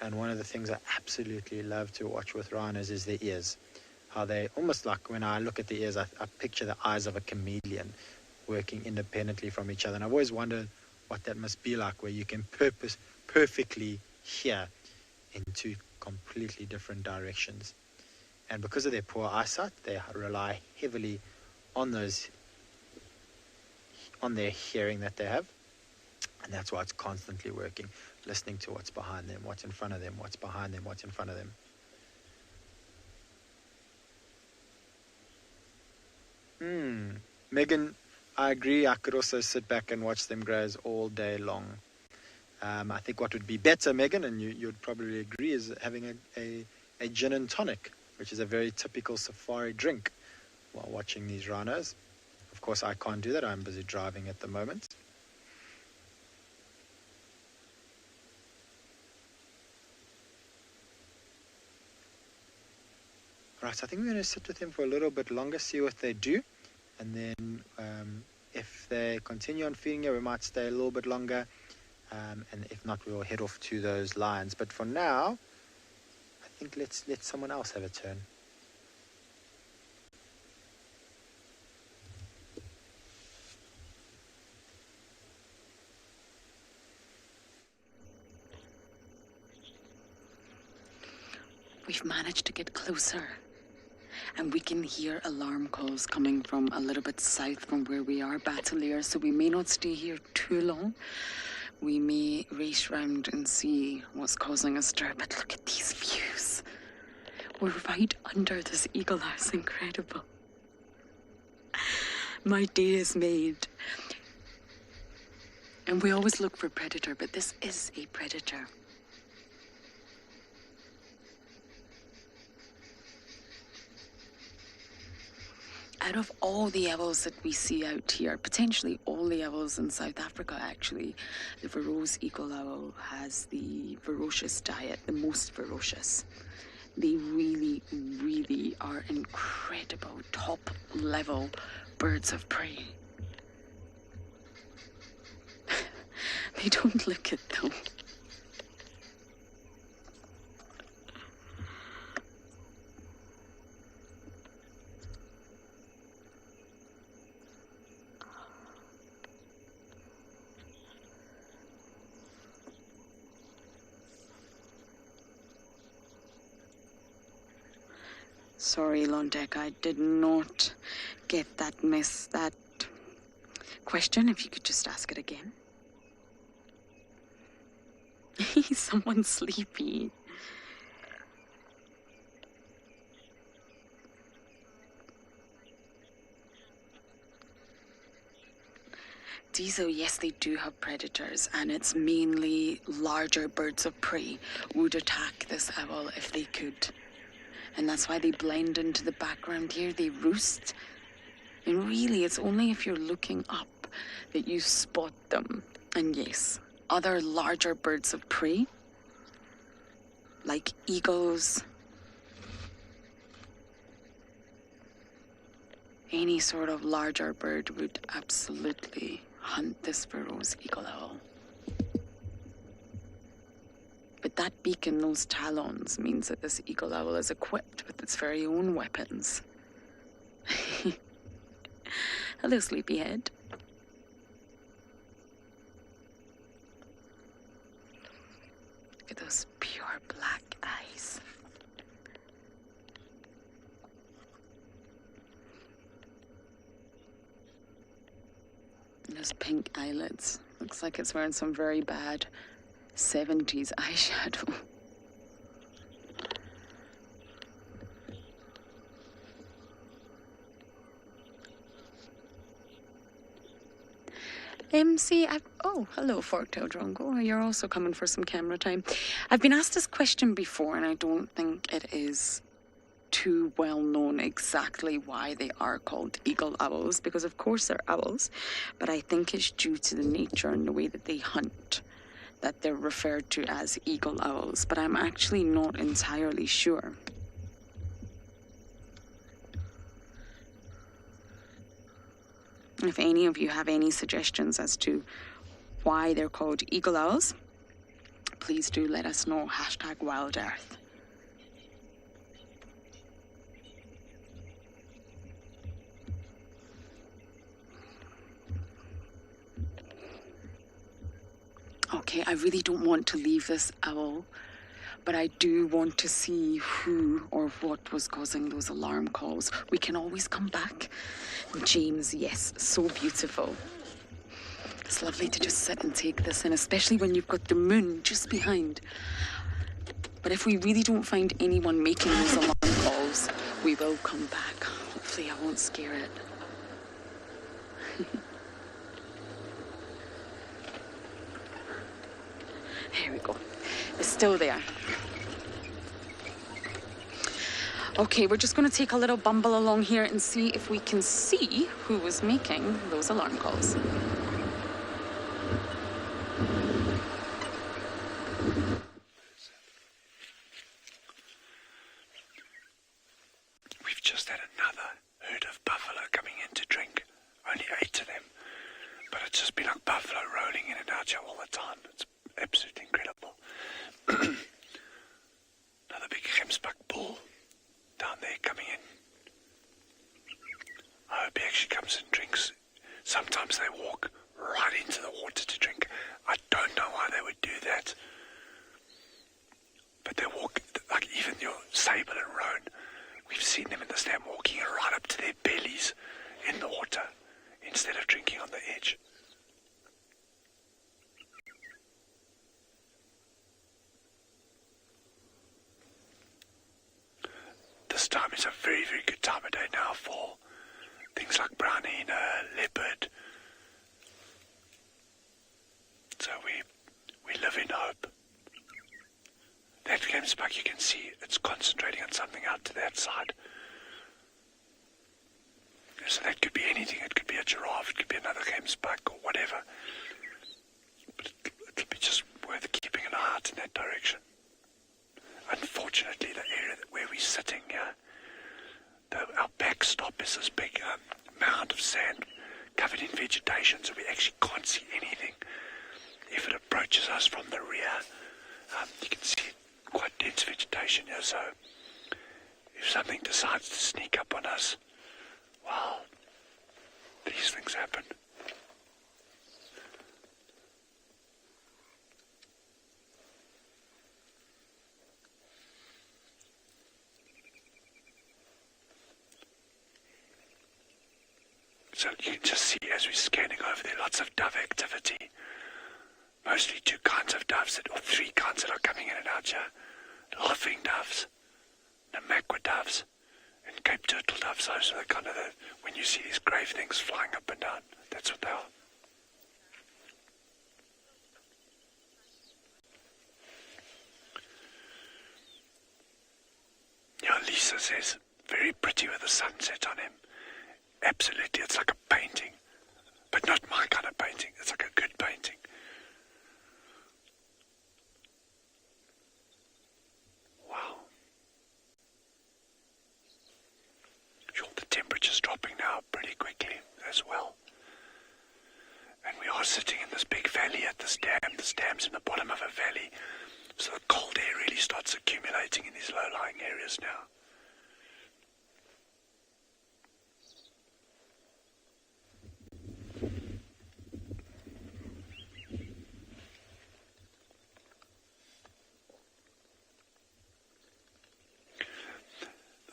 And one of the things I absolutely love to watch with rhinos is their ears. How they, almost like when I look at the ears, I picture the eyes of a chameleon working independently from each other. And I've always wondered what that must be like, where you can perfectly hear in 2 completely different directions. And because of their poor eyesight, they rely heavily on their hearing that they have. And that's why it's constantly working, listening to what's behind them, what's in front of them, what's behind them, what's in front of them. Megan, I agree. I could also sit back and watch them graze all day long. I think what would be better, Megan, and you'd probably agree, is having a gin and tonic, which is a very typical safari drink, while watching these rhinos. Of course, I can't do that. I'm busy driving at the moment. Right, so I think we're going to sit with them for a little bit longer, see what they do. And then if they continue on feeding here, we might stay a little bit longer. And if not, we'll head off to those lions. But for now, I think let's let someone else have a turn. We've managed to get closer. And we can hear alarm calls coming from a little bit south from where we are, Battalier, so we may not stay here too long. We may race round and see what's causing a stir, but look at these views. We're right under this eagle house, incredible. My day is made. And we always look for predator, but this is a predator. Out of all the owls that we see out here, potentially all the owls in South Africa actually, the Tswalu EcoLive has the ferocious diet, the most ferocious. They really, really are incredible, top-level birds of prey. They don't look it though. Sorry, Londek, I did not get that question. If you could just ask it again. Someone's sleepy. Diesel, yes, they do have predators, and it's mainly larger birds of prey would attack this owl if they could. And that's why they blend into the background here. They roost. And really, it's only if you're looking up that you spot them. And yes, other larger birds of prey, like eagles, any sort of larger bird would absolutely hunt this Burroughs eagle owl. But that beak and those talons means that this eagle owl is equipped with its very own weapons. Hello, sleepyhead. Look at those pure black eyes. And those pink eyelids. Looks like it's wearing some very bad 70s eyeshadow. Oh, hello, Forktail Drongo. You're also coming for some camera time. I've been asked this question before, and I don't think it is too well known exactly why they are called eagle owls, because of course they're owls, but I think it's due to the nature and the way that they hunt that they're referred to as eagle owls, but I'm actually not entirely sure. If any of you have any suggestions as to why they're called eagle owls, please do let us know. #WildEarth. Okay, I really don't want to leave this owl, but I do want to see who or what was causing those alarm calls. We can always come back. James, yes, so beautiful. It's lovely to just sit and take this in, especially when you've got the moon just behind. But if we really don't find anyone making those alarm calls, we will come back. Hopefully I won't scare it. There we go. It's still there. Okay, we're just going to take a little bumble along here and see if we can see who was making those alarm calls. We've just had another herd of buffalo coming in to drink. Only 8 of them. But it's just been like buffalo rolling in and out here all the time. It's absolutely incredible. Another big gemsbuck bull down there coming in. I hope he actually comes and drinks. Sometimes they walk right into the water to drink. I don't know why they would do that. But they walk, like even your Sable and Roan, we've seen them in the stand walking right up to their bellies in the water instead of drinking on the edge. This time is a very, very good time of day now for things like brown hyena, leopard. So we live in hope. That gemsbuck, you can see it's concentrating on something out to that side. So that could be anything. It could be a giraffe, it could be another gemsbuck or whatever. But it'll be just worth keeping an eye out in that direction. unfortunately, the area where we're sitting here, our backstop is this big mound of sand covered in vegetation, so we actually can't see anything. If it approaches us from the rear, you can see quite dense vegetation here, so if something decides to sneak up on us, well, these things happen. So you can just see as we're scanning over there, lots of dove activity. Mostly two kinds of doves, or three kinds that are coming in and out here. Laughing doves, Namakwa doves, and Cape Turtle doves. Those are the kind of when you see these grave things flying up and down, that's what they are. Yeah, Lisa says, very pretty with the sunset on him. Absolutely, it's like a painting. But not my kind of painting, it's like a good painting. Wow. Sure, the temperature's dropping now pretty quickly as well. And we are sitting in this big valley at this dam. This dam's in the bottom of a valley. So the cold air really starts accumulating in these low-lying areas now.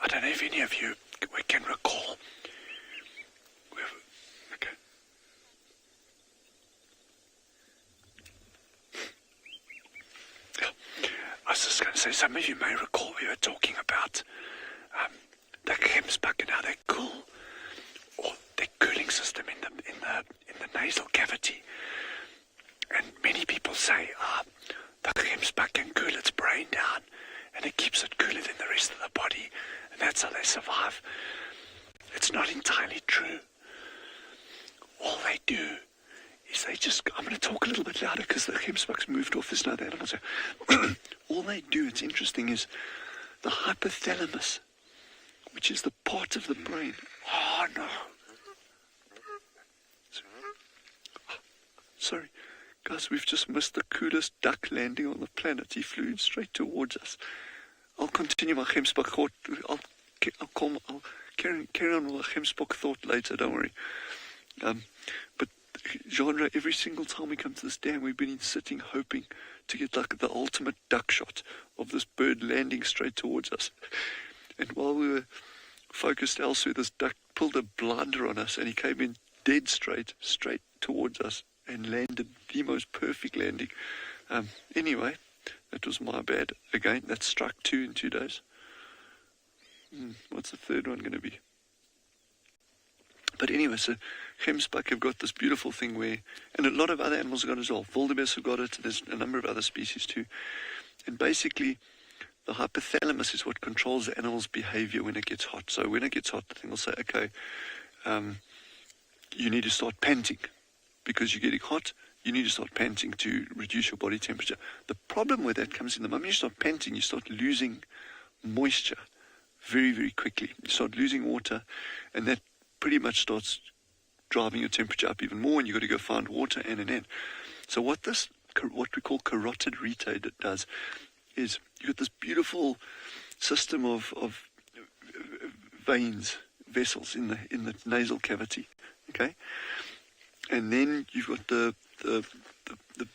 I don't know if any of you can recall. Okay. I was just going to say, some of you may recall we were talking about the gemsbok and how they cool, or their cooling system in the nasal cavity. And many people say, the gemsbok can cool its brain down, and it keeps it cooler than the rest of the body, and that's how they survive. It's not entirely true. All they do is they just, I'm going to talk a little bit louder because the gemsbok's moved off. There's no other animals here. All they do, it's interesting, is the hypothalamus, which is the part of the brain. Oh, no. Sorry. Guys, we've just missed the coolest duck landing on the planet. He flew straight towards us. I'll continue my gemsbok thought. I'll carry on with my gemsbok thought later, don't worry. But genre, every single time we come to this dam, we've been sitting hoping to get like the ultimate duck shot of this bird landing straight towards us. And while we were focused elsewhere, this duck pulled a blinder on us and he came in dead straight towards us and landed the most perfect landing. Anyway, that was my bad. Again, that's struck 2 in 2 days. What's the third one going to be? But anyway, so gemsbok have got this beautiful thing where, and a lot of other animals have got it as well. Wildebeest have got it. There's a number of other species too. And basically, the hypothalamus is what controls the animal's behavior when it gets hot. So when it gets hot, the thing will say, okay, you need to start panting. Because you're getting hot, you need to start panting to reduce your body temperature. The problem with that comes in the moment you start panting, you start losing moisture very, very quickly. You start losing water, and that pretty much starts driving your temperature up even more, and you've got to go find water and. So what we call carotid retain does is you've got this beautiful system of veins, vessels in the nasal cavity, okay? And then you've got the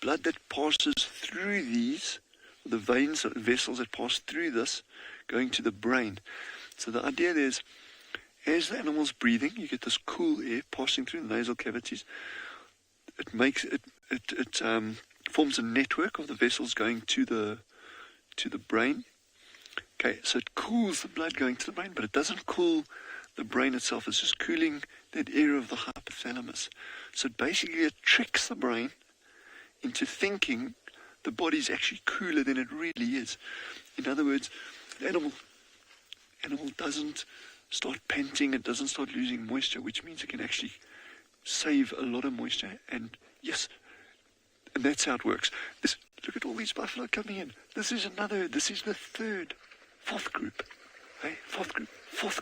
blood that passes through these, the veins, vessels that pass through this, going to the brain. So the idea there is, as the animal's breathing, you get this cool air passing through the nasal cavities. It makes it forms a network of the vessels going to the brain. Okay, so it cools the blood going to the brain, but it doesn't cool the brain itself. It's just cooling that area of the hypothalamus. So basically it tricks the brain into thinking the body's actually cooler than it really is. In other words, the animal doesn't start panting, it doesn't start losing moisture, which means it can actually save a lot of moisture. And yes, And that's how it works. Look at all these buffalo coming in. This is the fourth group. Hey, fourth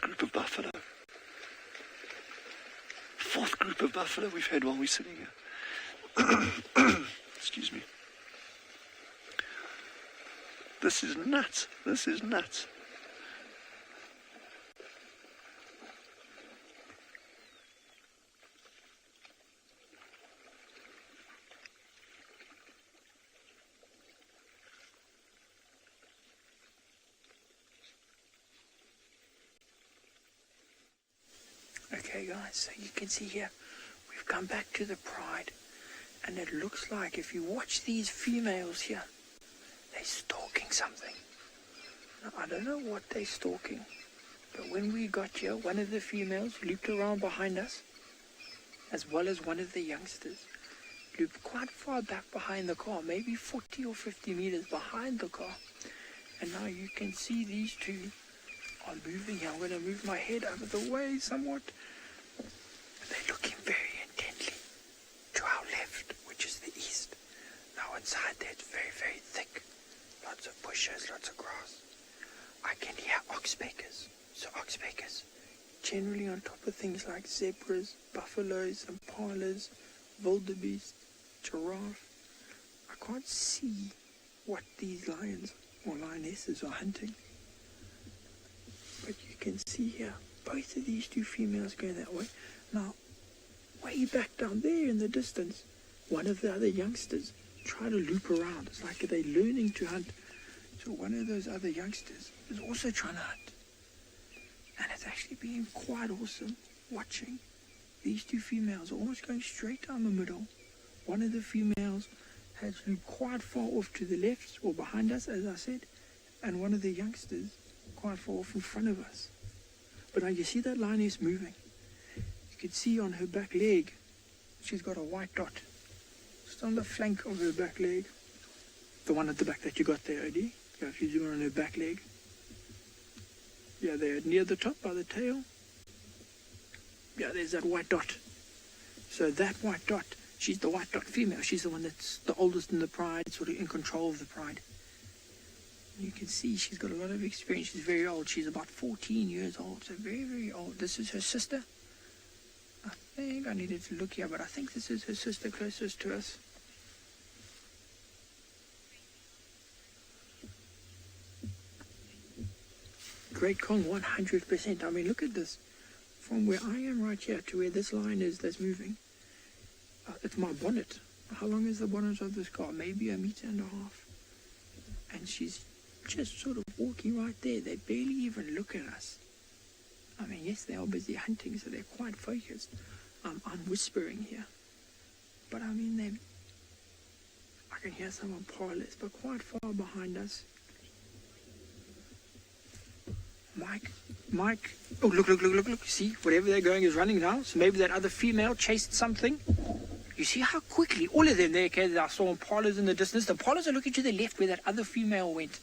group of buffalo. Fourth group of buffalo we've had while we're sitting here. Excuse me. This is nuts. Okay guys, so you can see here, we've come back to the pride, and it looks like if you watch these females here, they're stalking something. Now, I don't know what they're stalking, but when we got here, one of the females looped around behind us, as well as one of the youngsters, looped quite far back behind the car, maybe 40 or 50 meters behind the car. And now you can see these two are moving here. I'm going to move my head out of the way somewhat. They're looking very intently to our left, which is the east. Now inside there it's very, very thick. Lots of bushes, lots of grass. I can hear oxpeckers. So oxpeckers, generally on top of things like zebras, buffaloes, impalas, wildebeest, giraffe. I can't see what these lions or lionesses are hunting. But you can see here, both of these two females going that way. Now, way back down there in the distance, one of the other youngsters try to loop around. It's like they're learning to hunt. So one of those other youngsters is also trying to hunt. And it's actually been quite awesome watching these two females almost going straight down the middle. One of the females has looped quite far off to the left or behind us, as I said, and one of the youngsters quite far off in front of us. But now you see that lioness moving. You can see on her back leg, she's got a white dot. Just on the flank of her back leg. The one at the back that you got there, Odie. Yeah, if you zoom on her back leg. Yeah, there, near the top by the tail. Yeah, there's that white dot. So that white dot, she's the white dot female. She's the one that's the oldest in the pride, sort of in control of the pride. You can see she's got a lot of experience. She's very old. She's about 14 years old, so very, very old. This is her sister. I think I needed to look here, but I think this is her sister closest to us. Great Kong, 100%. I mean, look at this. From where I am right here to where this line is that's moving. It's my bonnet. How long is the bonnet of this car? Maybe 1.5 meters. And she's just sort of walking right there. They barely even look at us. I mean, yes, they are busy hunting, so they're quite focused. I'm whispering here. But I mean, I can hear some impalas, but quite far behind us. Mike. Oh, look. See, whatever they're going is running now. So maybe that other female chased something. You see how quickly, all of them there, okay, I saw impalas in the distance. The impalas are looking to the left where that other female went.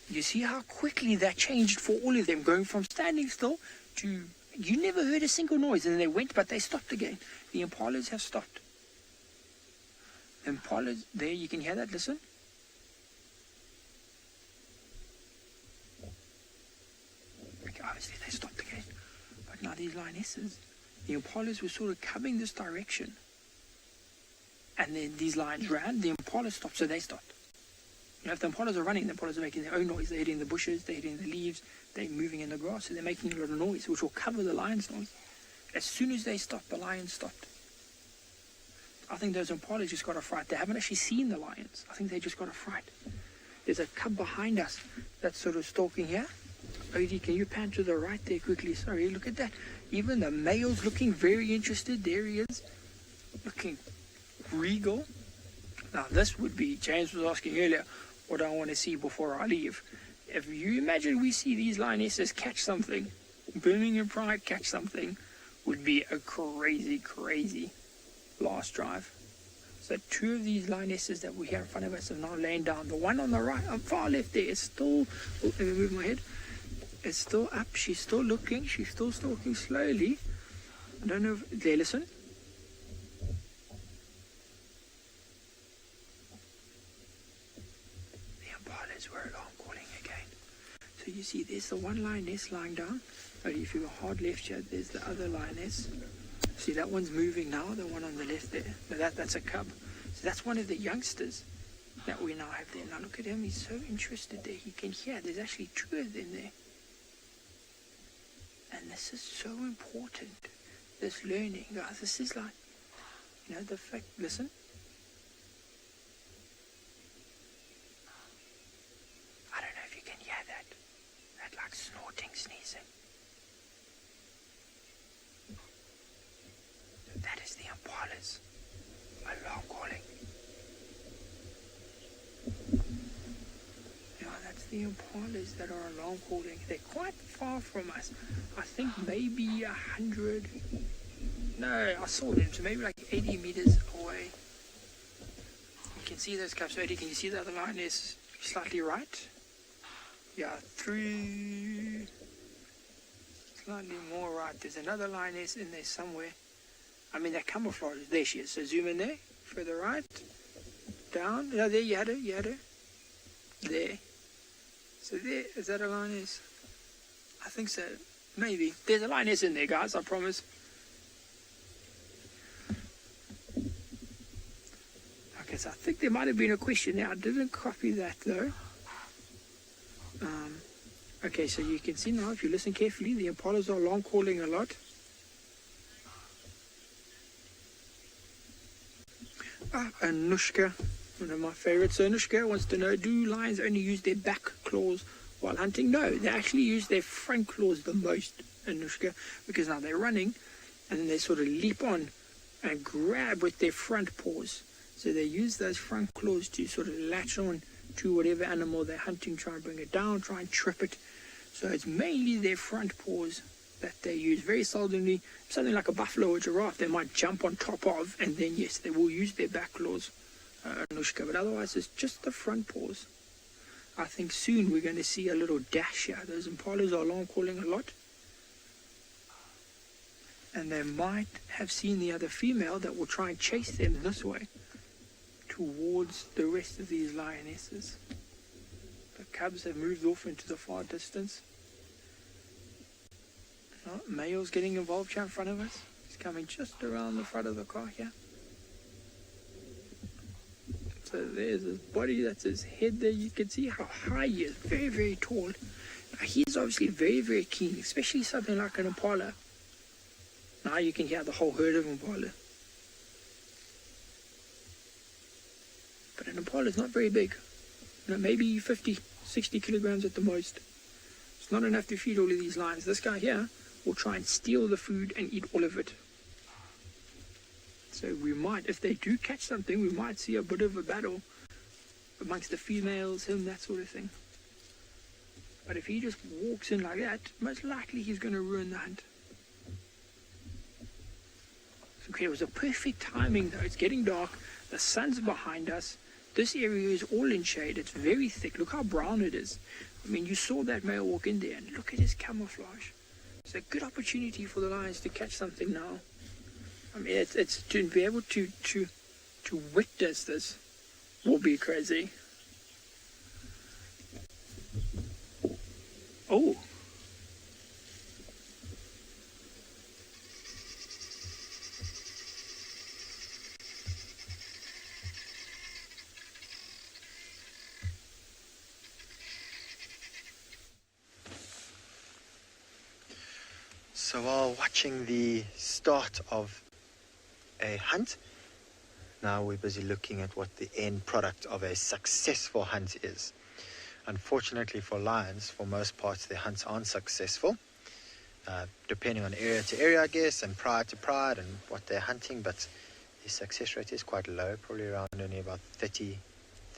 You see how quickly that changed for all of them, going from standing still to, you never heard a single noise, and then they went, but they stopped again. The impalas have stopped. The impalas, there, you can hear that, listen. Okay, obviously they stopped again. But now these lionesses, the impalas were sort of coming this direction. And then these lions ran, the impalas stopped, so they stopped. You know, if the impalas are running, the impalas are making their own noise. They're hitting the bushes, they're hitting the leaves, they're moving in the grass, so they're making a lot of noise, which will cover the lion's noise. As soon as they stopped, the lions stopped. I think those impalas just got a fright. They haven't actually seen the lions. I think they just got a fright. There's a cub behind us that's sort of stalking here. Odie, can you pan to the right there quickly? Sorry, look at that. Even the male's looking very interested. There he is, looking regal. Now this would be, James was asking earlier, what I want to see before I leave. If you imagine we see these lionesses catch something, Birmingham Pride catch something, would be a crazy, crazy last drive. So two of these lionesses that we have in front of us are now laying down. The one on the right, on far left there, is still, let me move my head, it's still up, she's still looking, she's still stalking slowly. I don't know if, there, listen. is we're alarm calling again. So you see there's the one lioness lying down. But if you go hard left here, there's the other lioness. See, that one's moving now, the one on the left there. Now that's a cub. So that's one of the youngsters that we now have there. Now look at him, he's so interested there. He can hear, there's actually 2 of them there. And this is so important, this learning. Guys, this is like, the fact, listen. I don't know if you can hear that. That like snorting, sneezing. That is the impalas alarm calling. Yeah, that's the impalas that are alarm calling. They're quite far from us. I think maybe 100. No, I saw them, so maybe like 80 meters away. You can see those cubs. Eddie, can you see the other lioness slightly right? Yeah, 3. Slightly more right. There's another lioness in there somewhere. I mean, that camouflage, there she is. So zoom in there, further right, down. Yeah, there you had her. There. So there, is that a lioness? I think so. Maybe. There's a lioness in there, guys, I promise. Okay, so I think there might have been a question there. I didn't copy that, though. Okay, so you can see now, if you listen carefully, the impalas are alarm calling a lot. Anushka, one of my favorites. So Anushka wants to know, do lions only use their back claws while hunting? No, they actually use their front claws the most, Anushka, because now they're running and then they sort of leap on and grab with their front paws. So they use those front claws to sort of latch on to whatever animal they're hunting, try and bring it down, try and trip it. So it's mainly their front paws that they use. Very seldomly, something like a buffalo or giraffe, they might jump on top of, and then yes, they will use their back claws, Anushka, but otherwise it's just the front paws. I think soon we're going to see a little dash here. Those impalas are alarm calling a lot, and they might have seen the other female that will try and chase them this way towards the rest of these lionesses. The cubs have moved off into the far distance. Oh, male's getting involved here in front of us. He's coming just around the front of the car here. So there's his body, that's his head there. You can see how high he is, very, very tall. Now, he's obviously very, very keen, especially something like an impala. Now you can hear the whole herd of impala. But an impala is not very big. Maybe 50, 60 kilograms at the most. It's not enough to feed all of these lions. This guy here will try and steal the food and eat all of it. So we might, if they do catch something, we might see a bit of a battle amongst the females, him, that sort of thing. But if he just walks in like that, most likely he's going to ruin the hunt. Okay, it was a perfect timing though. It's getting dark, the sun's behind us, this area is all in shade, it's very thick, look how brown it is. I mean, you saw that male walk in there and look at his camouflage. It's a good opportunity for the lions to catch something now. I mean, it's to be able to witness this will be crazy. Oh. So while watching the start of a hunt, now we're busy looking at what the end product of a successful hunt is. Unfortunately for lions, for most parts their hunts aren't successful, depending on area to area, I guess, and pride to pride and what they're hunting, but the success rate is quite low, probably around only about 30%,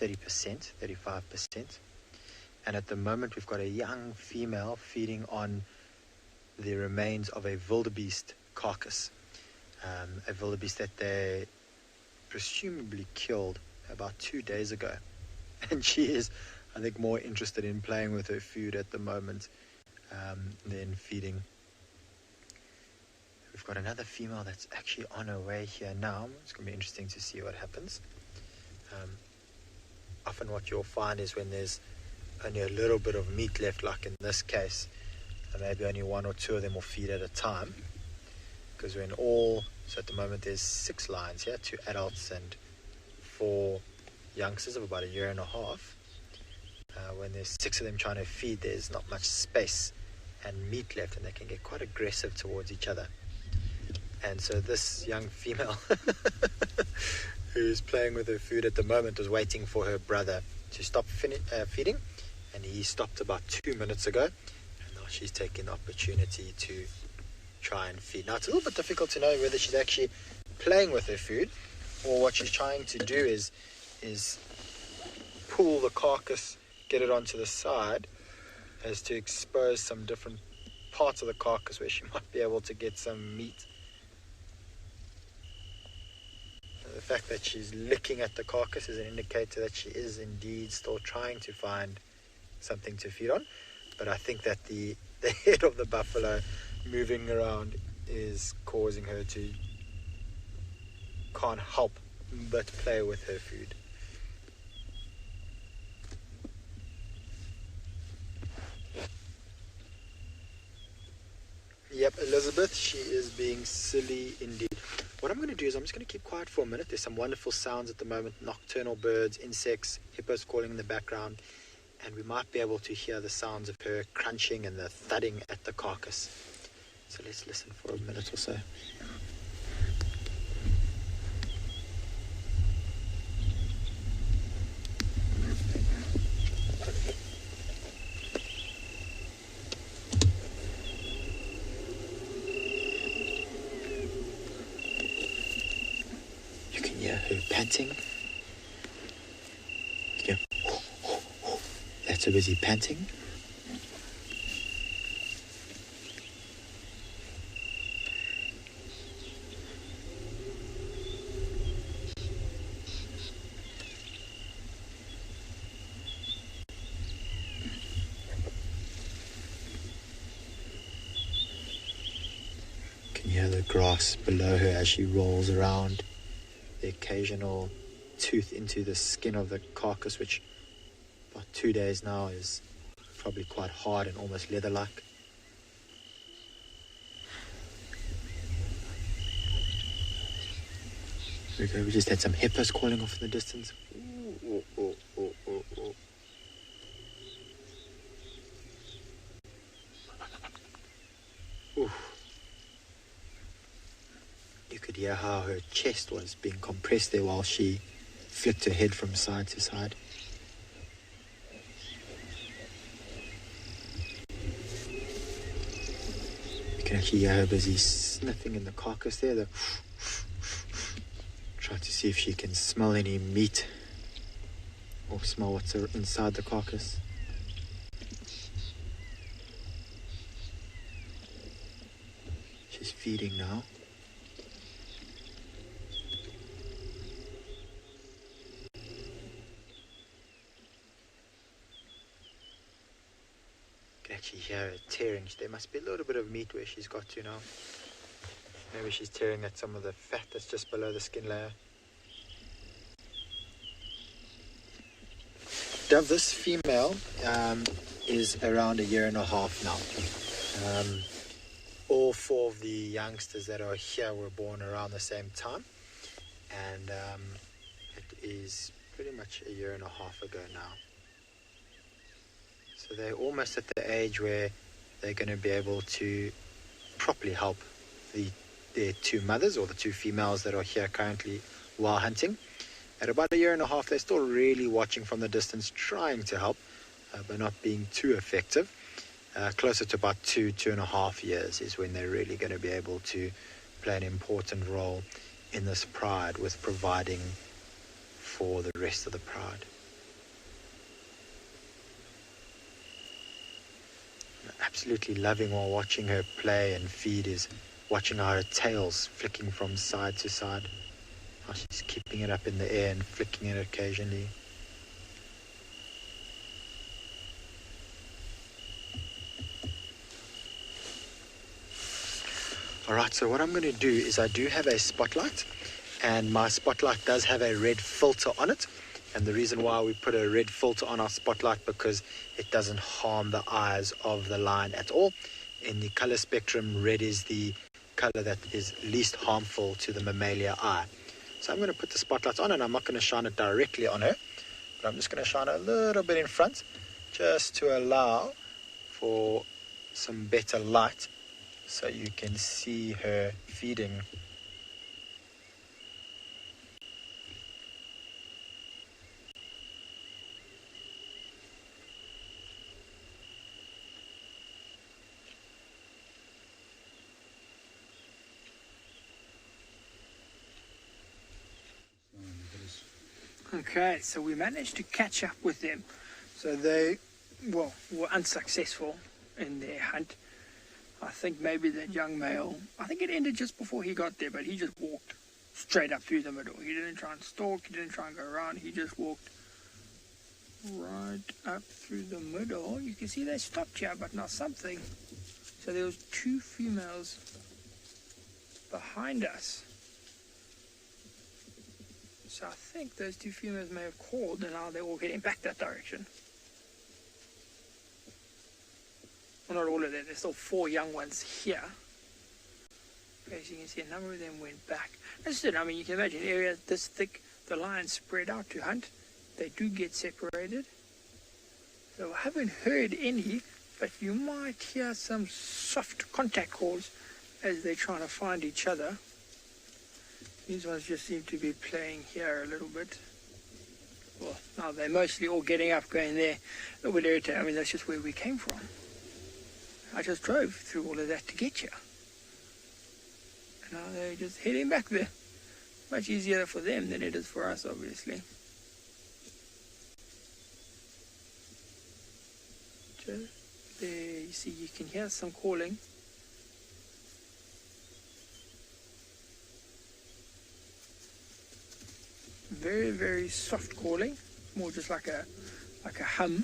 35%. And at the moment we've got a young female feeding on the remains of a wildebeest carcass, a wildebeest that they presumably killed about 2 days ago, and she is, I think, more interested in playing with her food at the moment than feeding. We've got another female that's actually on her way here now. It's going to be interesting to see what happens. Often what you'll find is when there's only a little bit of meat left, like in this case, and maybe only one or two of them will feed at a time, because we're in all, so at the moment there's 6 lions here, 2 adults and 4 youngsters of about a year and a half. When there's 6 of them trying to feed, there's not much space and meat left, and they can get quite aggressive towards each other. And so this young female who's playing with her food at the moment was waiting for her brother to stop feeding, and he stopped about 2 minutes ago, and now she's taking the opportunity to try and feed. Now it's a little bit difficult to know whether she's actually playing with her food or what she's trying to do is pull the carcass, get it onto the side, as to expose some different parts of the carcass where she might be able to get some meat. The fact that she's licking at the carcass is an indicator that she is indeed still trying to find something to feed on. But I think that the head of the buffalo moving around is causing her to can't help but play with her food. Yep, Elizabeth, she is being silly indeed. What I'm going to do is I'm just going to keep quiet for a minute. There's some wonderful sounds at the moment, nocturnal birds, insects, hippos calling in the background, and we might be able to hear the sounds of her crunching and the thudding at the carcass. So let's listen for a minute or so. Her panting. Yeah. That's her busy panting. Can you hear the grass below her as she rolls around? The occasional tooth into the skin of the carcass, which about 2 days now is probably quite hard and almost leather-like. Okay, we just had some hippos calling off in the distance. Ooh, ooh, ooh, ooh, ooh. Ooh. You could hear how her chest was being compressed there while she flicked her head from side to side. You can actually hear her busy sniffing in the carcass there. Try to see if she can smell any meat or smell what's inside the carcass. She's feeding now. Actually hear her tearing. There must be a little bit of meat where she's got to now. Maybe she's tearing at some of the fat that's just below the skin layer. Dove, this female is around a year and a half now. All 4 of the youngsters that are here were born around the same time, and it is pretty much a year and a half ago now. So they're almost at the age where they're going to be able to properly help their 2 mothers, or the 2 females that are here currently while hunting. At about a year and a half, they're still really watching from the distance, trying to help, but not being too effective. Closer to about 2.5 years is when they're really going to be able to play an important role in this pride, with providing for the rest of the pride. Absolutely loving while watching her play and feed is watching how her tail's flicking from side to side. How she's keeping it up in the air and flicking it occasionally. Alright, so what I'm going to do is I do have a spotlight, and my spotlight does have a red filter on it. And the reason why we put a red filter on our spotlight, because it doesn't harm the eyes of the lion at all. In the color spectrum, red is the color that is least harmful to the mammalia eye. So I'm going to put the spotlights on, and I'm not going to shine it directly on her, but I'm just going to shine a little bit in front, just to allow for some better light so you can see her feeding. Okay, so we managed to catch up with them. So they, well, were unsuccessful in their hunt. I think maybe that young male, I think it ended just before he got there, but he just walked straight up through the middle. He didn't try and stalk, he didn't try and go around, he just walked right up through the middle. You can see they stopped here, but not something. So there was 2 females behind us. So I think those 2 females may have called, and now they're all heading back that direction. Well, not all of them. There's still 4 young ones here. As you can see, a number of them went back. That's it. I mean, you can imagine areas this thick, the lions spread out to hunt. They do get separated. So I haven't heard any, but you might hear some soft contact calls as they're trying to find each other. These ones just seem to be playing here a little bit. Well, now they're mostly all getting up, going there. A little bit irritated. I mean, that's just where we came from. I just drove through all of that to get here. And now they're just heading back there. Much easier for them than it is for us, obviously. Just there, you see, you can hear some calling. Very, very soft calling, more just like a hum.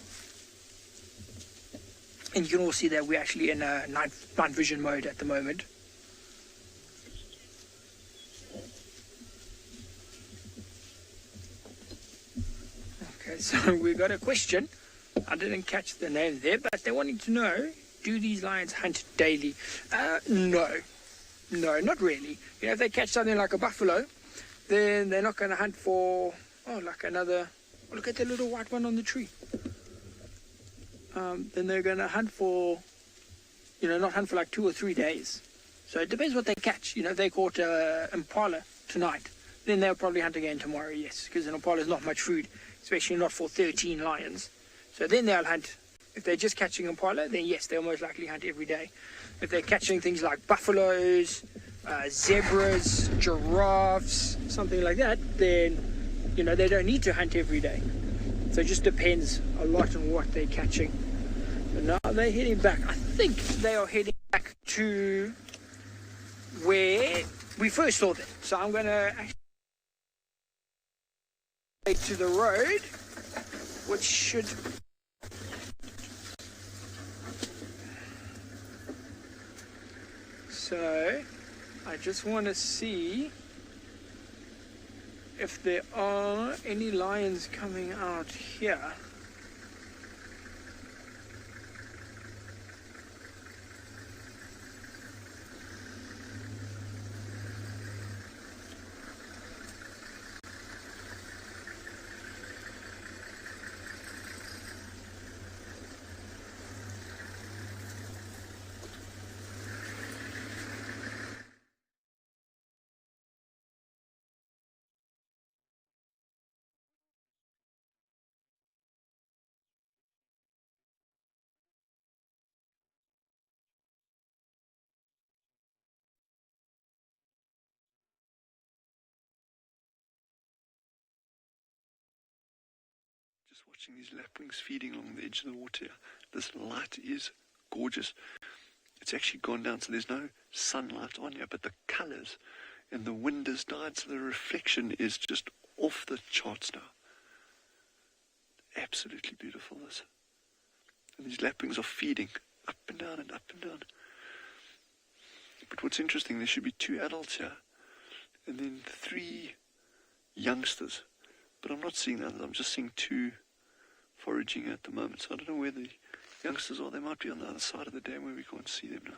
And you can all see that we're actually in a night vision mode at the moment. Okay, so we got a question. I didn't catch the name there, but they wanted to know, do these lions hunt daily? No, not really. You know, if they catch something like a buffalo, then they're not going to hunt for, like another, look at the little white one on the tree. Then they're going to hunt for, not hunt for like 2 or 3 days. So it depends what they catch. If they caught impala tonight, then they'll probably hunt again tomorrow, yes, because an impala is not much food, especially not for 13 lions. So then they'll hunt. If they're just catching impala, then yes, they'll most likely hunt every day. If they're catching things like buffaloes, zebras, giraffes, something like that, then, they don't need to hunt every day. So it just depends a lot on what they're catching. But now they're heading back. I think they are heading back to where we first saw them. So I'm going to actually go to the road, which should... So I just want to see if there are any lions coming out here. Just watching these lapwings feeding along the edge of the water. This light is gorgeous. It's actually gone down, so there's no sunlight on here, but the colours and the wind has died, so the reflection is just off the charts now. Absolutely beautiful, this. And these lapwings are feeding up and down and up and down. But what's interesting, there should be 2 adults here, and then 3 youngsters. but I'm not seeing others. I'm just seeing two foraging at the moment. So I don't know where the youngsters are. They might be on the other side of the dam where we can't see them now.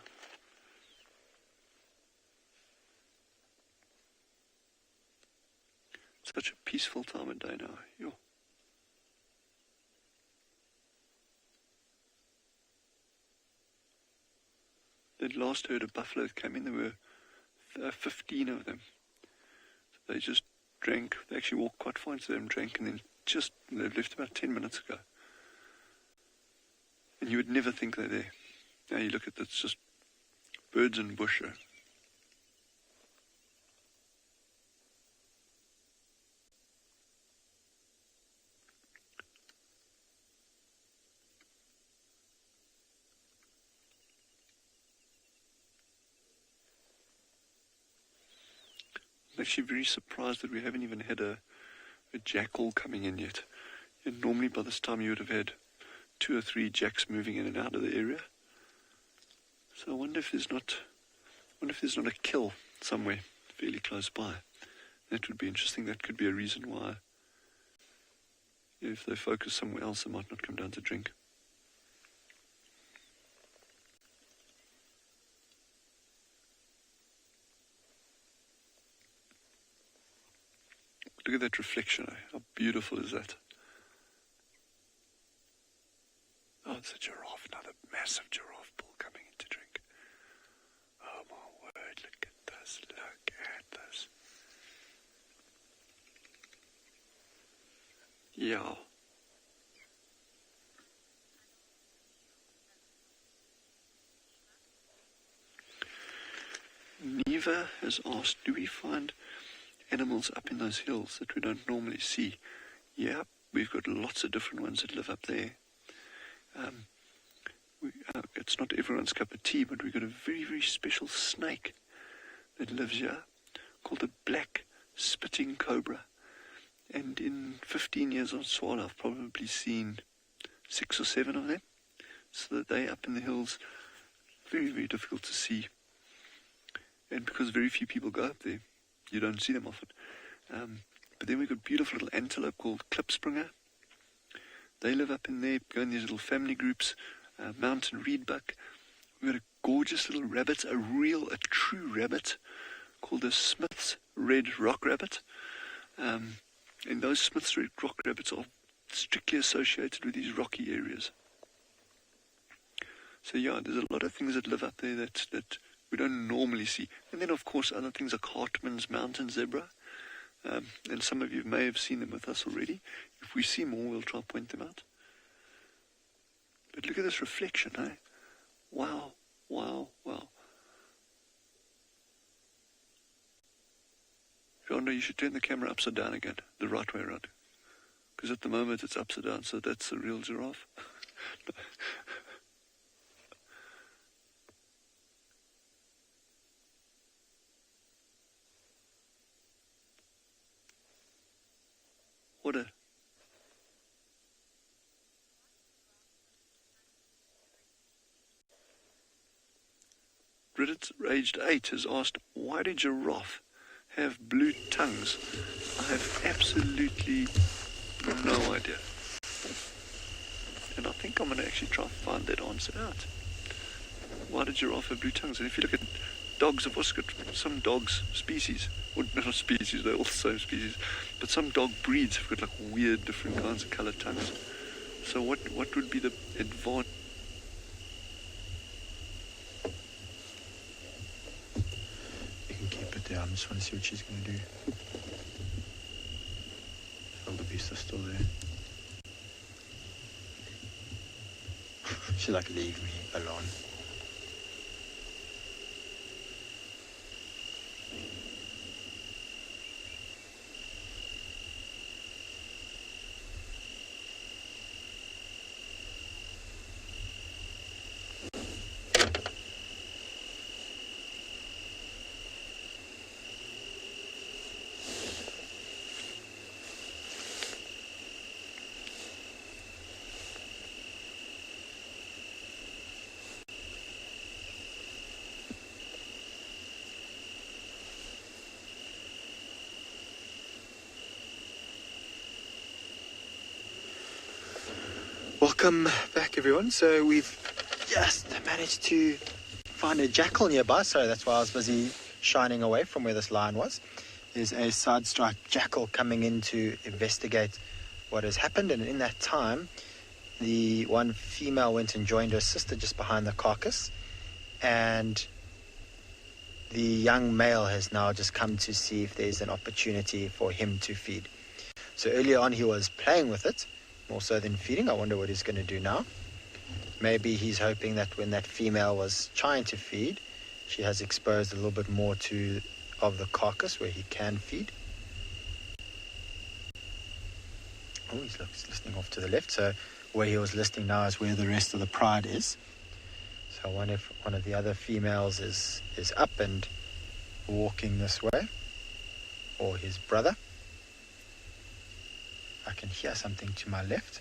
Such a peaceful time of day now. Yo. That last herd of buffalo that came in, there were 15 of them. So they just drank. They actually walked quite far into them, drank, and then they left about 10 minutes ago. And you would never think they're there. Now you look at it, it's just birds and bush. I'm actually very surprised that we haven't even had a jackal coming in yet. And normally by this time you would have had 2 or 3 jacks moving in and out of the area. So I wonder if there's not a kill somewhere fairly close by. That would be interesting. That could be a reason why, if they focus somewhere else, they might not come down to drink. Look at that reflection. How beautiful is that? Oh, it's a giraffe, another massive giraffe bull coming in to drink. Oh my word, look at this, look at this. Yeah. Neva has asked, do we find animals up in those hills that we don't normally see? Yeah, we've got lots of different ones that live up there. It's not everyone's cup of tea, but we've got a very, very special snake that lives here called the black spitting cobra. And in 15 years on Tswalu, I've probably seen 6 or 7 of them. So that they're up in the hills, very, very difficult to see. And because very few people go up there, you don't see them often. But then we've got beautiful little antelope called klipspringer. They live up in there, go in these little family groups. Mountain reedbuck. We've got a gorgeous little rabbit, a true rabbit, called a Smith's Red Rock Rabbit. And those Smith's Red Rock Rabbits are strictly associated with these rocky areas. So yeah, there's a lot of things that live up there that we don't normally see. And then of course other things like Hartman's mountain zebra. And some of you may have seen them with us already. If we see more, we'll try to point them out. But look at this reflection, eh? Wow, wow, wow. Jean, you should turn the camera upside down again, the right way around. Because at the moment it's upside down, so that's the real giraffe. What a... Reddit Aged 8 has asked, why do giraffe have blue tongues? I have absolutely no idea. And I think I'm going to actually try and find that answer out. Why do giraffe have blue tongues? And if you look at dogs, I've also got some dogs species, or not species, they're all the same species, but some dog breeds have got like weird different kinds of coloured tongues. So what would be the advantage? Yeah, I just want to see what she's going to do. Wildebeest are still there. She's like, leave me alone. Welcome back, everyone. So we've just managed to find a jackal nearby. Sorry, that's why I was busy shining away from where this lion was. There's a side-striped jackal coming in to investigate what has happened, and in that time, the one female went and joined her sister just behind the carcass, and the young male has now just come to see if there's an opportunity for him to feed. So earlier on he was playing with it, more so than feeding. I wonder what he's going to do now. Maybe he's hoping that when that female was trying to feed, she has exposed a little bit more of the carcass where he can feed. Oh, he's listening off to the left. So where he was listening now is where the rest of the pride is. So I wonder if one of the other females is up and walking this way, or his brother. I can hear something to my left.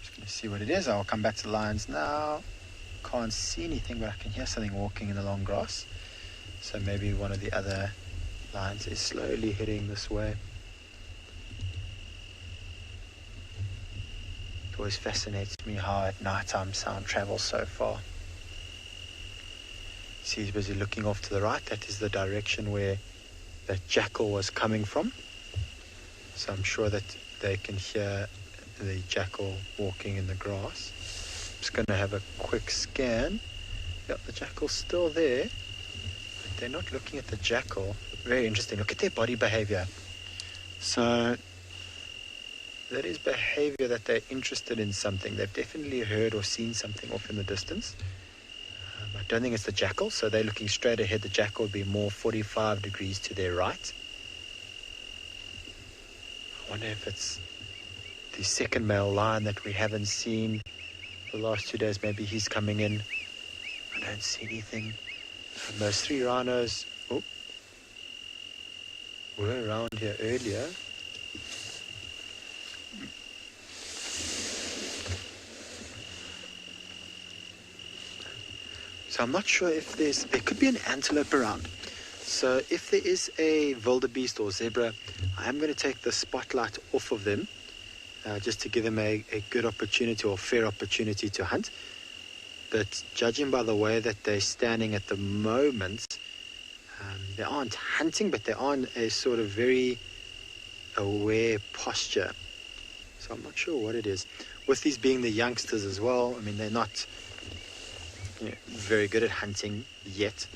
Just going to see what it is. I'll come back to the lions now. Can't see anything, but I can hear something walking in the long grass. So maybe one of the other lions is slowly heading this way. It always fascinates me how at nighttime sound travels so far. See, he's busy looking off to the right. That is the direction where that jackal was coming from. So I'm sure that they can hear the jackal walking in the grass. I'm just going to have a quick scan. Yep, the jackal's still there, but they're not looking at the jackal. Very interesting. Look at their body behavior. So that is behavior that they're interested in something. They've definitely heard or seen something off in the distance. I don't think it's the jackal, so they're looking straight ahead. The jackal would be more 45 degrees to their right. I wonder if it's the second male lion that we haven't seen the last 2 days. Maybe he's coming in. I don't see anything. And those three rhinos were around here earlier. So I'm not sure if there could be an antelope around. So if there is a wildebeest or zebra, I am going to take the spotlight off of them, just to give them a good opportunity or fair opportunity to hunt. But judging by the way that they're standing at the moment, they aren't hunting, but they're on a sort of very aware posture. So I'm not sure what it is. With these being the youngsters as well, I mean, they're not very good at hunting yet.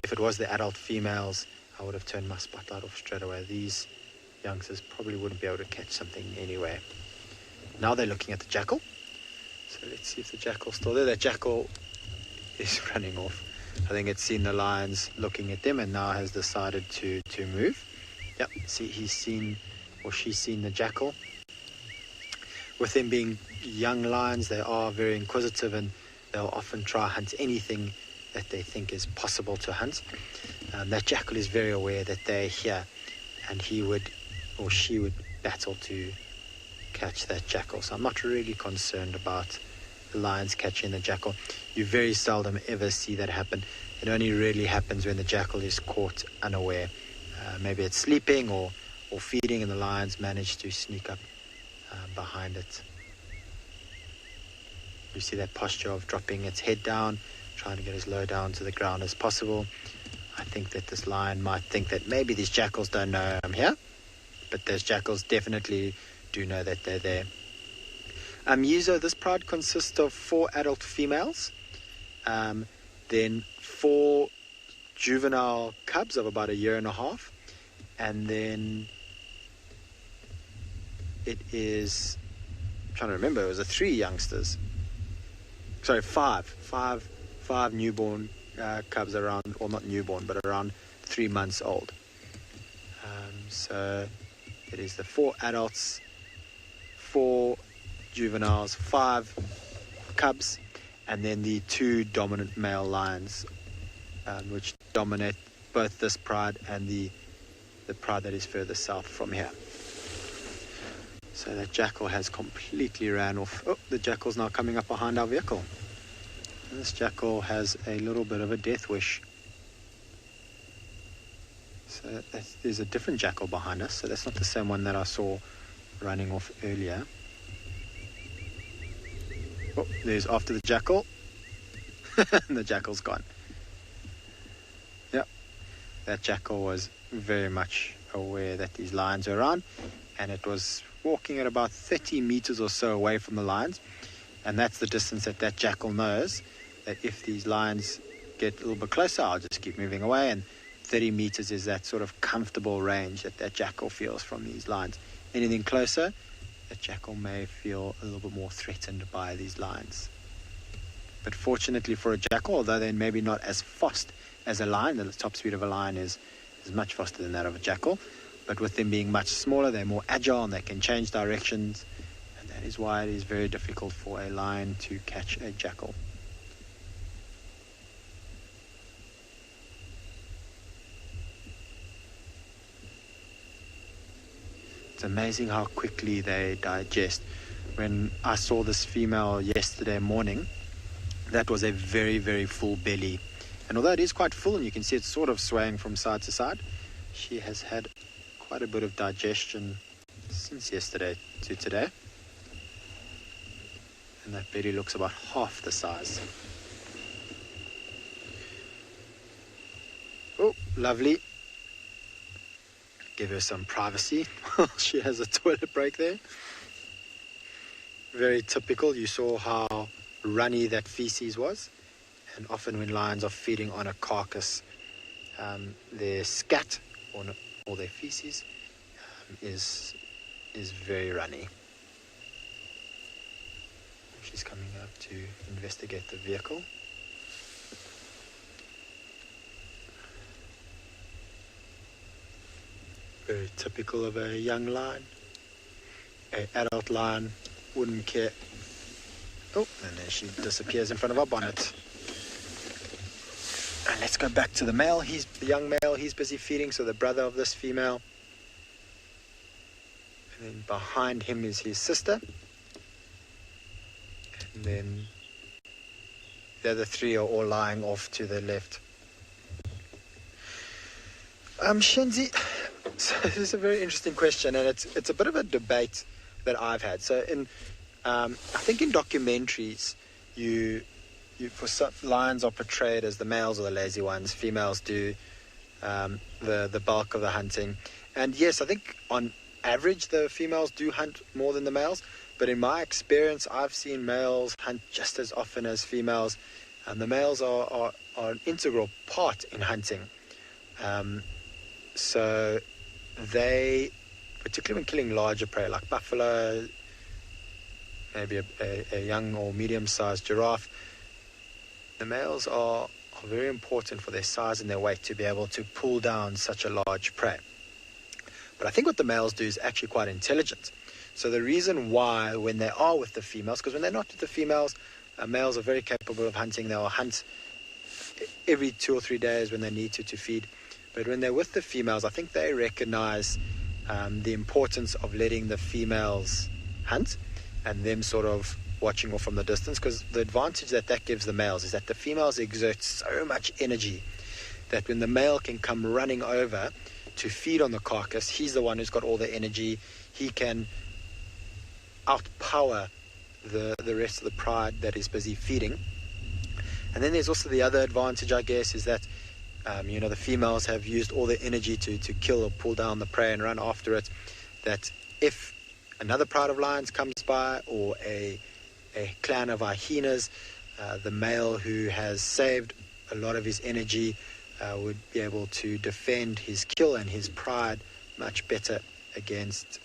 If it was the adult females, I would have turned my spotlight off straight away. These youngsters probably wouldn't be able to catch something anyway. Now they're looking at the jackal. So let's see if the jackal's still there. That jackal is running off. I think it's seen the lions looking at them and now has decided to move. Yep, see, he's seen, or she's seen the jackal. With them being young lions, they are very inquisitive and they'll often try hunt anything that they think is possible to hunt. That jackal is very aware that they're here, and he would or she would battle to catch that jackal. So I'm not really concerned about the lions catching the jackal. You very seldom ever see that happen. It only really happens when the jackal is caught unaware. Maybe it's sleeping or feeding, and the lions manage to sneak up behind it. You see that posture of dropping its head down, trying to get as low down to the ground as possible. I think that this lion might think that maybe these jackals don't know I'm here, but those jackals definitely do know that they're there. Yuzo, this pride consists of 4 adult females, then 4 juvenile cubs of about 1.5 years, and then it is, I'm trying to remember, it was 3 youngsters. Sorry, 5 newborn cubs around, well, not newborn, but around 3 months old. So it is the 4 adults, 4 juveniles, 5 cubs, and then the 2 dominant male lions, which dominate both this pride and the pride that is further south from here. So that jackal has completely ran off. Oh, the jackal's now coming up behind our vehicle. And this jackal has a little bit of a death wish. So there's a different jackal behind us. So that's not the same one that I saw running off earlier. Oh, there's after the jackal. The jackal's gone. Yep, that jackal was very much aware that these lions were around, and it was walking at about 30 meters or so away from the lions, and that's the distance that that jackal knows that if these lions get a little bit closer, I'll just keep moving away, and 30 meters is that sort of comfortable range that that jackal feels from these lions. Anything closer, that jackal may feel a little bit more threatened by these lions. But fortunately for a jackal, although they're maybe not as fast as a lion, the top speed of a lion is much faster than that of a jackal, but with them being much smaller, they're more agile and they can change directions, and that is why it is very difficult for a lion to catch a jackal. It's amazing how quickly they digest. When I saw this female yesterday morning, that was a very, very full belly. And although it is quite full, and you can see it's sort of swaying from side to side, she has had quite a bit of digestion since yesterday to today. And that belly looks about half the size. Oh, lovely. Give her some privacy while she has a toilet break there. Very typical. You saw how runny that feces was, and often when lions are feeding on a carcass, their scat or their feces is very runny. She's coming up to investigate the vehicle. Very typical of a young lion. An adult lion wouldn't care. Oh, and then she disappears in front of our bonnet. And let's go back to the male. He's the young male. He's busy feeding, so the brother of this female. And then behind him is his sister. And then the other three are all lying off to the left. Shenzi, so this is a very interesting question, and it's a bit of a debate that I've had. So I think in documentaries, for some, lions are portrayed as the males or the lazy ones. Females do the bulk of the hunting. And yes, I think on average the females do hunt more than the males. But in my experience, I've seen males hunt just as often as females. And the males are an integral part in hunting. So they, particularly when killing larger prey like buffalo, maybe a young or medium-sized giraffe, the males are very important for their size and their weight to be able to pull down such a large prey. But I think what the males do is actually quite intelligent. So the reason why when they are with the females, because when they're not with the females, males are very capable of hunting. They'll hunt every 2 or 3 days when they need to feed. But when they're with the females, I think they recognize the importance of letting the females hunt and them sort of watching off from the distance, because the advantage that gives the males is that the females exert so much energy that when the male can come running over to feed on the carcass, he's the one who's got all the energy. He can outpower the rest of the pride that is busy feeding. And then there's also the other advantage, I guess, is that the females have used all their energy to kill or pull down the prey and run after it, that if another pride of lions comes by or a clan of hyenas, the male who has saved a lot of his energy would be able to defend his kill and his pride much better against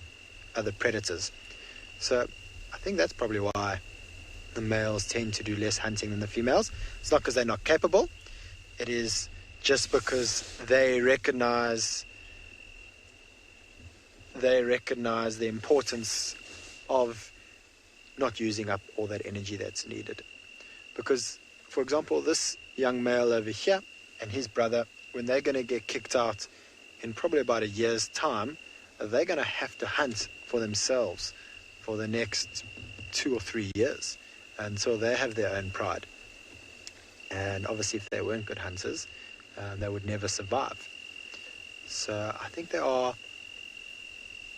other predators. So I think that's probably why the males tend to do less hunting than the females. It's not because they're not capable. It is just because they recognize the importance of not using up all that energy that's needed. Because, for example, this young male over here and his brother, when they're going to get kicked out in probably about a year's time, they're going to have to hunt for themselves for the next 2 or 3 years. And so they have their own pride. And obviously if they weren't good hunters, they would never survive. So I think they are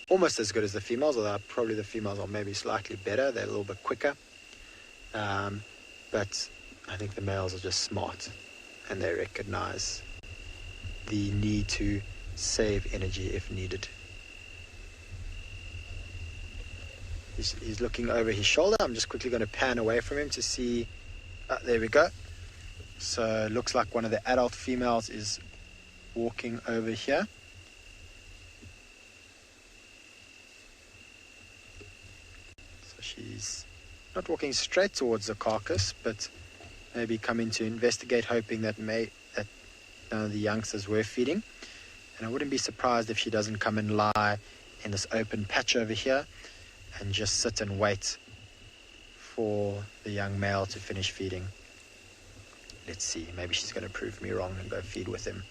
almost as good as the females, although probably the females are maybe slightly better. They're a little bit quicker. But I think the males are just smart and they recognize the need to save energy if needed. He's looking over his shoulder. I'm just quickly going to pan away from him to see. There we go. So it looks like one of the adult females is walking over here. So she's not walking straight towards the carcass, but maybe coming to investigate, hoping that none of the youngsters were feeding. And I wouldn't be surprised if she doesn't come and lie in this open patch over here and just sit and wait for the young male to finish feeding. Let's see, maybe she's going to prove me wrong and go feed with him.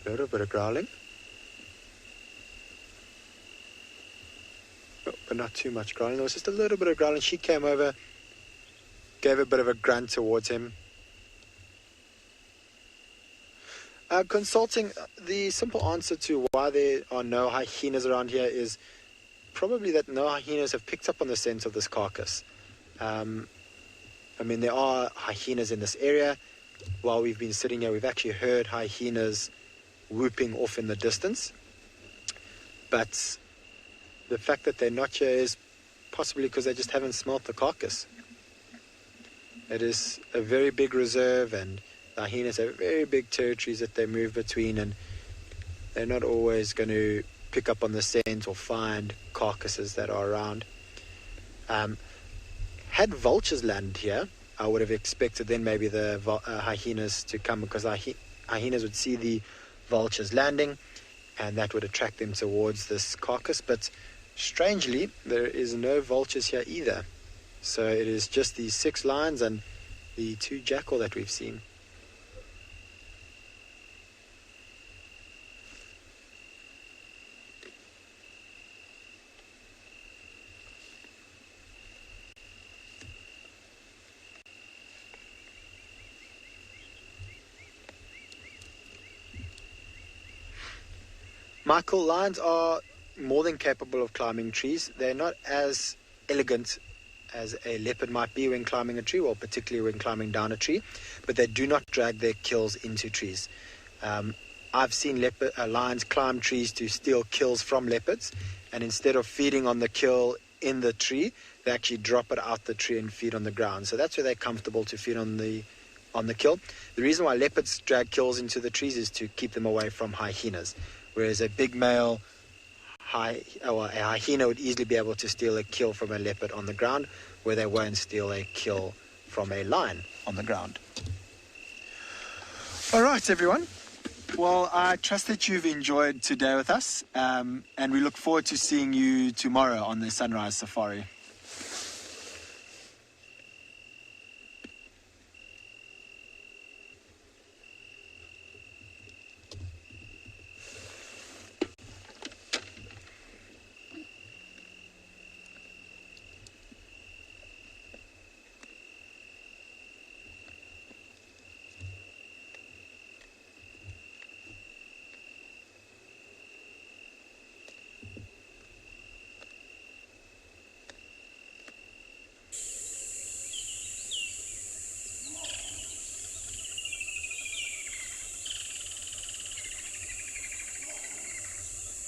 A little bit of growling. But not too much growling. There was just a little bit of growling. She came over, gave a bit of a grunt towards him. Consulting, the simple answer to why there are no hyenas around here is probably that no hyenas have picked up on the scent of this carcass. I mean, there are hyenas in this area. While we've been sitting here, we've actually heard hyenas whooping off in the distance. But the fact that they're not here is possibly because they just haven't smelt the carcass. It is a very big reserve, and the hyenas have very big territories that they move between, and they're not always going to pick up on the scent or find carcasses that are around. Had vultures landed here, I would have expected then maybe the hyenas to come, because hyenas would see the vultures landing and that would attract them towards this carcass. But strangely, there is no vultures here either. So it is just these 6 lions and the 2 jackal that we've seen. Michael, lions are more than capable of climbing trees. They're not as elegant as a leopard might be when climbing a tree, or particularly when climbing down a tree, but they do not drag their kills into trees. I've seen lions climb trees to steal kills from leopards, and instead of feeding on the kill in the tree, they actually drop it out the tree and feed on the ground. So that's where they're comfortable to feed on the kill. The reason why leopards drag kills into the trees is to keep them away from hyenas. Whereas a big male a hyena would easily be able to steal a kill from a leopard on the ground, where they won't steal a kill from a lion on the ground. All right, everyone. Well, I trust that you've enjoyed today with us, and we look forward to seeing you tomorrow on the Sunrise Safari.